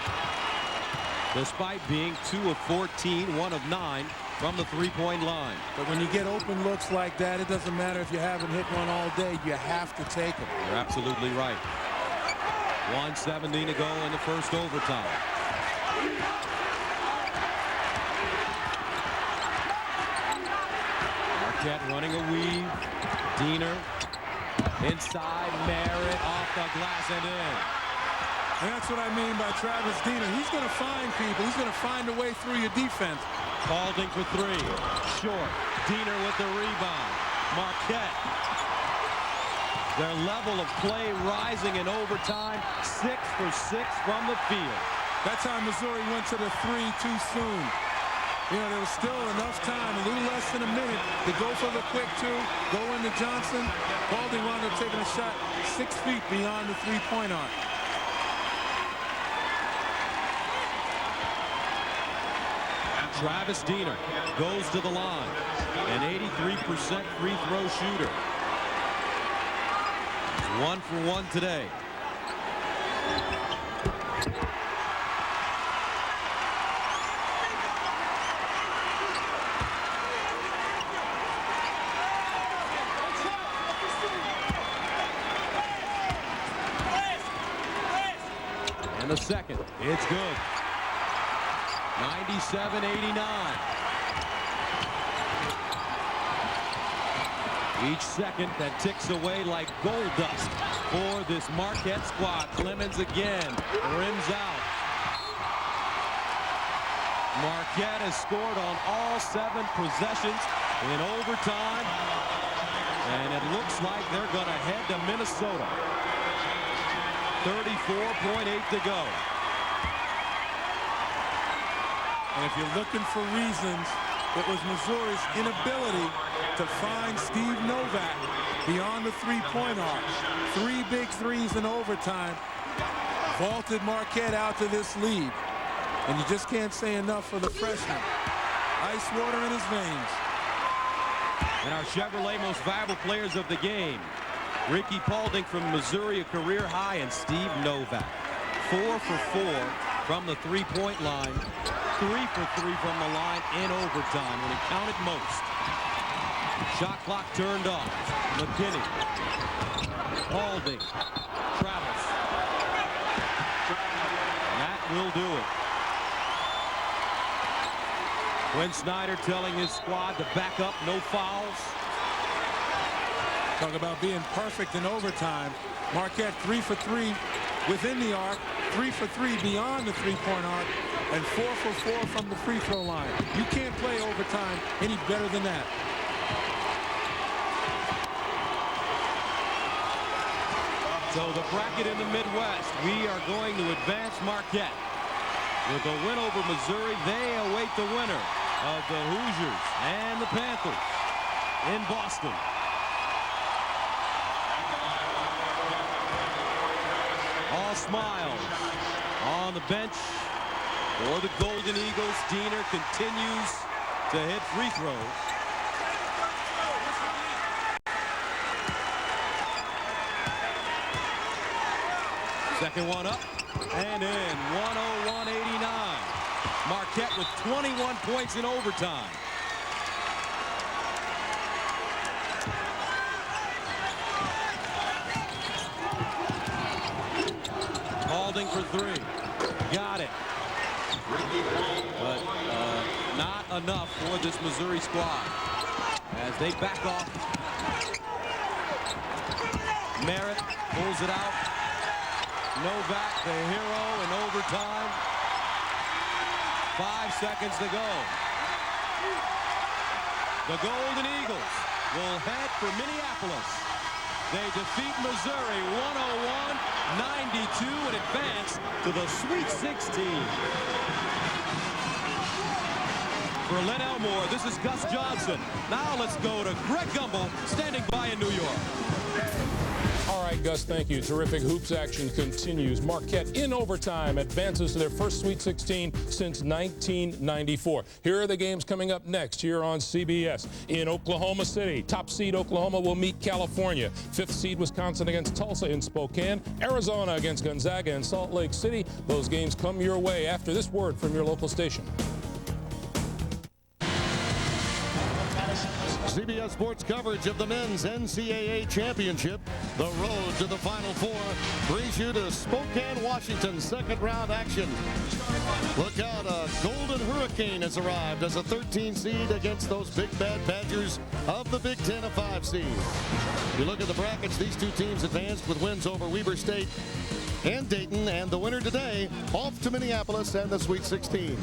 despite being 2 of 14, 1 of 9 from the three-point line. But when you get open looks like that, it doesn't matter if you haven't hit one all day. You have to take them. You're absolutely right. 1:17 to go in the first overtime. Marquette running a weave. Diener inside. Merritt off the glass and in. And that's what I mean by Travis Diener. He's going to find people. He's going to find a way through your defense. Paulding for 3. Short. Diener with the rebound. Marquette. Their level of play rising in overtime. 6 for 6 from the field. That's how Missouri went to the 3 too soon. You know, there was still enough time, a little less than a minute, to go for the quick 2, go into Johnson. Paulding wound up taking a shot 6 feet beyond the three-point arc. Travis Diener goes to the line, an 83% free throw shooter. He's 1 for 1 today. And the second, it's good. 97-89. Each second that ticks away like gold dust for this Marquette squad. Clemens again rims out. Marquette has scored on all 7 possessions in overtime, and it looks like they're going to head to Minnesota. 34.8 to go. And if you're looking for reasons, it was Missouri's inability to find Steve Novak beyond the three-point arc. 3 big threes in overtime vaulted Marquette out to this lead. And you just can't say enough for the freshman. Ice water in his veins. And our Chevrolet most valuable players of the game. Ricky Paulding from Missouri, a career high, and Steve Novak. 4 for 4 from the three-point line. 3 for 3 from the line in overtime when it counted most. Shot clock turned off. McKinney. Paulding. Travels. That will do it. Quinn Snyder telling his squad to back up, no fouls. Talk about being perfect in overtime. Marquette 3 for 3 within the arc, 3 for 3 beyond the three-point arc, and 4 for 4 from the free throw line. You can't play overtime any better than that. So the bracket in the Midwest, we are going to advance Marquette. With a win over Missouri, they await the winner of the Hoosiers and the Panthers in Boston. All smiles on the bench for the Golden Eagles. Diener continues to hit free throws. Second one up and in. 101-89. Marquette with 21 points in overtime. Paulding for 3. Got it. But not enough for this Missouri squad as they back off. Merritt pulls it out. Novak, the hero in overtime. 5 seconds to go. The Golden Eagles will head for Minneapolis. They defeat Missouri 101-92 and advance to the Sweet 16. For Len Elmore, this is Gus Johnson. Now let's go to Greg Gumbel, standing by in New York. All right, Gus, thank you. Terrific hoops action continues. Marquette in overtime advances to their first Sweet 16 since 1994. Here are the games coming up next here on CBS. In Oklahoma City, top seed Oklahoma will meet California. 5th seed Wisconsin against Tulsa in Spokane. Arizona against Gonzaga in Salt Lake City. Those games come your way after this word from your local station. CBS Sports coverage of the men's NCAA championship. The road to the Final Four brings you to Spokane, Washington, second-round action. Look out, a Golden Hurricane has arrived as a 13 seed against those big bad Badgers of the Big Ten, a 5 seed. If you look at the brackets, these two teams advanced with wins over Weber State and Dayton, and the winner today off to Minneapolis and the Sweet 16.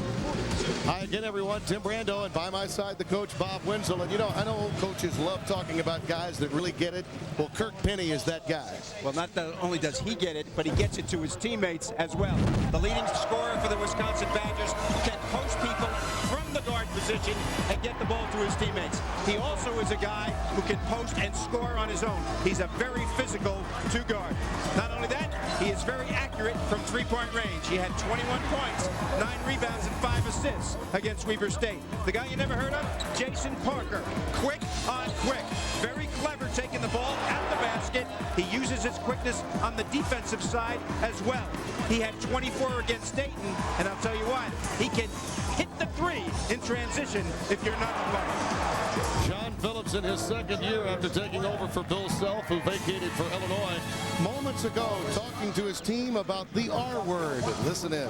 Hi again, everyone. Tim Brando, and by my side, the coach, Bob Wenzel. And, you know, I know old coaches love talking about guys that really get it. Well, Kirk Penny is that guy. Well, not only does he get it, but he gets it to his teammates as well. The leading scorer for the Wisconsin Badgers can post people from the guard position and get the ball to his teammates. He also is a guy who can post and score on his own. He's a very physical two-guard. Not only that, he is very accurate from three-point range. He had 21 points, 9 rebounds, and 5 assists against Weber State. The guy you never heard of, Jason Parker. Quick on quick. Very clever taking the ball at the basket. He uses his quickness on the defensive side as well. He had 24 against Dayton, and I'll tell you what, he can hit the 3 in transition if you're not playing. John Phillips in his second year after taking over for Bill Self, who vacated for Illinois moments ago, talking to his team about the R word. Listen in.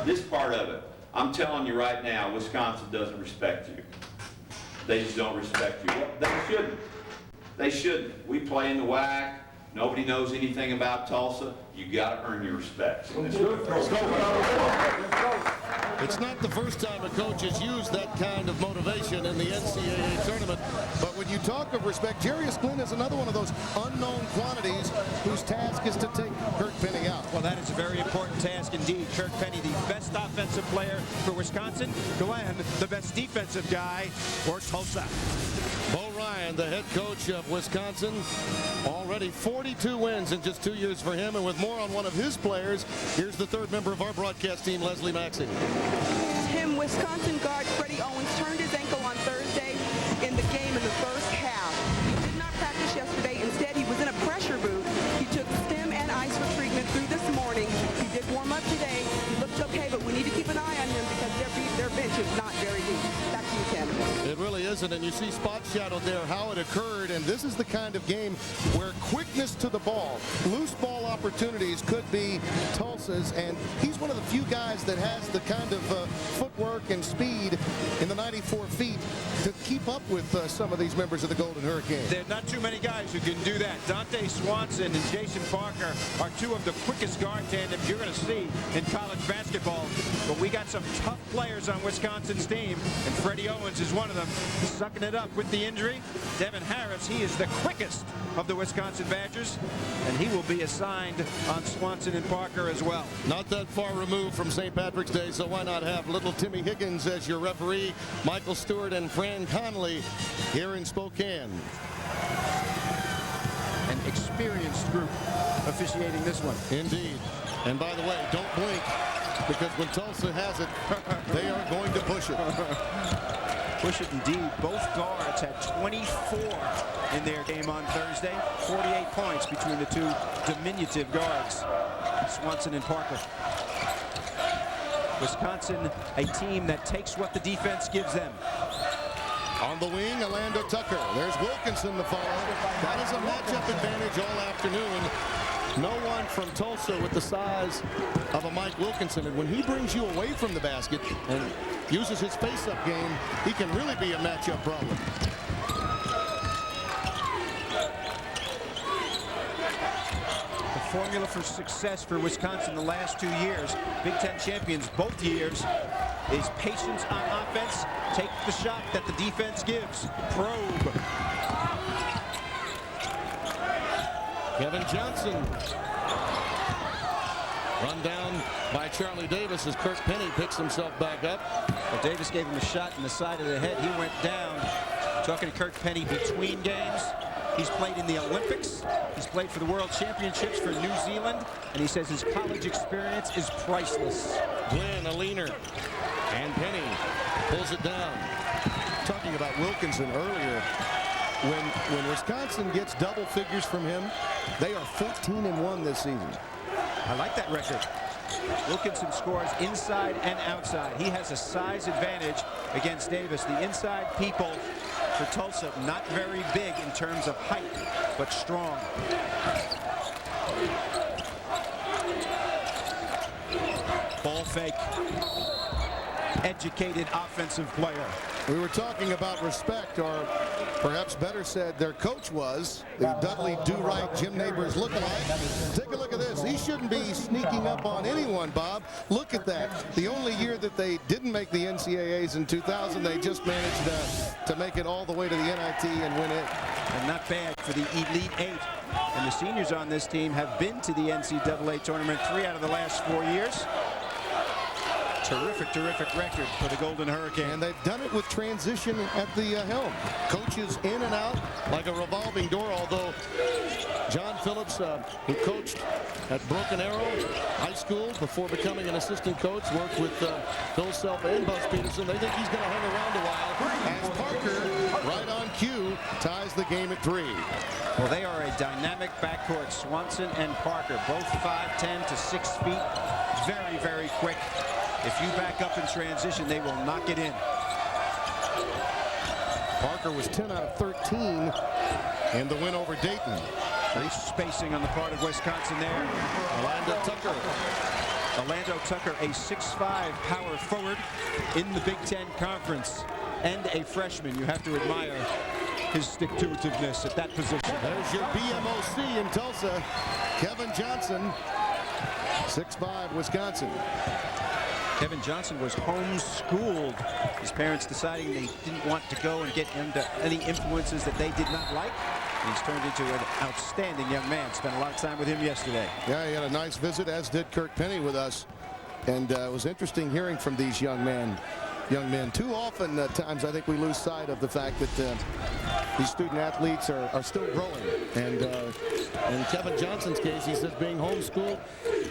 This part of it, I'm telling you right now, Wisconsin doesn't respect you. They just don't respect you. Well, they shouldn't. They shouldn't. We play in the WAC. Nobody knows anything about Tulsa. You got to earn your respect. It's not the first time a coach has used that kind of motivation in the NCAA tournament. But when you talk of respect, Jarius Glynn is another one of those unknown quantities whose task is to take Kirk Penny out. Well, that is a very important task indeed. Kirk Penny, the best offensive player for Wisconsin. Glenn, the best defensive guy for Tulsa. Bo Ryan, the head coach of Wisconsin, already 42 wins in just 2 years for him. And with more on one of his players, here's the third member of our broadcast team, Leslie Maxey. Wisconsin guard Freddie Owens turned his ankle on Thursday in the game in the first half. He did not practice yesterday. Instead, he was in a pressure boot. He took stem and ice for treatment through this morning. He did warm up today. He looked okay, but we need to keep an eye on him because their bench is not very deep. Back to you, Canada. It really isn't, and you see spot shadowed there how it occurred, and this is the kind of game where quickness to the ball, loose ball opportunities could be Tulsa's, and he's one of the few guys that has the kind of footwork and speed in the 94 feet to keep up with some of these members of the Golden Hurricane. There are not too many guys who can do that. Dante Swanson and Jason Parker are two of the quickest guard tandems you're going to see in college basketball. But we got some tough players on Wisconsin's team, and Freddie Owens is one of them. Sucking it up with the injury. Devin Harris, he is the quickest of the Wisconsin Badgers, and he will be assigned on Swanson and Parker as well. Not that far removed from St. Patrick's Day, so why not have little Timmy Higgins as your referee, Michael Stewart and Fran Conley here in Spokane. An experienced group officiating this one. Indeed. And by the way, don't blink, because when Tulsa has it, they are going to push it. Push it indeed. Both guards had 24 in their game on Thursday. 48 points between the two diminutive guards, Swanson and Parker. Wisconsin, a team that takes what the defense gives them. On the wing, Orlando Tucker. There's Wilkinson to follow. That is a matchup advantage all afternoon. No one from Tulsa with the size of a Mike Wilkinson. And when he brings you away from the basket and uses his face-up game, he can really be a matchup problem. The formula for success for Wisconsin the last 2 years, Big Ten champions both years, is patience on offense. Take the shot that the defense gives. Probe. Kevin Johnson. Run down by Charlie Davis as Kirk Penny picks himself back up. Well, Davis gave him a shot in the side of the head. He went down. Talking to Kirk Penny between games. He's played in the Olympics. He's played for the World Championships for New Zealand. And he says his college experience is priceless. Glenn, a leaner. And Penny pulls it down. Talking about Wilkinson earlier. When Wisconsin gets double figures from him, they are 14-1 this season. I like that record. Wilkinson scores inside and outside. He has a size advantage against Davis. The inside people for Tulsa, not very big in terms of height, but strong. Ball fake. Educated offensive player. We were talking about respect, or perhaps better said, their coach was the Dudley Do-Right Jim Neighbors lookalike. Take a look at this. He shouldn't be sneaking up on anyone, Bob. Look at that. The only year that they didn't make the NCAAs in 2000, they just managed to make it all the way to the NIT and win it. And not bad for the Elite Eight. And the seniors on this team have been to the NCAA tournament 3 out of the last 4 years. Terrific, terrific record for the Golden Hurricane. And they've done it with transition at the helm. Coaches in and out like a revolving door, although John Phillips, who coached at Broken Arrow High School before becoming an assistant coach, worked with Phil Self and Buzz Peterson. They think he's going to hang around a while as Parker, right on cue, ties the game at 3. Well, they are a dynamic backcourt. Swanson and Parker, both 5'10" to 6 feet. Very, very quick. If you back up in transition, they will knock it in. Parker was 10 out of 13 in the win over Dayton. Nice spacing on the part of Wisconsin there. Orlando Tucker. Orlando Tucker, a 6'5" power forward in the Big Ten Conference, and a freshman. You have to admire his stick-to-itiveness at that position. There's your BMOC in Tulsa, Kevin Johnson, 6'5", Wisconsin. Kevin Johnson was homeschooled. His parents deciding they didn't want to go and get into any influences that they did not like. He's turned into an outstanding young man. Spent a lot of time with him yesterday. Yeah, he had a nice visit, as did Kirk Penny with us. And it was interesting hearing from these young men. Too often at times I think we lose sight of the fact that these student athletes are still growing. And in Kevin Johnson's case, he says being homeschooled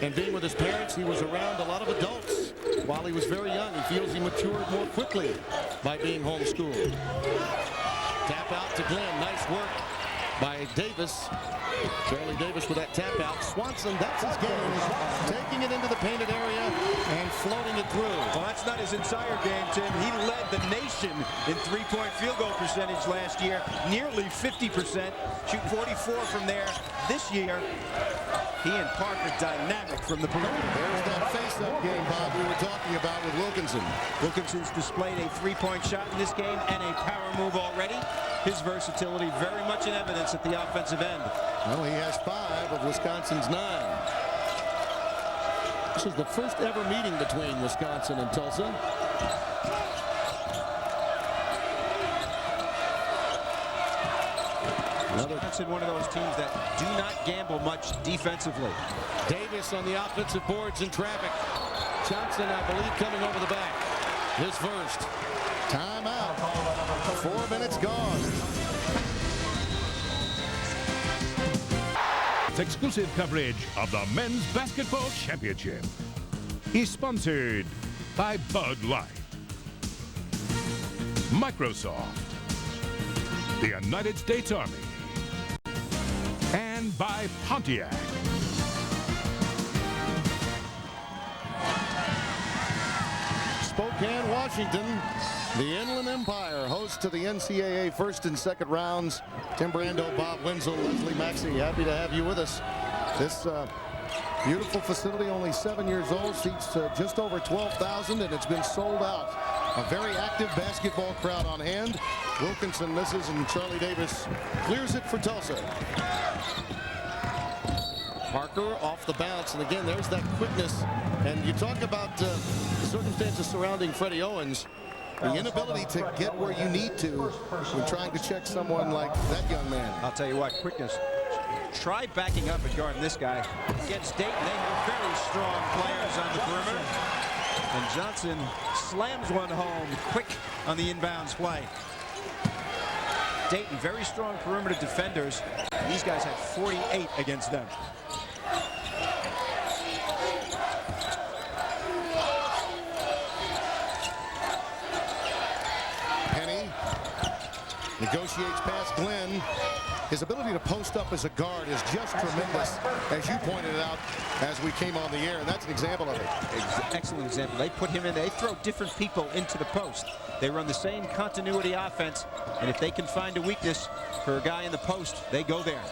and being with his parents, he was around a lot of adults while he was very young. He feels he matured more quickly by being homeschooled. Tap out to Glenn. Nice work by Davis. Charlie Davis with that tap out. Swanson, that's his game. Taking it into the painted area and floating it through. Well, that's not his entire game, Tim. He led the nation in three-point field goal percentage last year, nearly 50%, shooting 44 from there. This year, he and Parker dynamic from the perimeter. There's that face-up game, Bob, we were talking about with Wilkinson. Wilkinson's displayed a three-point shot in this game and a power move already. His versatility very much in evidence at the offensive end. Well, he has 5 of Wisconsin's 9. This is the first ever meeting between Wisconsin and Tulsa. Wisconsin, one of those teams that do not gamble much defensively. Davis on the offensive boards in traffic. Johnson, I believe, coming over the back. His first. Timeout. 4 minutes gone. Exclusive coverage of the Men's Basketball Championship is sponsored by Bud Light, Microsoft, the United States Army, and by Pontiac. Spokane, Washington. The Inland Empire hosts to the NCAA first and second rounds. Tim Brando, Bob Wenzel, Leslie Maxey, happy to have you with us. This beautiful facility, only 7 years old, seats just over 12,000, and it's been sold out. A very active basketball crowd on hand. Wilkinson misses, and Charlie Davis clears it for Tulsa. Parker off the bounce, and again, there's that quickness. And you talk about the circumstances surrounding Freddie Owens. The inability to get where you need to when trying to check someone like that young man. I'll tell you what, quickness. Try backing up and guarding this guy. Against Dayton, they have very strong players on the perimeter. And Johnson slams one home quick on the inbounds play. Dayton, very strong perimeter defenders. These guys had 48 against them. Negotiates past Glenn. His ability to post up as a guard is just tremendous, as you pointed out as we came on the air, and that's an example of it. Excellent example. They put him in. They throw different people into the post. They run the same continuity offense, and if they can find a weakness for a guy in the post, they go there.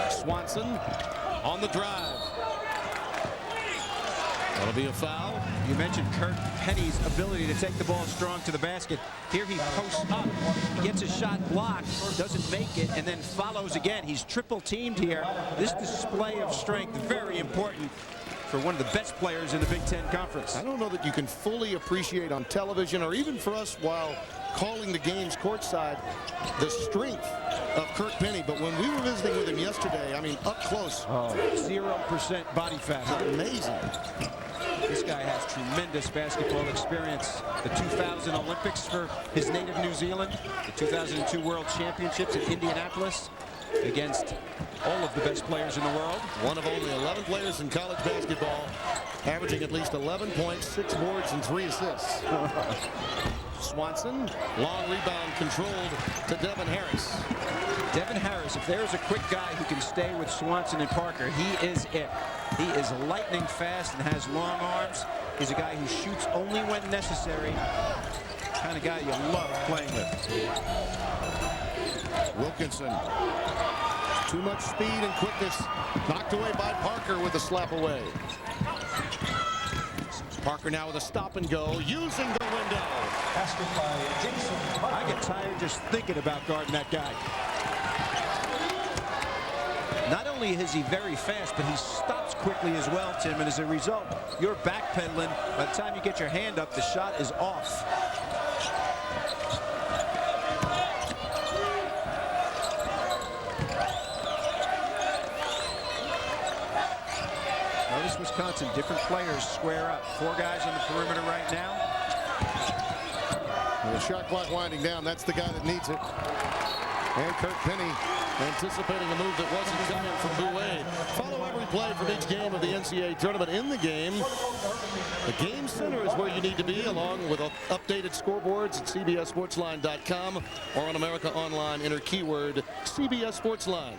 Swanson on the drive. That'll be a foul. You mentioned Kirk Penny's ability to take the ball strong to the basket. Here he posts up, gets a shot blocked, doesn't make it, and then follows again. He's triple teamed here. This display of strength, very important for one of the best players in the Big Ten Conference. I don't know that you can fully appreciate on television, or even for us while calling the games courtside, the strength of Kirk Penny. But when we were visiting with him yesterday, I mean, up close. 0% body fat. Amazing. This guy has tremendous basketball experience. The 2000 Olympics for his native New Zealand, the 2002 World Championships in Indianapolis against all of the best players in the world. One of only 11 players in college basketball averaging at least 11 points, 6 boards, and 3 assists. Swanson, long rebound controlled to Devin Harris. Devin Harris, if there is a quick guy who can stay with Swanson and Parker, he is it. He is lightning fast and has long arms. He's a guy who shoots only when necessary. Kind of guy you love playing with. Wilkinson. Too much speed and quickness. Knocked away by Parker with a slap away. Parker now with a stop and go, using the window. I get tired just thinking about guarding that guy. Not only is he very fast, but he stops quickly as well, Tim, and as a result, you're backpedaling. By the time you get your hand up, the shot is off. Notice Wisconsin, different players square up. 4 guys on the perimeter right now. And the shot clock winding down. That's the guy that needs it. And Kirk Penny anticipating a move that wasn't coming from Bouet. Follow every play from each game of the NCAA tournament. In the game, the game center is where you need to be, along with updated scoreboards at cbssportsline.com or on America Online. Enter keyword CBS Sportsline.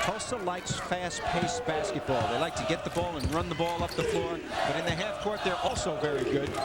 Tulsa likes fast-paced basketball. They like to get the ball and run the ball up the floor. But in the half court, they're also very good